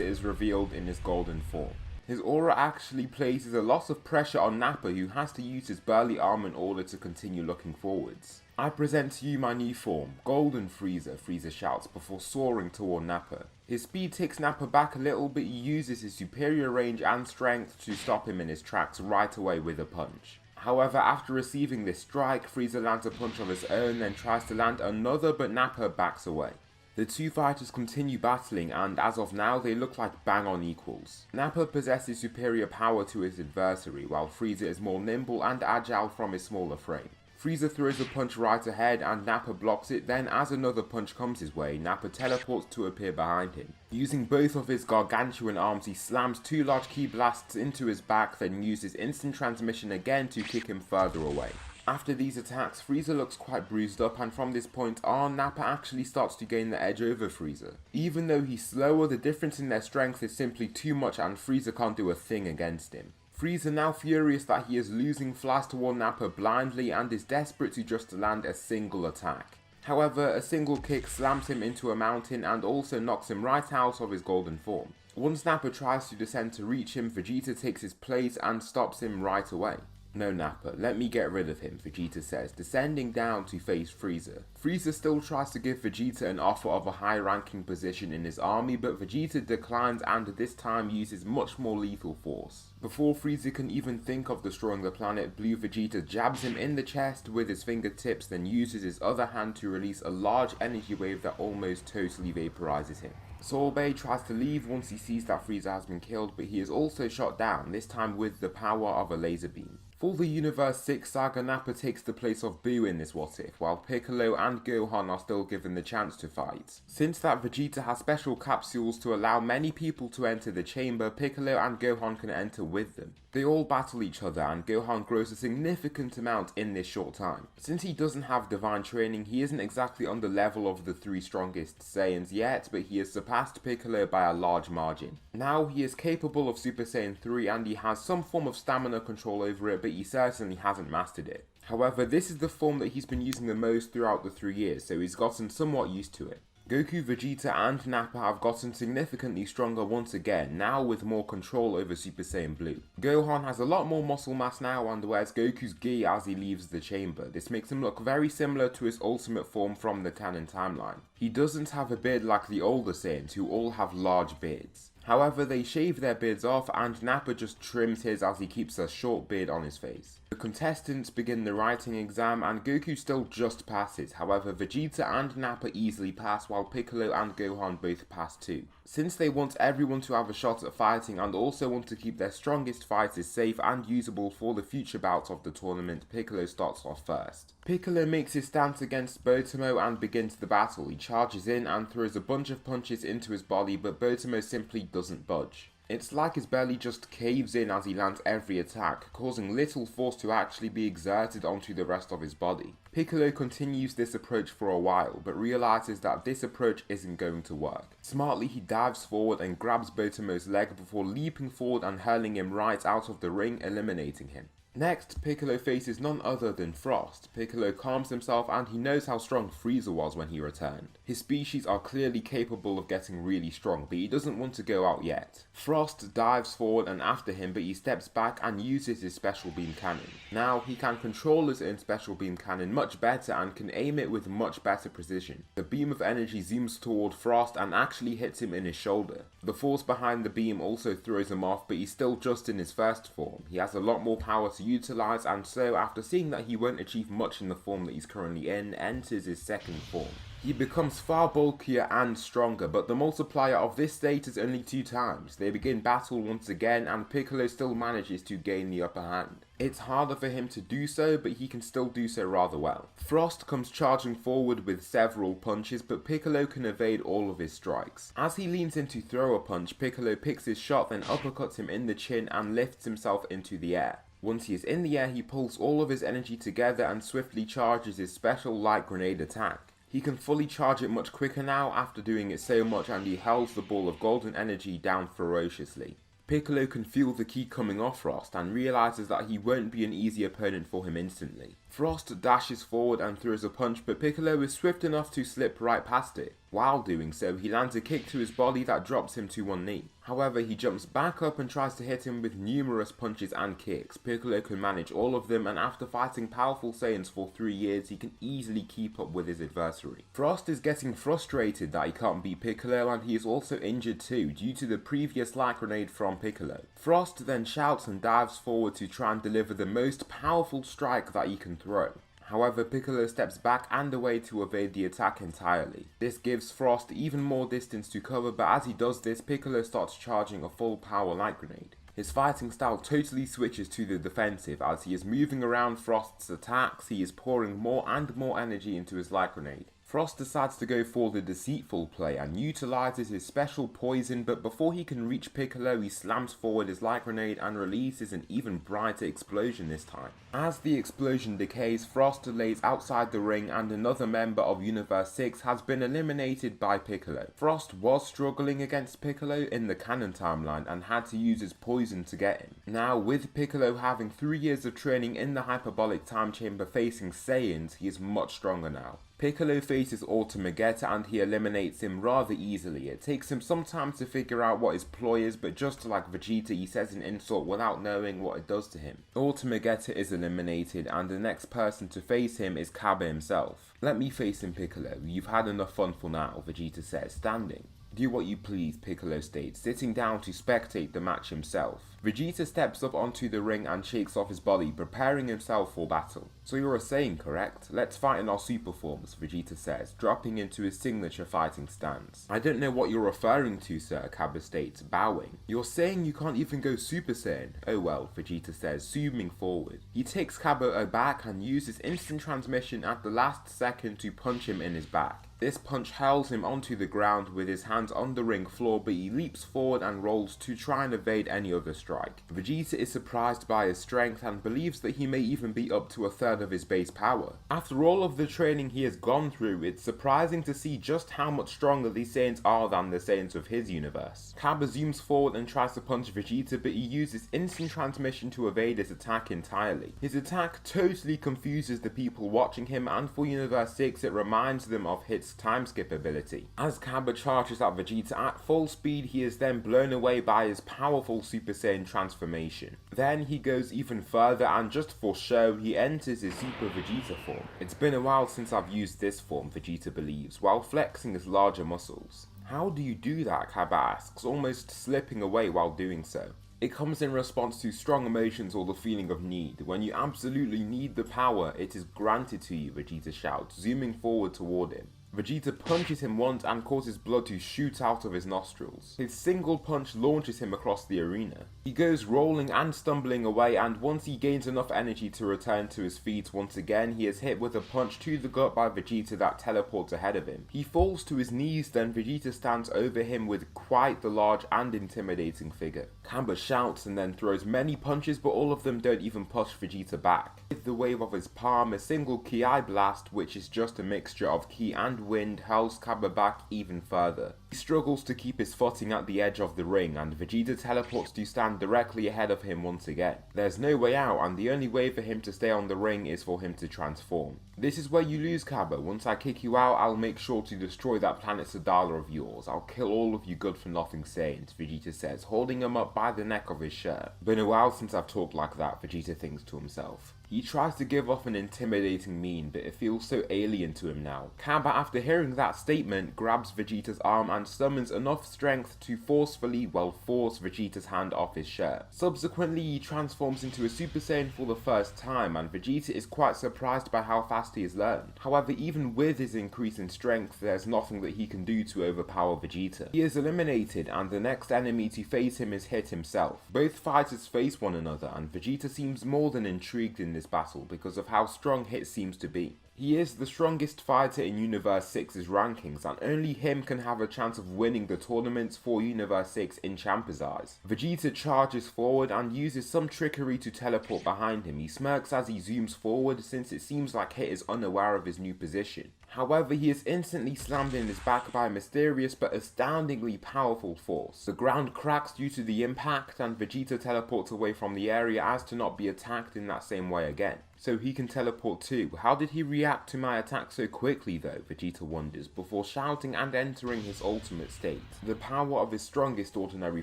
is revealed in his golden form. His aura actually places a lot of pressure on Nappa, who has to use his burly arm in order to continue looking forwards. "I present to you my new form, Golden Frieza," Frieza shouts before soaring toward Nappa. His speed takes Nappa back a little, but he uses his superior range and strength to stop him in his tracks right away with a punch. However, after receiving this strike, Frieza lands a punch of his own, then tries to land another, but Nappa backs away. The two fighters continue battling, and as of now they look like bang-on equals. Nappa possesses superior power to his adversary, while Frieza is more nimble and agile from his smaller frame. Frieza throws a punch right ahead and Nappa blocks it, then as another punch comes his way, Nappa teleports to appear behind him. Using both of his gargantuan arms, he slams two large ki blasts into his back, then uses instant transmission again to kick him further away. After these attacks, Frieza looks quite bruised up, and from this point on, Nappa actually starts to gain the edge over Frieza. Even though he's slower, the difference in their strength is simply too much and Frieza can't do a thing against him. Frieza, now furious that he is losing, flies toward Nappa blindly and is desperate to just land a single attack. However, a single kick slams him into a mountain and also knocks him right out of his golden form. Once Nappa tries to descend to reach him, Vegeta takes his place and stops him right away. "No, Nappa, let me get rid of him," Vegeta says, descending down to face Frieza. Frieza still tries to give Vegeta an offer of a high-ranking position in his army, but Vegeta declines and this time uses much more lethal force. Before Frieza can even think of destroying the planet, Blue Vegeta jabs him in the chest with his fingertips, then uses his other hand to release a large energy wave that almost totally vaporizes him. Sorbet tries to leave once he sees that Frieza has been killed, but he is also shot down, this time with the power of a laser beam. For the Universe 6 saga, Nappa takes the place of Buu in this what if, while Piccolo and Gohan are still given the chance to fight. Since that Vegeta has special capsules to allow many people to enter the chamber, Piccolo and Gohan can enter with them. They all battle each other and Gohan grows a significant amount in this short time. Since he doesn't have divine training, he isn't exactly on the level of the three strongest Saiyans yet, but he has surpassed Piccolo by a large margin. Now he is capable of Super Saiyan 3 and he has some form of stamina control over it, but he certainly hasn't mastered it. However, this is the form that he's been using the most throughout the 3 years, so he's gotten somewhat used to it. Goku, Vegeta and Nappa have gotten significantly stronger once again, now with more control over Super Saiyan Blue. Gohan has a lot more muscle mass now and wears Goku's gi as he leaves the chamber. This makes him look very similar to his ultimate form from the canon timeline. He doesn't have a beard like the older Saiyans, who all have large beards. However, they shave their beards off and Nappa just trims his as he keeps a short beard on his face. The contestants begin the writing exam and Goku still just passes, however Vegeta and Nappa easily pass while Piccolo and Gohan both pass too. Since they want everyone to have a shot at fighting and also want to keep their strongest fighters safe and usable for the future bouts of the tournament, Piccolo starts off first. Piccolo makes his stance against Botomo and begins the battle. He charges in and throws a bunch of punches into his body, but Botomo simply doesn't budge. It's like his belly just caves in as he lands every attack, causing little force to actually be exerted onto the rest of his body. Piccolo continues this approach for a while, but realizes that this approach isn't going to work. Smartly, he dives forward and grabs Botomo's leg before leaping forward and hurling him right out of the ring, eliminating him. Next, Piccolo faces none other than Frost. Piccolo calms himself and he knows how strong Frieza was when he returned. His species are clearly capable of getting really strong, but he doesn't want to go out yet. Frost dives forward and after him, but he steps back and uses his special beam cannon. Now, he can control his own special beam cannon much better and can aim it with much better precision. The beam of energy zooms toward Frost and actually hits him in his shoulder. The force behind the beam also throws him off, but he's still just in his first form. He has a lot more power to utilize, and so after seeing that he won't achieve much in the form that he's currently in, enters his second form. He becomes far bulkier and stronger, but the multiplier of this state is only 2 times. They begin battle once again and Piccolo still manages to gain the upper hand. It's harder for him to do so, but he can still do so rather well. Frost comes charging forward with several punches, but Piccolo can evade all of his strikes. As he leans in to throw a punch, Piccolo picks his shot, then uppercuts him in the chin and lifts himself into the air. Once he is in the air, he pulls all of his energy together and swiftly charges his special light grenade attack. He can fully charge it much quicker now after doing it so much, and he hurls the ball of golden energy down ferociously. Piccolo can feel the ki coming off Frost and realizes that he won't be an easy opponent for him instantly. Frost dashes forward and throws a punch, but Piccolo is swift enough to slip right past it. While doing so, he lands a kick to his body that drops him to one knee. However, he jumps back up and tries to hit him with numerous punches and kicks. Piccolo can manage all of them, and after fighting powerful Saiyans for 3 years, he can easily keep up with his adversary. Frost is getting frustrated that he can't beat Piccolo, and he is also injured too, due to the previous light grenade from Piccolo. Frost then shouts and dives forward to try and deliver the most powerful strike that he can throw. However, Piccolo steps back and away to evade the attack entirely. This gives Frost even more distance to cover, but as he does this, Piccolo starts charging a full power light grenade. His fighting style totally switches to the defensive. As he is moving around Frost's attacks, he is pouring more and more energy into his light grenade. Frost decides to go for the deceitful play and utilizes his special poison, but before he can reach Piccolo, he slams forward his light grenade and releases an even brighter explosion this time. As the explosion decays, Frost lays outside the ring and another member of Universe 6 has been eliminated by Piccolo. Frost was struggling against Piccolo in the canon timeline and had to use his poison to get him. Now, with Piccolo having 3 years of training in the hyperbolic time chamber facing Saiyans, he is much stronger now. Piccolo faces VEGETA and he eliminates him rather easily. It takes him some time to figure out what his ploy is, but just like Vegeta, he says an insult without knowing what it does to him. VEGETA is eliminated and the next person to face him is Kaba himself. "Let me face him, Piccolo. You've had enough fun for now," Vegeta says, standing. "Do what you please," Piccolo states, sitting down to spectate the match himself. Vegeta steps up onto the ring and shakes off his body, preparing himself for battle. "So you're a Saiyan, correct? Let's fight in our super forms," Vegeta says, dropping into his signature fighting stance. "I don't know what you're referring to, sir," Kaba states, bowing. "You're saying you can't even go Super Saiyan?" "Oh well," Vegeta says, zooming forward. He takes Kaba aback and uses instant transmission at the last second to punch him in his back. This punch hurls him onto the ground with his hands on the ring floor, but he leaps forward and rolls to try and evade any other strike. Vegeta is surprised by his strength and believes that he may even be up to a third of his base power. After all of the training he has gone through, it's surprising to see just how much stronger these Saiyans are than the Saiyans of his universe. Kaba zooms forward and tries to punch Vegeta, but he uses instant transmission to evade his attack entirely. His attack totally confuses the people watching him, and for Universe 6 it reminds them of Hit's time skip ability. As Kaba charges at Vegeta at full speed, he is then blown away by his powerful Super Saiyan transformation. Then he goes even further and just for show, he enters his Super Vegeta form. "It's been a while since I've used this form," Vegeta believes, while flexing his larger muscles. "How do you do that?" Kaba asks, almost slipping away while doing so. It comes in response to strong emotions or the feeling of need. When you absolutely need the power, it is granted to you, Vegeta shouts, zooming forward toward him. Vegeta punches him once and causes blood to shoot out of his nostrils. His single punch launches him across the arena. He goes rolling and stumbling away, and once he gains enough energy to return to his feet once again, he is hit with a punch to the gut by Vegeta that teleports ahead of him. He falls to his knees, then Vegeta stands over him with quite the large and intimidating figure. Kamba shouts and then throws many punches, but all of them don't even push Vegeta back. With the wave of his palm, a single Ki blast, which is just a mixture of Ki and wind, hurls Kamba back even further. He struggles to keep his footing at the edge of the ring, and Vegeta teleports to stand directly ahead of him once again. There's no way out, and the only way for him to stay on the ring is for him to transform. This is where you lose, Kamba. Once I kick you out, I'll make sure to destroy that planet Sadala of yours. I'll kill all of you good-for-nothing Saiyans, Vegeta says, holding him up by the neck of his shirt. Been a while since I've talked like that, Vegeta thinks to himself. He tries to give off an intimidating mien, but it feels so alien to him now. Kamba, after hearing that statement, grabs Vegeta's arm and summons enough strength to force Vegeta's hand off his shirt. Subsequently, he transforms into a Super Saiyan for the first time, and Vegeta is quite surprised by how fast he has learned. However, even with his increase in strength, there's nothing that he can do to overpower Vegeta. He is eliminated, and the next enemy to face him is Hit himself. Both fighters face one another, and Vegeta seems more than intrigued in this battle because of how strong Hit seems to be. He is the strongest fighter in Universe 6's rankings, and only him can have a chance of winning the tournaments for Universe 6 in Champa's eyes. Vegeta charges forward and uses some trickery to teleport behind him. He smirks as he zooms forward, since it seems like Hit is unaware of his new position. However, he is instantly slammed in his back by a mysterious but astoundingly powerful force. The ground cracks due to the impact, and Vegeta teleports away from the area as to not be attacked in that same way again. So he can teleport too. How did he react to my attack so quickly though, Vegeta wonders, before shouting and entering his ultimate state. The power of his strongest ordinary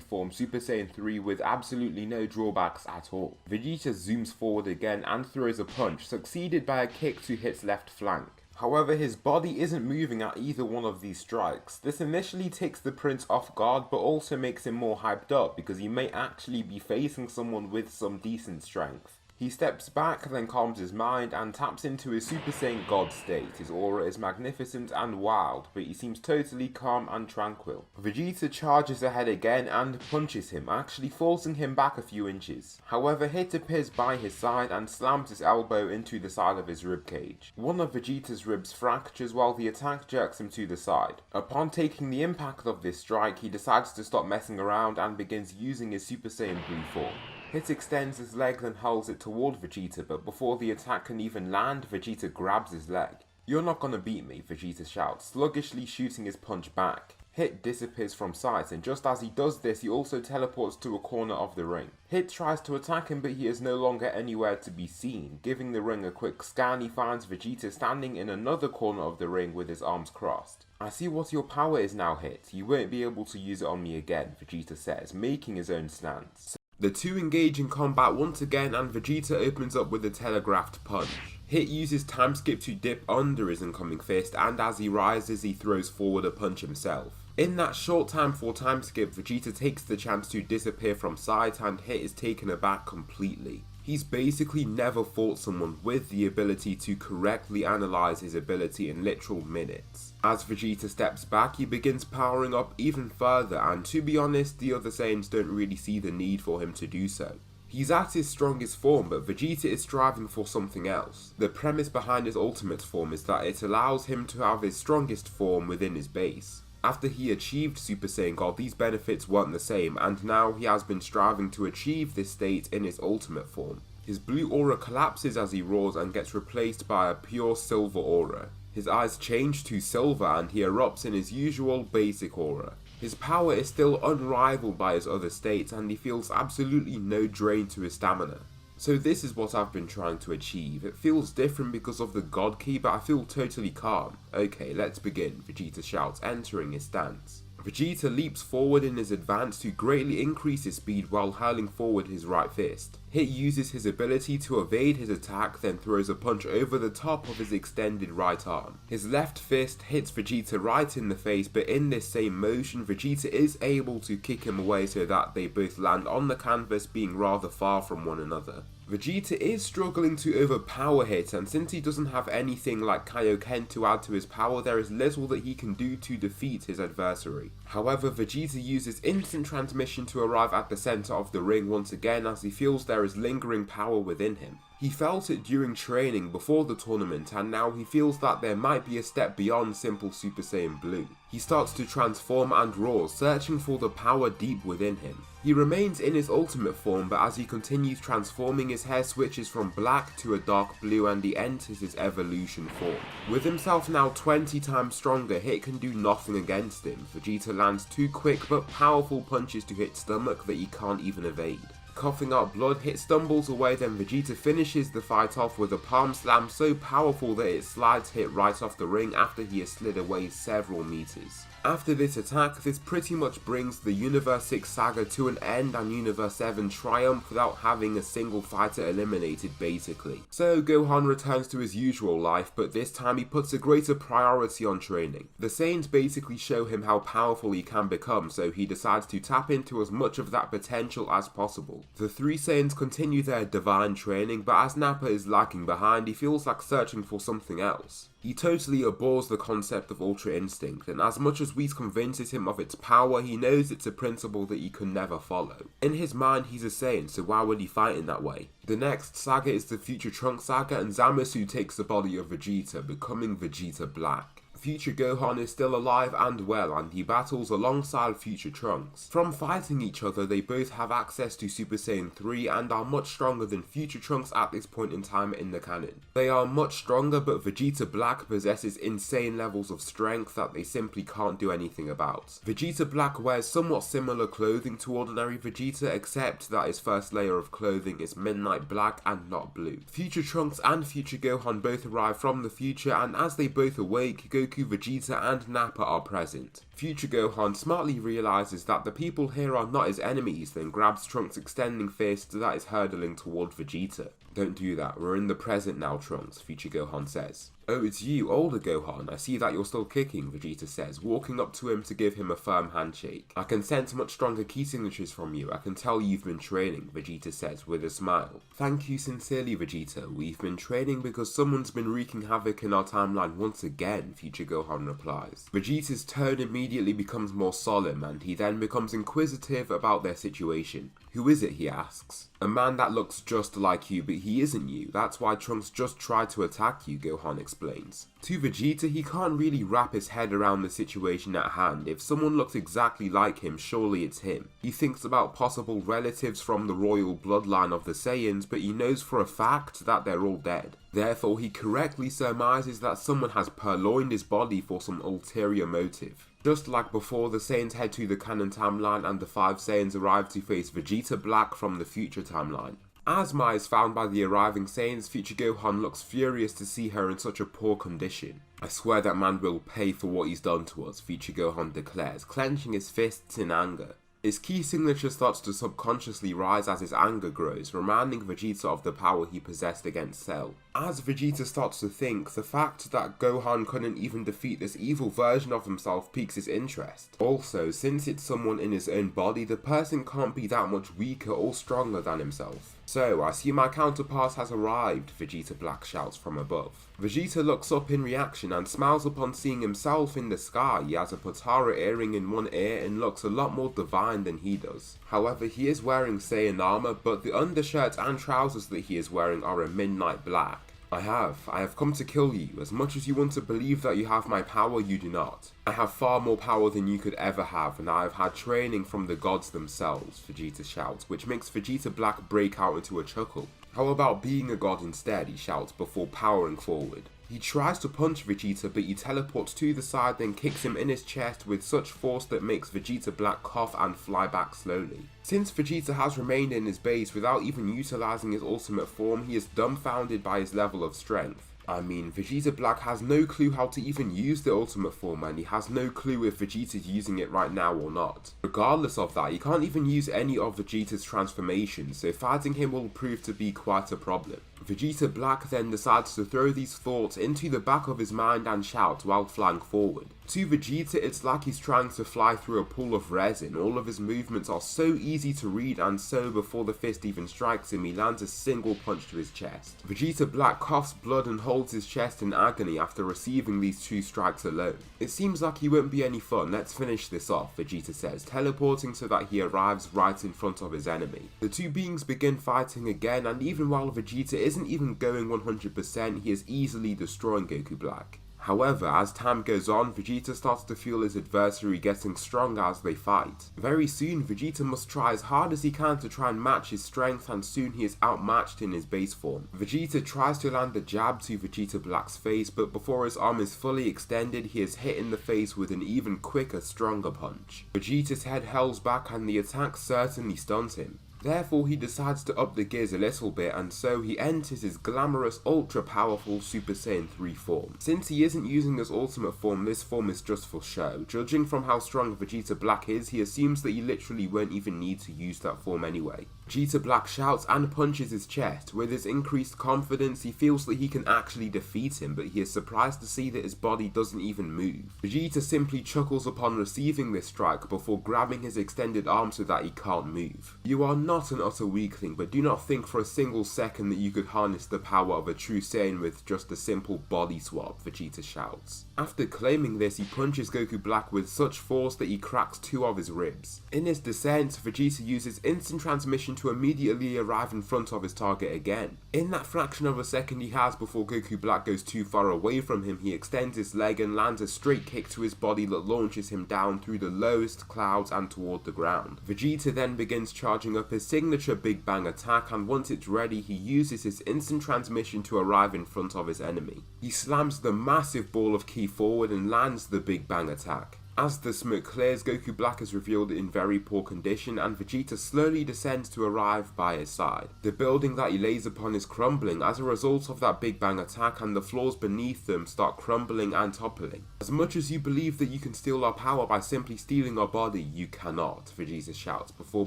form, Super Saiyan 3, with absolutely no drawbacks at all. Vegeta zooms forward again and throws a punch, succeeded by a kick to Hit's left flank. However, his body isn't moving at either one of these strikes. This initially takes the prince off guard, but also makes him more hyped up because he may actually be facing someone with some decent strength. He steps back, then calms his mind and taps into his Super Saiyan God state. His aura is magnificent and wild, but he seems totally calm and tranquil. Vegeta charges ahead again and punches him, actually forcing him back a few inches. However, Hit appears by his side and slams his elbow into the side of his ribcage. One of Vegeta's ribs fractures while the attack jerks him to the side. Upon taking the impact of this strike, he decides to stop messing around and begins using his Super Saiyan Blue form. Hit extends his leg and hurls it toward Vegeta, but before the attack can even land, Vegeta grabs his leg. "You're not gonna beat me," Vegeta shouts, sluggishly shooting his punch back. Hit disappears from sight, and just as he does this, he also teleports to a corner of the ring. Hit tries to attack him, but he is no longer anywhere to be seen. Giving the ring a quick scan, he finds Vegeta standing in another corner of the ring with his arms crossed. "I see what your power is now, Hit. You won't be able to use it on me again," Vegeta says, making his own stance. The two engage in combat once again, and Vegeta opens up with a telegraphed punch. Hit uses time skip to dip under his incoming fist, and as he rises, he throws forward a punch himself. In that short time for time skip, Vegeta takes the chance to disappear from sight, and Hit is taken aback completely. He's basically never fought someone with the ability to correctly analyze his ability in literal minutes. As Vegeta steps back, he begins powering up even further, and to be honest, the other Saiyans don't really see the need for him to do so. He's at his strongest form, but Vegeta is striving for something else. The premise behind his ultimate form is that it allows him to have his strongest form within his base. After he achieved Super Saiyan God, these benefits weren't the same, and now he has been striving to achieve this state in his ultimate form. His blue aura collapses as he roars and gets replaced by a pure silver aura. His eyes change to silver and he erupts in his usual basic aura. His power is still unrivaled by his other states, and he feels absolutely no drain to his stamina. So this is what I've been trying to achieve. It feels different because of the God Key, but I feel totally calm. Okay, let's begin, Vegeta shouts, entering his stance. Vegeta leaps forward in his advance to greatly increase his speed while hurling forward his right fist. Hit uses his ability to evade his attack, then throws a punch over the top of his extended right arm. His left fist hits Vegeta right in the face, but in this same motion, Vegeta is able to kick him away so that they both land on the canvas, being rather far from one another. Vegeta is struggling to overpower Hit, and since he doesn't have anything like Kaioken to add to his power, there is little that he can do to defeat his adversary. However, Vegeta uses instant transmission to arrive at the center of the ring once again, as he feels there is lingering power within him. He felt it during training before the tournament, and now he feels that there might be a step beyond simple Super Saiyan Blue. He starts to transform and roar, searching for the power deep within him. He remains in his ultimate form, but as he continues transforming, his hair switches from black to a dark blue and he enters his evolution form. With himself now 20 times stronger, Hit can do nothing against him. Vegeta lands 2 quick but powerful punches to Hit's stomach that he can't even evade. Coughing out blood, Hit stumbles away, then Vegeta finishes the fight off with a palm slam so powerful that it slides Hit right off the ring after he has slid away several meters. After this attack, this pretty much brings the Universe 6 saga to an end and Universe 7 triumph without having a single fighter eliminated basically. So Gohan returns to his usual life, but this time he puts a greater priority on training. The Saiyans basically show him how powerful he can become, so he decides to tap into as much of that potential as possible. The 3 Saiyans continue their divine training, but as Nappa is lagging behind, he feels like searching for something else. He totally abhors the concept of Ultra Instinct, and as much as Whis convinces him of its power, he knows it's a principle that he can never follow. In his mind, he's a Saiyan, so why would he fight in that way? The next saga is the Future Trunks saga, and Zamasu takes the body of Vegeta, becoming Vegeta Black. Future Gohan is still alive and well, and he battles alongside Future Trunks. From fighting each other, they both have access to Super Saiyan 3 and are much stronger than Future Trunks at this point in time in the canon. They are much stronger, but Vegeta Black possesses insane levels of strength that they simply can't do anything about. Vegeta Black wears somewhat similar clothing to ordinary Vegeta, except that his first layer of clothing is midnight black and not blue. Future Trunks and Future Gohan both arrive from the future, and as they both awake, Goku, Vegeta and Nappa are present. Future Gohan smartly realizes that the people here are not his enemies, then grabs Trunks' extending fist that is hurtling toward Vegeta. Don't do that, we're in the present now, Trunks, Future Gohan says. Oh, it's you, older Gohan. I see that you're still kicking, Vegeta says, walking up to him to give him a firm handshake. I can sense much stronger key signatures from you. I can tell you've been training, Vegeta says with a smile. Thank you sincerely, Vegeta. We've been training because someone's been wreaking havoc in our timeline once again, Future Gohan replies. Vegeta's tone immediately becomes more solemn, and he then becomes inquisitive about their situation. Who is it, he asks. A man that looks just like you, but he isn't you. That's why Trunks just tried to attack you, Gohan explains. To Vegeta, he can't really wrap his head around the situation at hand. If someone looks exactly like him, surely it's him. He thinks about possible relatives from the royal bloodline of the Saiyans, but he knows for a fact that they're all dead. Therefore, he correctly surmises that someone has purloined his body for some ulterior motive. Just like before, the Saiyans head to the canon timeline and the 5 Saiyans arrive to face Vegeta Black from the future timeline. As Mai is found by the arriving Saiyans, Future Gohan looks furious to see her in such a poor condition. I swear that man will pay for what he's done to us, Future Gohan declares, clenching his fists in anger. His key signature starts to subconsciously rise as his anger grows, reminding Vegeta of the power he possessed against Cell. As Vegeta starts to think, the fact that Gohan couldn't even defeat this evil version of himself piques his interest. Also, since it's someone in his own body, the person can't be that much weaker or stronger than himself. So, I see my counterpart has arrived, Vegeta Black shouts from above. Vegeta looks up in reaction and smiles upon seeing himself in the sky. He has a Potara earring in one ear and looks a lot more divine than he does. However, he is wearing Saiyan armor, but the undershirt and trousers that he is wearing are a midnight black. I have come to kill you. As much as you want to believe that you have my power, you do not. I have far more power than you could ever have, and I have had training from the gods themselves, Vegeta shouts, which makes Vegeta Black break out into a chuckle. How about being a god instead, he shouts before powering forward. He tries to punch Vegeta, but he teleports to the side, then kicks him in his chest with such force that makes Vegeta Black cough and fly back slowly. Since Vegeta has remained in his base without even utilizing his ultimate form, he is dumbfounded by his level of strength. I mean, Vegeta Black has no clue how to even use the ultimate form, and he has no clue if Vegeta's using it right now or not. Regardless of that, he can't even use any of Vegeta's transformations, so fighting him will prove to be quite a problem. Vegeta Black then decides to throw these thoughts into the back of his mind and shout while flying forward. To Vegeta, it's like he's trying to fly through a pool of resin. All of his movements are so easy to read, and so before the fist even strikes him, he lands a single punch to his chest. Vegeta Black coughs blood and holds his chest in agony after receiving these 2 strikes alone. It seems like he won't be any fun, let's finish this off, Vegeta says, teleporting so that he arrives right in front of his enemy. The 2 beings begin fighting again, and even while Vegeta isn't even going 100%, he is easily destroying Goku Black. However, as time goes on, Vegeta starts to feel his adversary getting stronger as they fight. Very soon, Vegeta must try as hard as he can to try and match his strength, and soon he is outmatched in his base form. Vegeta tries to land a jab to Vegeta Black's face, but before his arm is fully extended, he is hit in the face with an even quicker, stronger punch. Vegeta's head hurls back and the attack certainly stuns him. Therefore, he decides to up the gears a little bit, and so he enters his glamorous, ultra-powerful Super Saiyan 3 form. Since he isn't using his ultimate form, this form is just for show. Judging from how strong Vegeta Black is, he assumes that he literally won't even need to use that form anyway. Vegeta Black shouts and punches his chest. With his increased confidence, he feels that he can actually defeat him, but he is surprised to see that his body doesn't even move. Vegeta simply chuckles upon receiving this strike before grabbing his extended arm so that he can't move. You are not an utter weakling, but do not think for a single second that you could harness the power of a true Saiyan with just a simple body swap, Vegeta shouts. After claiming this, he punches Goku Black with such force that he cracks 2 of his ribs. In his descent, Vegeta uses instant transmission to immediately arrive in front of his target again. In that fraction of a second he has before Goku Black goes too far away from him, he extends his leg and lands a straight kick to his body that launches him down through the lowest clouds and toward the ground. Vegeta then begins charging up his signature Big Bang attack, and once it's ready, he uses his instant transmission to arrive in front of his enemy. He slams the massive ball of ki forward and lands the Big Bang attack. As the smoke clears, Goku Black is revealed in very poor condition, and Vegeta slowly descends to arrive by his side. The building that he lays upon is crumbling as a result of that Big Bang attack, and the floors beneath them start crumbling and toppling. As much as you believe that you can steal our power by simply stealing our body, you cannot, Vegeta shouts before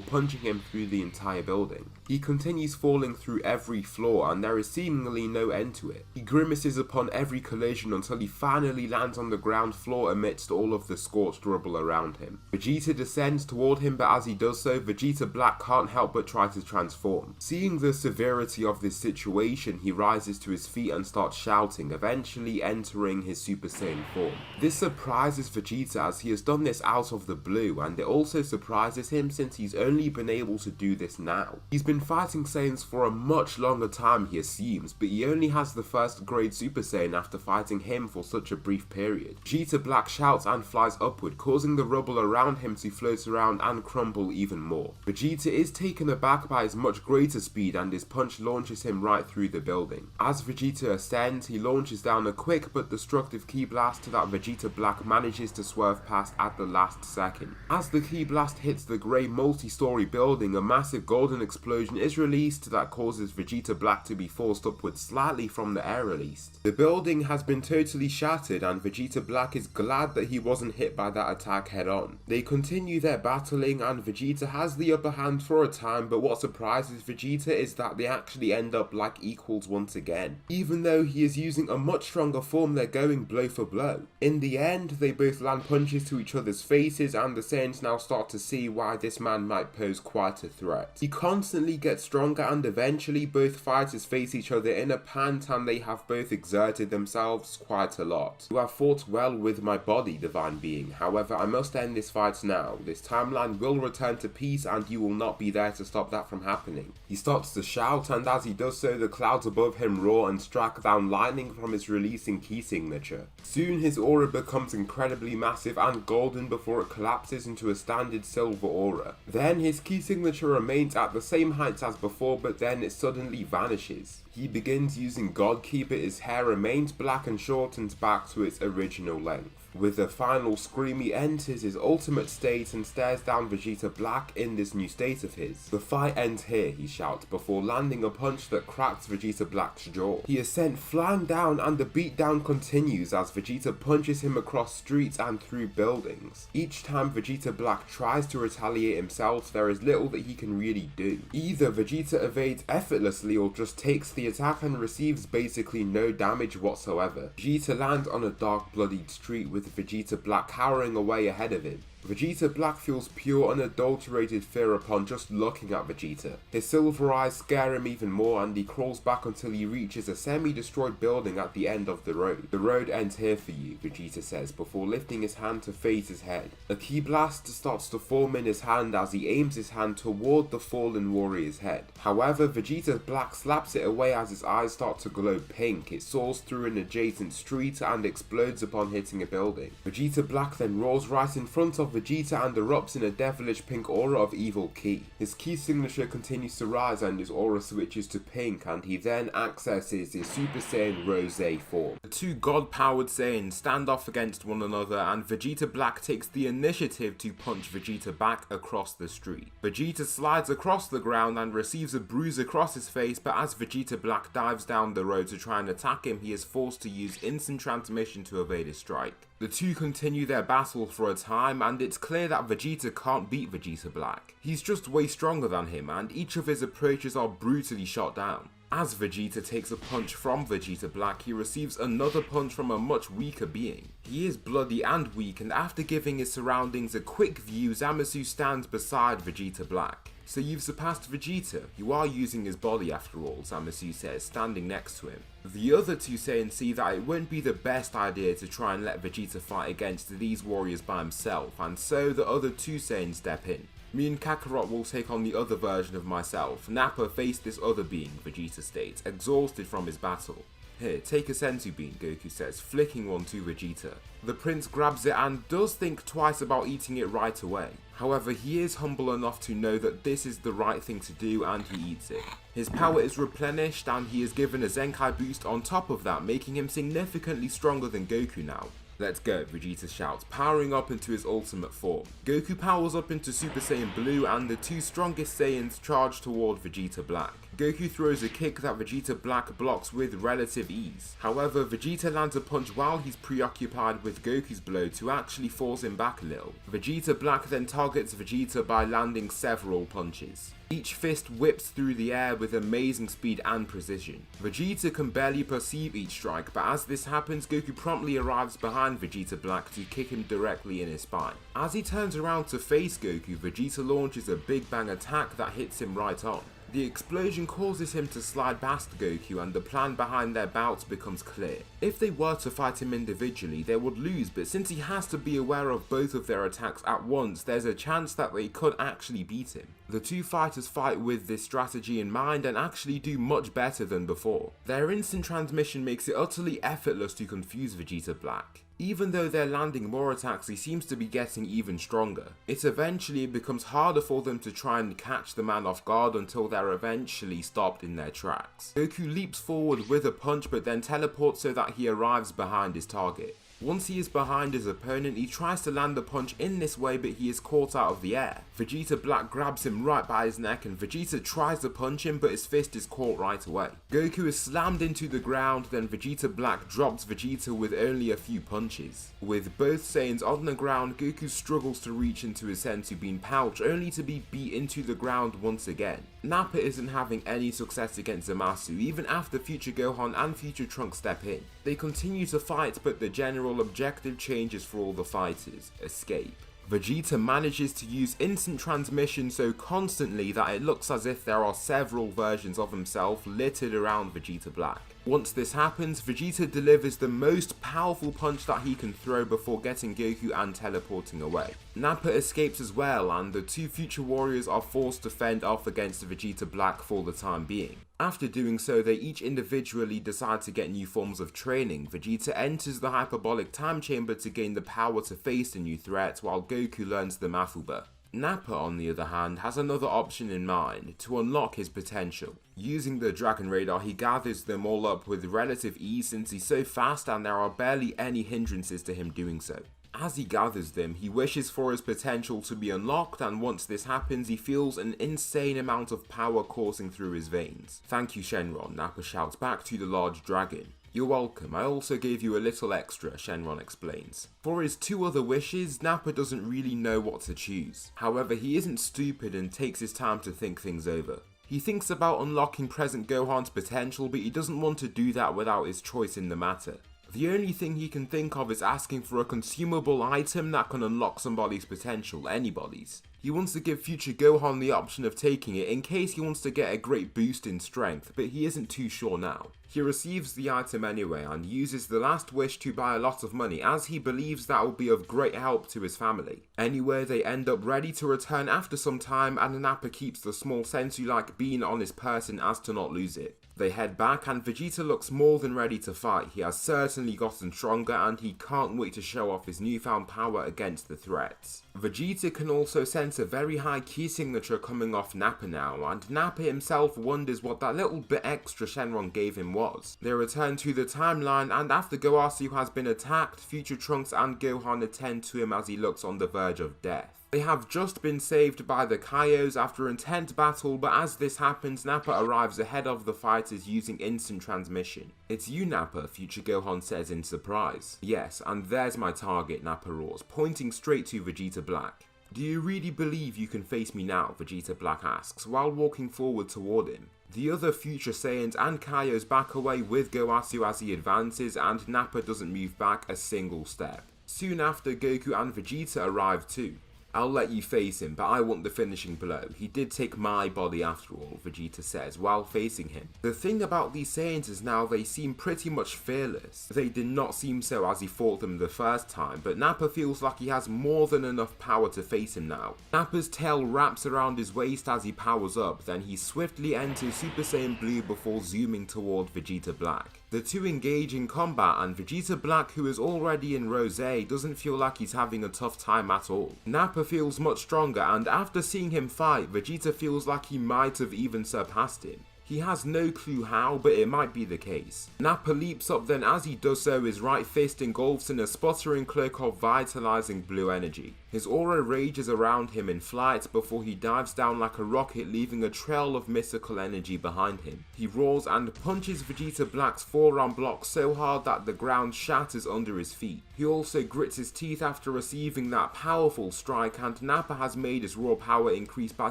punching him through the entire building. He continues falling through every floor, and there is seemingly no end to it. He grimaces upon every collision until he finally lands on the ground floor amidst all of the scorched rubble around him. Vegeta descends toward him, but as he does so, Vegeta Black can't help but try to transform. Seeing the severity of this situation, he rises to his feet and starts shouting, eventually entering his Super Saiyan form. This surprises Vegeta as he has done this out of the blue, and it also surprises him since he's only been able to do this now. He's been fighting Saiyans for a much longer time, he assumes, but he only has the first grade Super Saiyan after fighting him for such a brief period. Vegeta Black shouts and flies upward, causing the rubble around him to float around and crumble even more. Vegeta is taken aback by his much greater speed, and his punch launches him right through the building. As Vegeta ascends, he launches down a quick but destructive ki blast that Vegeta Black manages to swerve past at the last second. As the ki blast hits the grey multi-story building, a massive golden explosion is released that causes Vegeta Black to be forced upwards slightly from the air released. The building has been totally shattered, and Vegeta Black is glad that he wasn't hit by that attack head on. They continue their battling, and Vegeta has the upper hand for a time, but what surprises Vegeta is that they actually end up like equals once again. Even though he is using a much stronger form, they're going blow for blow. In the end, they both land punches to each other's faces, and the Saiyans now start to see why this man might pose quite a threat. He constantly gets stronger, and eventually both fighters face each other in a pant, and they have both exerted themselves quite a lot. You have fought well with my body, divine being. However, I must end this fight now. This timeline will return to peace, and you will not be there to stop that from happening. He starts to shout, and as he does so, the clouds above him roar and strike down lightning from his releasing key signature. Soon his aura becomes incredibly massive and golden before it collapses into a standard silver aura. Then his key signature remains at the same heights as before, but then it suddenly vanishes. He begins using God Ki, but his hair remains black and shortens back to its original length. With a final scream, he enters his ultimate state and stares down Vegeta Black in this new state of his. "The fight ends here," he shouts, before landing a punch that cracks Vegeta Black's jaw. He is sent flying down, and the beatdown continues as Vegeta punches him across streets and through buildings. Each time Vegeta Black tries to retaliate himself, there is little that he can really do. Either Vegeta evades effortlessly or just takes the attack and receives basically no damage whatsoever. Vegeta lands on a dark bloodied street with Vegeta Black cowering away ahead of him. Vegeta Black feels pure unadulterated fear upon just looking at Vegeta. His silver eyes scare him even more, and he crawls back until he reaches a semi-destroyed building at the end of the road. "The road ends here for you," Vegeta says, before lifting his hand to phase his head. A ki blast starts to form in his hand as he aims his hand toward the fallen warrior's head. However, Vegeta Black slaps it away as his eyes start to glow pink. It soars through an adjacent street and explodes upon hitting a building. Vegeta Black then roars right in front of Vegeta and erupts in a devilish pink aura of evil ki. His ki signature continues to rise and his aura switches to pink, and he then accesses his Super Saiyan Rose form. The two god-powered Saiyans stand off against one another, and Vegeta Black takes the initiative to punch Vegeta back across the street. Vegeta slides across the ground and receives a bruise across his face, but as Vegeta Black dives down the road to try and attack him, he is forced to use instant transmission to evade his strike. The two continue their battle for a time, and it's clear that Vegeta can't beat Vegeta Black. He's just way stronger than him, and each of his approaches are brutally shot down. As Vegeta takes a punch from Vegeta Black, he receives another punch from a much weaker being. He is bloody and weak, and after giving his surroundings a quick view, Zamasu stands beside Vegeta Black. "So you've surpassed Vegeta. You are using his body after all," Zamasu says, standing next to him. The other two Saiyans see that it won't be the best idea to try and let Vegeta fight against these warriors by himself, and so the other two Saiyans step in. "Me and Kakarot will take on the other version of myself. Nappa faced this other being," Vegeta states, exhausted from his battle. "Here, take a senzu bean," Goku says, flicking one to Vegeta. The prince grabs it and does think twice about eating it right away. However, he is humble enough to know that this is the right thing to do, and he eats it. His power is replenished and he is given a Zenkai boost on top of that, making him significantly stronger than Goku now. "Let's go," Vegeta shouts, powering up into his ultimate form. Goku powers up into Super Saiyan Blue, and the two strongest Saiyans charge toward Vegeta Black. Goku throws a kick that Vegeta Black blocks with relative ease. However, Vegeta lands a punch while he's preoccupied with Goku's blow to actually force him back a little. Vegeta Black then targets Vegeta by landing several punches. Each fist whips through the air with amazing speed and precision. Vegeta can barely perceive each strike, but as this happens, Goku promptly arrives behind Vegeta Black to kick him directly in his spine. As he turns around to face Goku, Vegeta launches a big bang attack that hits him right on. The explosion causes him to slide past Goku, and the plan behind their bouts becomes clear. If they were to fight him individually, they would lose, but since he has to be aware of both of their attacks at once, there's a chance that they could actually beat him. The two fighters fight with this strategy in mind and actually do much better than before. Their instant transmission makes it utterly effortless to confuse Vegeta Black. Even though they're landing more attacks, he seems to be getting even stronger. It eventually becomes harder for them to try and catch the man off guard until they're eventually stopped in their tracks. Goku leaps forward with a punch, but then teleports so that he arrives behind his target. Once he is behind his opponent, he tries to land the punch in this way, but he is caught out of the air. Vegeta Black grabs him right by his neck, and Vegeta tries to punch him, but his fist is caught right away. Goku is slammed into the ground, then Vegeta Black drops Vegeta with only a few punches. With both Saiyans on the ground, Goku struggles to reach into his senzu bean pouch, only to be beat into the ground once again. Nappa isn't having any success against Zamasu, even after Future Gohan and Future Trunks step in. They continue to fight, but the general objective changes for all the fighters: escape. Vegeta manages to use instant transmission so constantly that it looks as if there are several versions of himself littered around Vegeta Black. Once this happens, Vegeta delivers the most powerful punch that he can throw before getting Goku and teleporting away. Nappa escapes as well, and the two future warriors are forced to fend off against Vegeta Black for the time being. After doing so, they each individually decide to get new forms of training. Vegeta enters the hyperbolic time chamber to gain the power to face the new threat, while Goku learns the Mafuba. Nappa, on the other hand, has another option in mind to unlock his potential. Using the Dragon Radar, he gathers them all up with relative ease since he's so fast and there are barely any hindrances to him doing so. As he gathers them, he wishes for his potential to be unlocked, and once this happens, he feels an insane amount of power coursing through his veins. "Thank you, Shenron," Nappa shouts back to the large dragon. "You're welcome, I also gave you a little extra," Shenron explains. For his two other wishes, Nappa doesn't really know what to choose. However, he isn't stupid and takes his time to think things over. He thinks about unlocking present Gohan's potential, but he doesn't want to do that without his choice in the matter. The only thing he can think of is asking for a consumable item that can unlock somebody's potential, anybody's. He wants to give future Gohan the option of taking it in case he wants to get a great boost in strength, but he isn't too sure now. He receives the item anyway and uses the last wish to buy a lot of money, as he believes that will be of great help to his family. Anyway, they end up ready to return after some time, and Nappa keeps the small sensu-like bean on his person as to not lose it. They head back and Vegeta looks more than ready to fight. He has certainly gotten stronger and he can't wait to show off his newfound power against the threats. Vegeta can also sense a very high key signature coming off Nappa now, and Nappa himself wonders what that little bit extra Shenron gave him was. They return to the timeline, and after Goasu has been attacked, future Trunks and Gohan attend to him as he looks on the verge of death. They have just been saved by the Kaiyos after intense battle, but as this happens, Nappa arrives ahead of the fighters using instant transmission. "It's you, Nappa," future Gohan says in surprise. "Yes, and there's my target," Nappa roars, pointing straight to Vegeta Black. "Do you really believe you can face me now?" Vegeta Black asks, while walking forward toward him. The other future Saiyans and Kaiyos back away with Goasu as he advances, and Nappa doesn't move back a single step. Soon after, Goku and Vegeta arrive too. "I'll let you face him, but I want the finishing blow. He did take my body after all," Vegeta says while facing him. The thing about these Saiyans is now they seem pretty much fearless. They did not seem so as he fought them the first time, but Nappa feels like he has more than enough power to face him now. Nappa's tail wraps around his waist as he powers up, then he swiftly enters Super Saiyan Blue before zooming toward Vegeta Black. The two engage in combat, and Vegeta Black, who is already in Rosé, doesn't feel like he's having a tough time at all. Nappa feels much stronger, and after seeing him fight, Vegeta feels like he might have even surpassed him. He has no clue how, but it might be the case. Nappa leaps up, then as he does so, his right fist engulfs in a sputtering cloak of vitalizing blue energy. His aura rages around him in flight before he dives down like a rocket, leaving a trail of mystical energy behind him. He roars and punches Vegeta Black's forearm block so hard that the ground shatters under his feet. He also grits his teeth after receiving that powerful strike, and Nappa has made his raw power increase by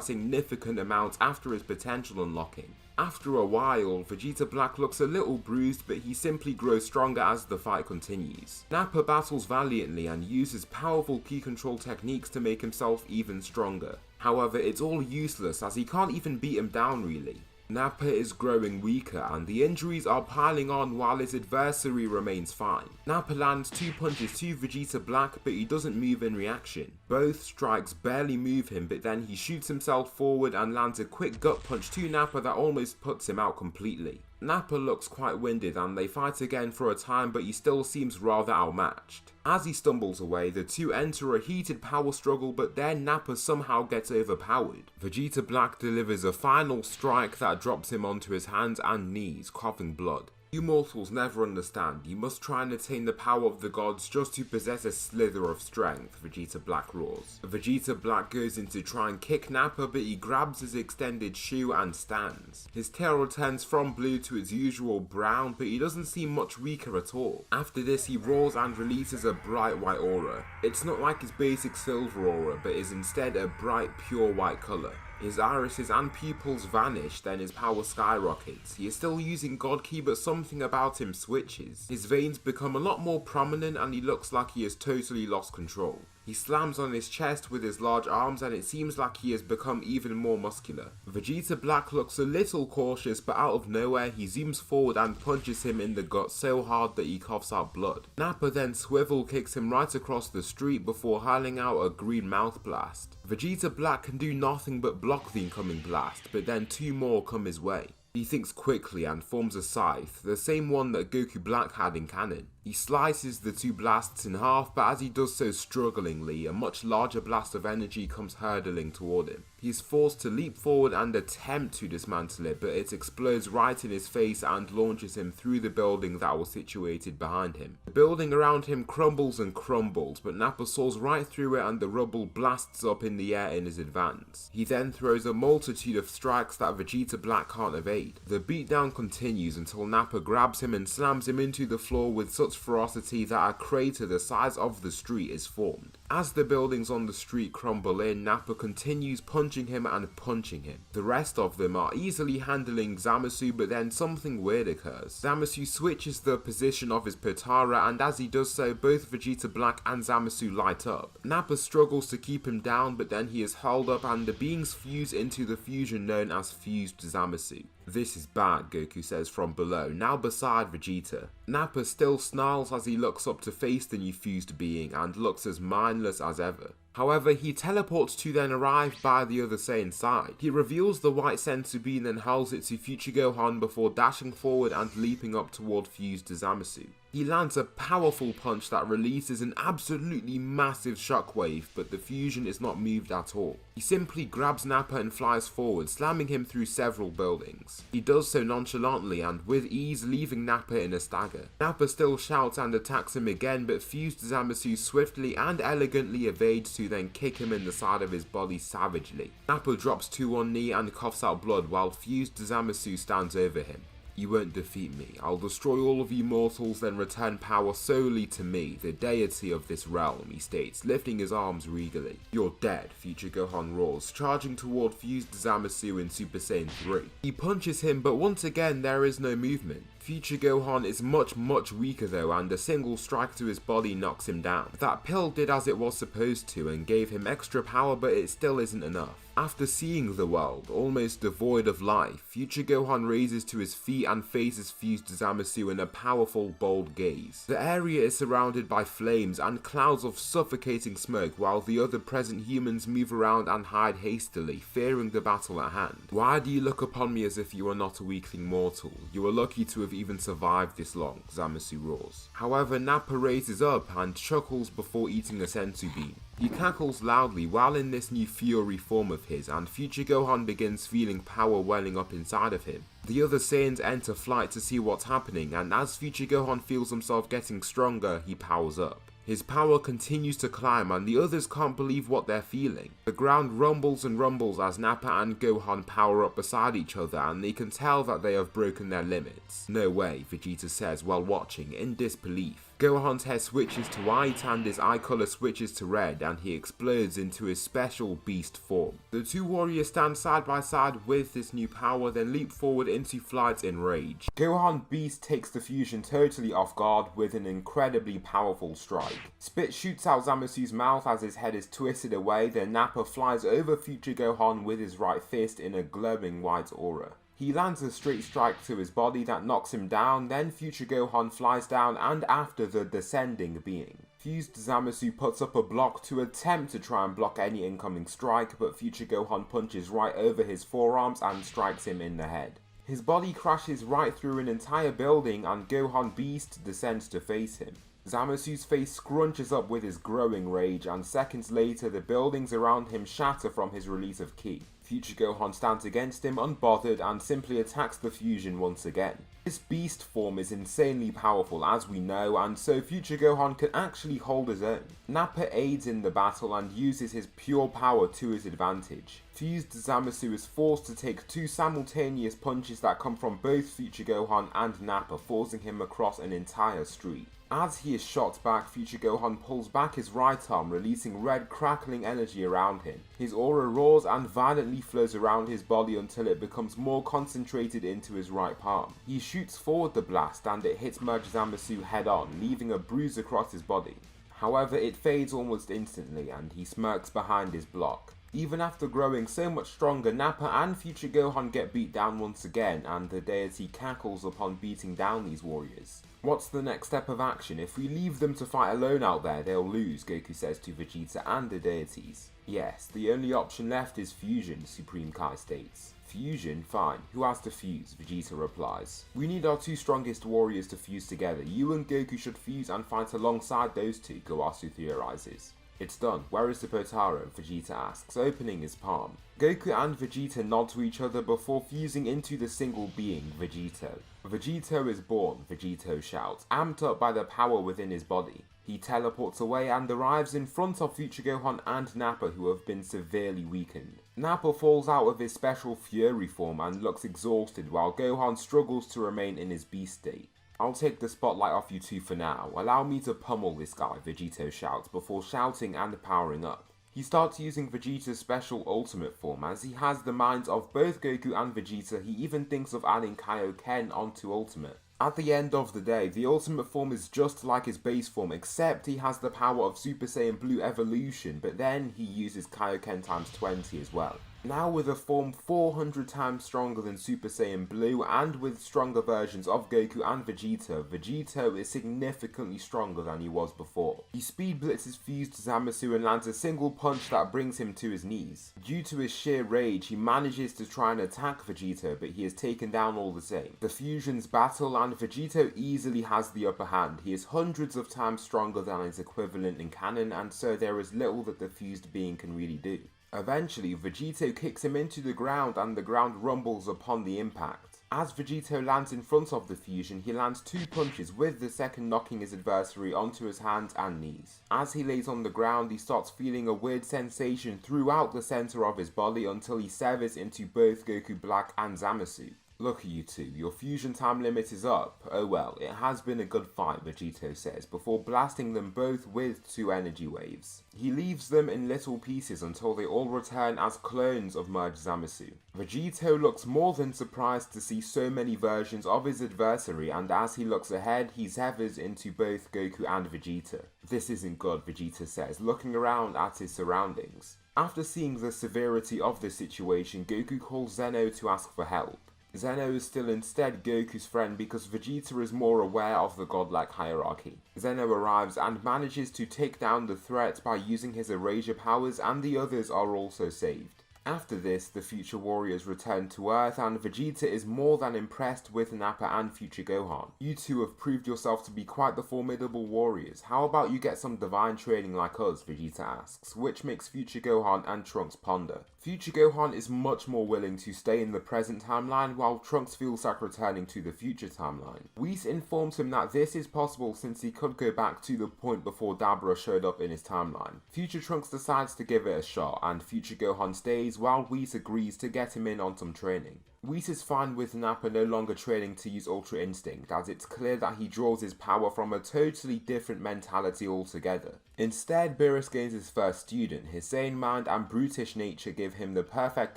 significant amounts after his potential unlocking. After a while, Vegeta Black looks a little bruised, but he simply grows stronger as the fight continues. Nappa battles valiantly and uses powerful key control techniques to make himself even stronger. However, it's all useless as he can't even beat him down really. Nappa is growing weaker and the injuries are piling on while his adversary remains fine. Nappa lands 2 punches to Vegeta Black, but he doesn't move in reaction. Both strikes barely move him, but then he shoots himself forward and lands a quick gut punch to Nappa that almost puts him out completely. Nappa looks quite winded and they fight again for a time, but he still seems rather outmatched. As he stumbles away, the two enter a heated power struggle, but then Nappa somehow gets overpowered. Vegeta Black delivers a final strike that drops him onto his hands and knees, coughing blood. "You mortals never understand. You must try and attain the power of the gods just to possess a slither of strength," Vegeta Black roars. Vegeta Black goes in to try and kick Nappa, but he grabs his extended shoe and stands. His tail returns from blue to its usual brown, but he doesn't seem much weaker at all. After this, he roars and releases a bright white aura. It's not like his basic silver aura, but is instead a bright pure white colour. His irises and pupils vanish, then his power skyrockets. He is still using God Ki, but something about him switches. His veins become a lot more prominent and he looks like he has totally lost control. He slams on his chest with his large arms and it seems like he has become even more muscular. Vegeta Black looks a little cautious, but out of nowhere he zooms forward and punches him in the gut so hard that he coughs out blood. Nappa then swivel kicks him right across the street before hurling out a green mouth blast. Vegeta Black can do nothing but block the incoming blast, but then 2 more come his way. He thinks quickly and forms a scythe, the same one that Goku Black had in canon. He slices the two blasts in half, but as he does so strugglingly, a much larger blast of energy comes hurtling toward him. He is forced to leap forward and attempt to dismantle it, but it explodes right in his face and launches him through the building that was situated behind him. The building around him crumbles and crumbles, but Nappa soars right through it and the rubble blasts up in the air in his advance. He then throws a multitude of strikes that Vegeta Black can't evade. The beatdown continues until Nappa grabs him and slams him into the floor with such ferocity that a crater the size of the street is formed. As the buildings on the street crumble in, Nappa continues punching him and punching him. The rest of them are easily handling Zamasu, but then something weird occurs. Zamasu switches the position of his Potara, and as he does so, both Vegeta Black and Zamasu light up. Nappa struggles to keep him down, but then he is held up and the beings fuse into the fusion known as Fused Zamasu. "This is bad," Goku says from below, now beside Vegeta. Nappa still snarls as he looks up to face the new fused being and looks as mindless as ever. However, he teleports to then arrive by the other Saiyan side. He reveals the white senzu bean and hurls it to Future Gohan before dashing forward and leaping up toward Fused Zamasu. He lands a powerful punch that releases an absolutely massive shockwave, but the fusion is not moved at all. He simply grabs Nappa and flies forward, slamming him through several buildings. He does so nonchalantly and with ease, leaving Nappa in a stagger. Nappa still shouts and attacks him again, but Fused Zamasu swiftly and elegantly evades to then kick him in the side of his body savagely. Nappa drops to one knee and coughs out blood while Fused Zamasu stands over him. "You won't defeat me. I'll destroy all of you mortals, then return power solely to me, the deity of this realm," he states, lifting his arms regally. "You're dead," Future Gohan roars, charging toward Fused Zamasu in Super Saiyan 3. He punches him, but once again there is no movement. Future Gohan is much weaker though, and a single strike to his body knocks him down. That pill did as it was supposed to and gave him extra power, but it still isn't enough. After seeing the world, almost devoid of life, Future Gohan raises to his feet and faces Fused Zamasu in a powerful, bold gaze. The area is surrounded by flames and clouds of suffocating smoke, while the other present humans move around and hide hastily, fearing the battle at hand. "Why do you look upon me as if you are not a weakling mortal? You are lucky to have even survived this long," Zamasu roars. However, Nappa raises up and chuckles before eating a senzu bean. He cackles loudly while in this new fury form of his, and Future Gohan begins feeling power welling up inside of him. The other Saiyans enter flight to see what's happening, and as Future Gohan feels himself getting stronger, he powers up. His power continues to climb and the others can't believe what they're feeling. The ground rumbles and rumbles as Nappa and Gohan power up beside each other, and they can tell that they have broken their limits. "No way," Vegeta says while watching, in disbelief. Gohan's head switches to white and his eye color switches to red, and he explodes into his special beast form. The two warriors stand side by side with this new power, then leap forward into flight in rage. Gohan Beast takes the fusion totally off guard with an incredibly powerful strike. Spit shoots out Zamasu's mouth as his head is twisted away, then Nappa flies over Future Gohan with his right fist in a glowing white aura. He lands a straight strike to his body that knocks him down, then Future Gohan flies down and after the descending being. Fused Zamasu puts up a block to attempt to try and block any incoming strike, but Future Gohan punches right over his forearms and strikes him in the head. His body crashes right through an entire building and Gohan Beast descends to face him. Zamasu's face scrunches up with his growing rage, and seconds later the buildings around him shatter from his release of ki. Future Gohan stands against him unbothered and simply attacks the fusion once again. This beast form is insanely powerful as we know, and so Future Gohan can actually hold his own. Nappa aids in the battle and uses his pure power to his advantage. Fused Zamasu is forced to take two simultaneous punches that come from both Future Gohan and Nappa, forcing him across an entire street. As he is shot back, Future Gohan pulls back his right arm, releasing red crackling energy around him. His aura roars and violently flows around his body until it becomes more concentrated into his right palm. He shoots forward the blast and it hits Merge Zamasu head on, leaving a bruise across his body. However, it fades almost instantly and he smirks behind his block. Even after growing so much stronger, Nappa and Future Gohan get beat down once again, and the deity cackles upon beating down these warriors. "What's the next step of action? If we leave them to fight alone out there, they'll lose," Goku says to Vegeta and the deities. Yes, the only option left is fusion, Supreme Kai states. Fusion? Fine. Who has to fuse? Vegeta replies. We need our two strongest warriors to fuse together. You and Goku should fuse and fight alongside those two, Gowasu theorizes. It's done. Where is the Potaro? Vegeta asks, opening his palm. Goku and Vegeta nod to each other before fusing into the single being, Vegeto. Vegeto is born, Vegeto shouts, amped up by the power within his body. He teleports away and arrives in front of Future Gohan and Nappa, who have been severely weakened. Nappa falls out of his special Fury form and looks exhausted while Gohan struggles to remain in his beast state. I'll take the spotlight off you two for now. Allow me to pummel this guy, Vegeto shouts before shouting and powering up. He starts using Vegeta's special ultimate form. As he has the minds of both Goku and Vegeta, he even thinks of adding Kaioken onto ultimate. At the end of the day, the ultimate form is just like his base form, except he has the power of Super Saiyan Blue evolution, but then he uses Kaioken times 20 as well. Now with a form 400 times stronger than Super Saiyan Blue and with stronger versions of Goku and Vegeta, Vegeto is significantly stronger than he was before. He speed blitzes fused Zamasu and lands a single punch that brings him to his knees. Due to his sheer rage, he manages to try and attack Vegeto, but he is taken down all the same. The fusions battle and Vegeto easily has the upper hand. He is hundreds of times stronger than his equivalent in canon, and so there is little that the fused being can really do. Eventually, Vegeto kicks him into the ground and the ground rumbles upon the impact. As Vegeto lands in front of the fusion, he lands two punches, with the second knocking his adversary onto his hands and knees. As he lays on the ground, he starts feeling a weird sensation throughout the center of his body until he severs into both Goku Black and Zamasu. Look at you two, your fusion time limit is up. Oh well, it has been a good fight, Vegeto says, before blasting them both with two energy waves. He leaves them in little pieces until they all return as clones of merged Zamasu. Vegeto looks more than surprised to see so many versions of his adversary, and as he looks ahead, he severs into both Goku and Vegeta. This isn't good, Vegeta says, looking around at his surroundings. After seeing the severity of the situation, Goku calls Zeno to ask for help. Zeno is still instead Goku's friend because Vegeta is more aware of the godlike hierarchy. Zeno arrives and manages to take down the threat by using his erasure powers, and the others are also saved. After this, the Future Warriors return to Earth and Vegeta is more than impressed with Nappa and Future Gohan. You two have proved yourself to be quite the formidable warriors. How about you get some divine training like us, Vegeta asks, which makes Future Gohan and Trunks ponder. Future Gohan is much more willing to stay in the present timeline, while Trunks feels like returning to the future timeline. Whis informs him that this is possible since he could go back to the point before Dabra showed up in his timeline. Future Trunks decides to give it a shot, and Future Gohan stays while Whis agrees to get him in on some training. Whis is fine with Nappa no longer training to use Ultra Instinct, as it's clear that he draws his power from a totally different mentality altogether. Instead, Beerus gains his first student. His sane mind and brutish nature give him the perfect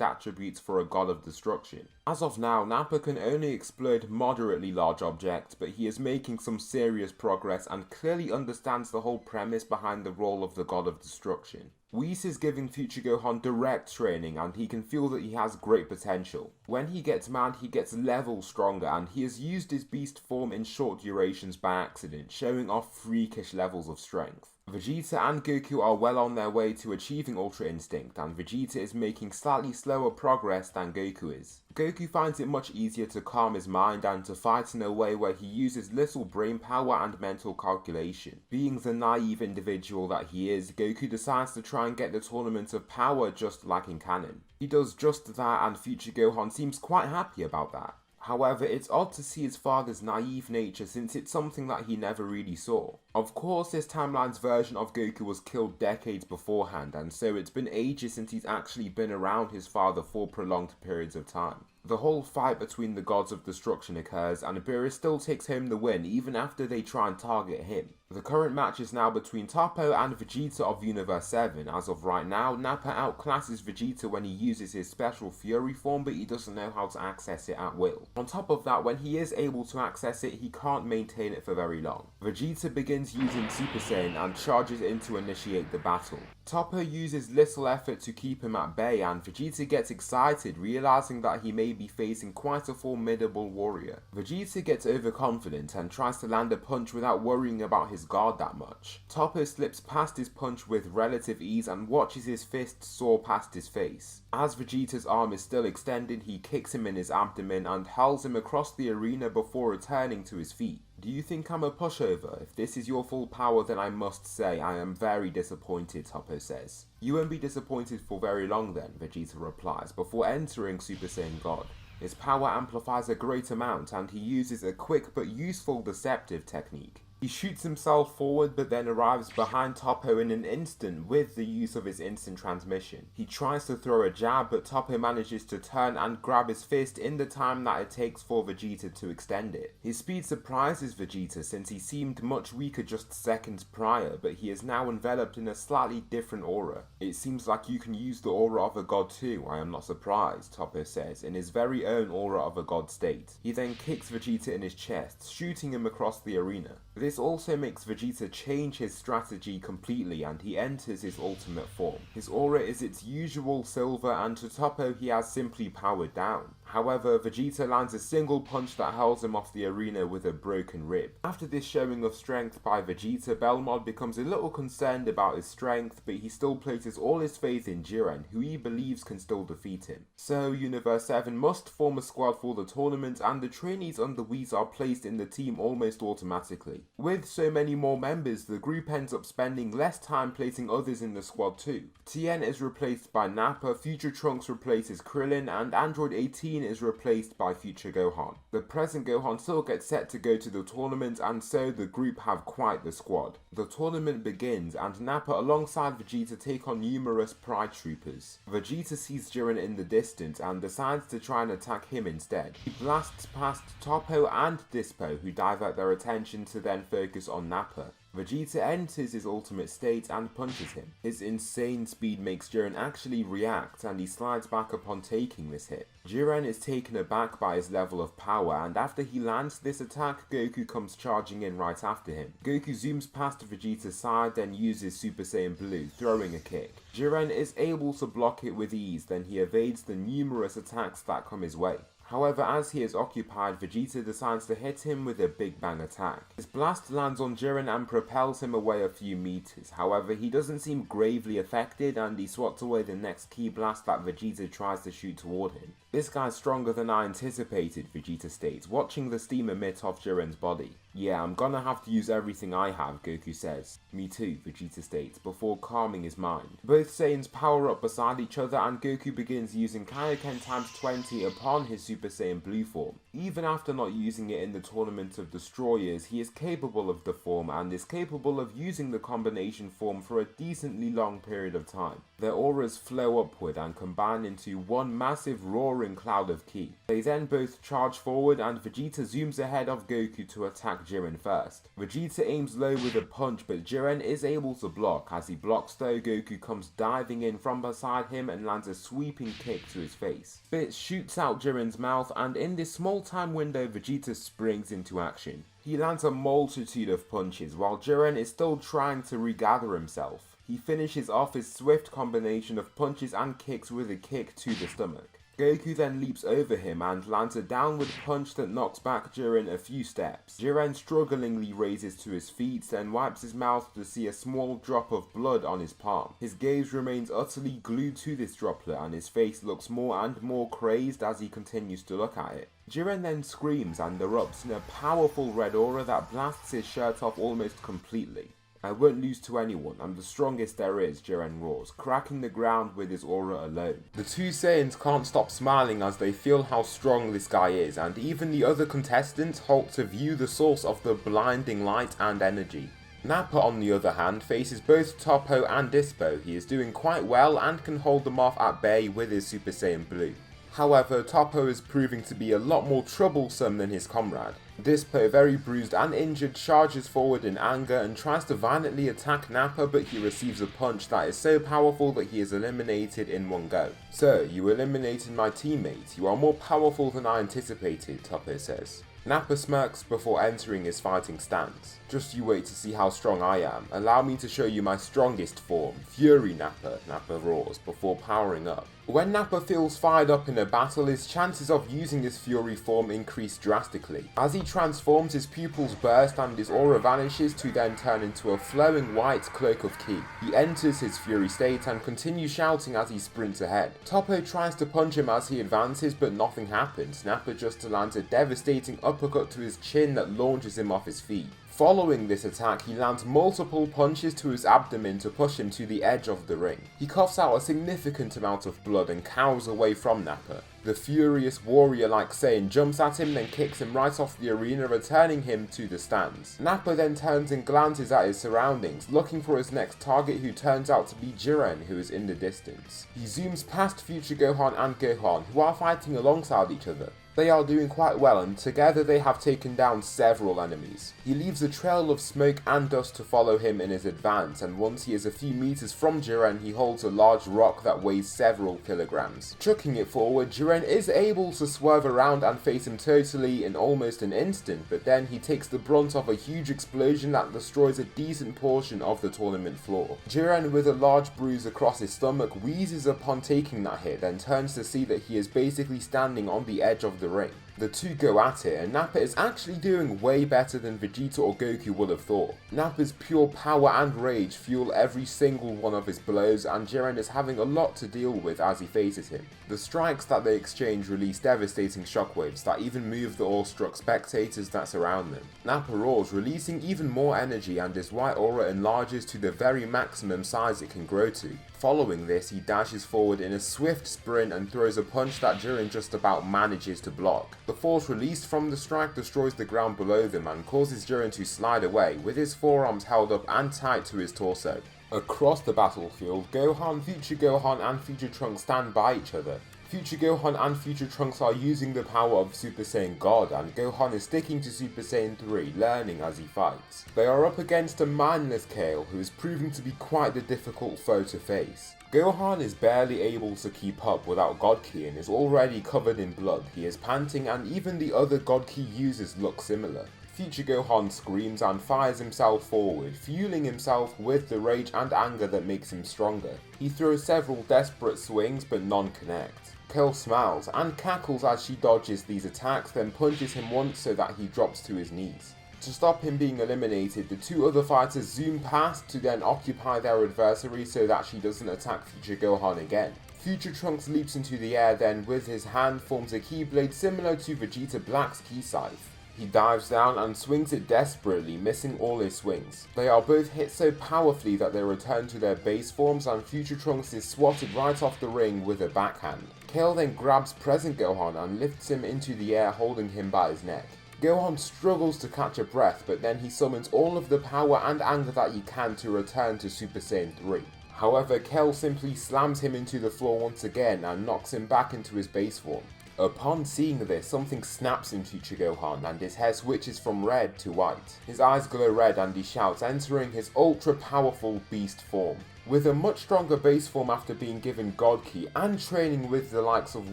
attributes for a god of destruction. As of now, Nappa can only explode moderately large objects, but he is making some serious progress and clearly understands the whole premise behind the role of the god of destruction. Whis is giving Future Gohan direct training, and he can feel that he has great potential. When he gets mad, he gets levels stronger, and he has used his beast form in short durations by accident, showing off freakish levels of strength. Vegeta and Goku are well on their way to achieving Ultra Instinct, and Vegeta is making slightly slower progress than Goku is. Goku finds it much easier to calm his mind and to fight in a way where he uses little brain power and mental calculation. Being the naive individual that he is, Goku decides to try and get the Tournament of Power just like in canon. He does just that, and Future Gohan seems quite happy about that. However, it's odd to see his father's naive nature since it's something that he never really saw. Of course, this timeline's version of Goku was killed decades beforehand, and so it's been ages since he's actually been around his father for prolonged periods of time. The whole fight between the gods of destruction occurs, and Beerus still takes home the win even after they try and target him. The current match is now between Toppo and Vegeta of Universe 7. As of right now, Nappa outclasses Vegeta when he uses his special Fury form, but he doesn't know how to access it at will. On top of that, when he is able to access it, he can't maintain it for very long. Vegeta begins using Super Saiyan and charges in to initiate the battle. Toppo uses little effort to keep him at bay, and Vegeta gets excited, realizing that he may be facing quite a formidable warrior. Vegeta gets overconfident and tries to land a punch without worrying about his guard that much. Toppo slips past his punch with relative ease and watches his fist soar past his face. As Vegeta's arm is still extended, he kicks him in his abdomen and hurls him across the arena before returning to his feet. Do you think I'm a pushover? If this is your full power, then I must say I am very disappointed, Toppo says. You won't be disappointed for very long then, Vegeta replies, before entering Super Saiyan God. His power amplifies a great amount, and he uses a quick but useful deceptive technique. He shoots himself forward but then arrives behind Toppo in an instant with the use of his instant transmission. He tries to throw a jab, but Toppo manages to turn and grab his fist in the time that it takes for Vegeta to extend it. His speed surprises Vegeta since he seemed much weaker just seconds prior, but he is now enveloped in a slightly different aura. It seems like you can use the aura of a god too, I am not surprised, Toppo says, in his very own aura of a god state. He then kicks Vegeta in his chest, shooting him across the arena. This also makes Vegeta change his strategy completely, and he enters his ultimate form. His aura is its usual silver, and to Toppo he has simply powered down. However, Vegeta lands a single punch that hurls him off the arena with a broken rib. After this showing of strength by Vegeta, Belmod becomes a little concerned about his strength, but he still places all his faith in Jiren, who he believes can still defeat him. So, Universe 7 must form a squad for the tournament, and the trainees under Whis are placed in the team almost automatically. With so many more members, the group ends up spending less time placing others in the squad too. Tien is replaced by Nappa, Future Trunks replaces Krillin, and Android 18 is replaced by Future Gohan. The present Gohan still gets set to go to the tournament, and so the group have quite the squad. The tournament begins, and Nappa alongside Vegeta take on numerous Pride Troopers. Vegeta sees Jiren in the distance and decides to try and attack him instead. He blasts past Toppo and Dispo, who divert their attention to then focus on Nappa. Vegeta enters his ultimate state and punches him. His insane speed makes Jiren actually react, and he slides back upon taking this hit. Jiren is taken aback by his level of power, and after he lands this attack, Goku comes charging in right after him. Goku zooms past Vegeta's side, then uses Super Saiyan Blue, throwing a kick. Jiren is able to block it with ease, then he evades the numerous attacks that come his way. However, as he is occupied, Vegeta decides to hit him with a Big Bang attack. His blast lands on Jiren and propels him away a few meters. However, he doesn't seem gravely affected, and he swats away the next key blast that Vegeta tries to shoot toward him. This guy's stronger than I anticipated, Vegeta states, watching the steam emit off Jiren's body. Yeah, I'm gonna have to use everything I have, Goku says. Me too, Vegeta states, before calming his mind. Both Saiyans power up beside each other, and Goku begins using Kaioken times 20 upon his Super Saiyan Blue form. Even after not using it in the Tournament of Destroyers, he is capable of the form, and is capable of using the combination form for a decently long period of time. Their auras flow upward and combine into one massive roaring cloud of ki. They then both charge forward, and Vegeta zooms ahead of Goku to attack Jiren first. Vegeta aims low with a punch, but Jiren is able to block. As he blocks though, Goku comes diving in from beside him and lands a sweeping kick to his face. Spit shoots out Jiren's mouth, and in this small time window, Vegeta springs into action. He lands a multitude of punches, while Jiren is still trying to regather himself. He finishes off his swift combination of punches and kicks with a kick to the stomach. Goku then leaps over him and lands a downward punch that knocks back Jiren a few steps. Jiren strugglingly raises to his feet, then wipes his mouth to see a small drop of blood on his palm. His gaze remains utterly glued to this droplet, and his face looks more and more crazed as he continues to look at it. Jiren then screams and erupts in a powerful red aura that blasts his shirt off almost completely. I won't lose to anyone, I'm the strongest there is, Jiren roars, cracking the ground with his aura alone. The two Saiyans can't stop smiling as they feel how strong this guy is, and even the other contestants halt to view the source of the blinding light and energy. Nappa, on the other hand, faces both Toppo and Dispo. He is doing quite well and can hold them off at bay with his Super Saiyan Blue. However, Toppo is proving to be a lot more troublesome than his comrade. Dispo, very bruised and injured, charges forward in anger and tries to violently attack Nappa, but he receives a punch that is so powerful that he is eliminated in one go. "Sir, you eliminated my teammate. You are more powerful than I anticipated," Toppo says. Nappa smirks before entering his fighting stance. "Just you wait to see how strong I am. Allow me to show you my strongest form. Fury Nappa," Nappa roars before powering up. When Nappa feels fired up in a battle, his chances of using his Fury form increase drastically. As he transforms, his pupils burst and his aura vanishes to then turn into a flowing white cloak of ki. He enters his Fury state and continues shouting as he sprints ahead. Toppo tries to punch him as he advances, but nothing happens. Nappa just lands a devastating uppercut to his chin that launches him off his feet. Following this attack, he lands multiple punches to his abdomen to push him to the edge of the ring. He coughs out a significant amount of blood and cowers away from Nappa. The furious warrior-like Saiyan jumps at him, then kicks him right off the arena, returning him to the stands. Nappa then turns and glances at his surroundings, looking for his next target, who turns out to be Jiren, who is in the distance. He zooms past Future Gohan and Gohan, who are fighting alongside each other. They are doing quite well, and together they have taken down several enemies. He leaves a trail of smoke and dust to follow him in his advance, and once he is a few meters from Jiren, he holds a large rock that weighs several kilograms. Chucking it forward, Jiren is able to swerve around and face him totally in almost an instant, but then he takes the brunt of a huge explosion that destroys a decent portion of the tournament floor. Jiren, with a large bruise across his stomach, wheezes upon taking that hit, then turns to see that he is basically standing on the edge of the ring. The two go at it, and Nappa is actually doing way better than Vegeta or Goku would have thought. Nappa's pure power and rage fuel every single one of his blows, and Jiren is having a lot to deal with as he faces him. The strikes that they exchange release devastating shockwaves that even move the awestruck spectators that surround them. Nappa roars, releasing even more energy, and his white aura enlarges to the very maximum size it can grow to. Following this, he dashes forward in a swift sprint and throws a punch that Jiren just about manages to block. The force released from the strike destroys the ground below them and causes Jiren to slide away, with his forearms held up and tight to his torso. Across the battlefield, Gohan, Future Gohan and Future Trunks stand by each other. Future Gohan and Future Trunks are using the power of Super Saiyan God, and Gohan is sticking to Super Saiyan 3, learning as he fights. They are up against a mindless Kale, who is proving to be quite the difficult foe to face. Gohan is barely able to keep up without God Ki and is already covered in blood. He is panting, and even the other God Ki users look similar. Future Gohan screams and fires himself forward, fueling himself with the rage and anger that makes him stronger. He throws several desperate swings, but none connect. Kale smiles and cackles as she dodges these attacks, then punches him once so that he drops to his knees. To stop him being eliminated, the two other fighters zoom past to then occupy their adversary so that she doesn't attack Future Gohan again. Future Trunks leaps into the air, then with his hand forms a Keyblade similar to Vegeta Black's Ki Scythe. He dives down and swings it desperately, missing all his swings. They are both hit so powerfully that they return to their base forms, and Future Trunks is swatted right off the ring with a backhand. Kale then grabs present Gohan and lifts him into the air, holding him by his neck. Gohan struggles to catch a breath, but then he summons all of the power and anger that he can to return to Super Saiyan 3. However, Kale simply slams him into the floor once again and knocks him back into his base form. Upon seeing this, something snaps in Future Gohan and his hair switches from red to white. His eyes glow red and he shouts, entering his ultra powerful beast form. With a much stronger base form after being given God Ki and training with the likes of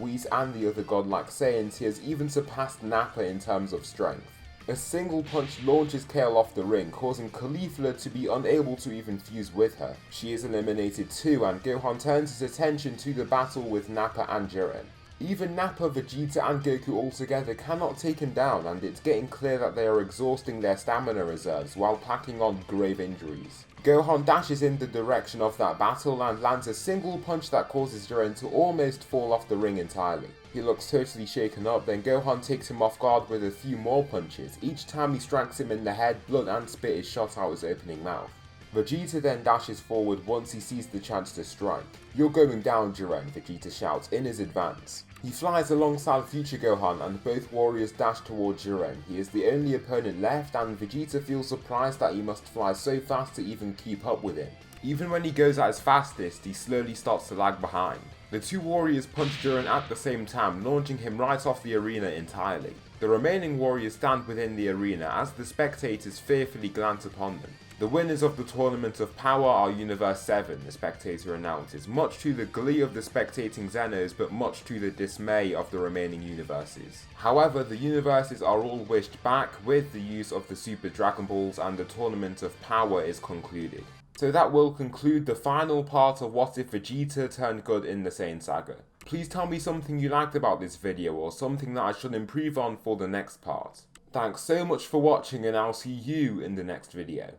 Whis and the other godlike Saiyans, he has even surpassed Nappa in terms of strength. A single punch launches Kale off the ring, causing Caulifla to be unable to even fuse with her. She is eliminated too, and Gohan turns his attention to the battle with Nappa and Jiren. Even Nappa, Vegeta and Goku altogether cannot take him down, and it's getting clear that they are exhausting their stamina reserves while packing on grave injuries. Gohan dashes in the direction of that battle and lands a single punch that causes Jiren to almost fall off the ring entirely. He looks totally shaken up, then Gohan takes him off guard with a few more punches. Each time he strikes him in the head, blood and spit is shot out his opening mouth. Vegeta then dashes forward once he sees the chance to strike. "You're going down, Jiren," Vegeta shouts in his advance. He flies alongside Future Gohan and both warriors dash towards Jiren. He is the only opponent left, and Vegeta feels surprised that he must fly so fast to even keep up with him. Even when he goes at his fastest, he slowly starts to lag behind. The two warriors punch Jiren at the same time, launching him right off the arena entirely. The remaining warriors stand within the arena as the spectators fearfully glance upon them. The winners of the Tournament of Power are Universe 7, the spectator announces, much to the glee of the spectating Xenos, but much to the dismay of the remaining universes. However, the universes are all wished back with the use of the Super Dragon Balls, and the Tournament of Power is concluded. So that will conclude the final part of What If Vegeta Turned Good in the Saiyan Saga. Please tell me something you liked about this video, or something that I should improve on for the next part. Thanks so much for watching, and I'll see you in the next video.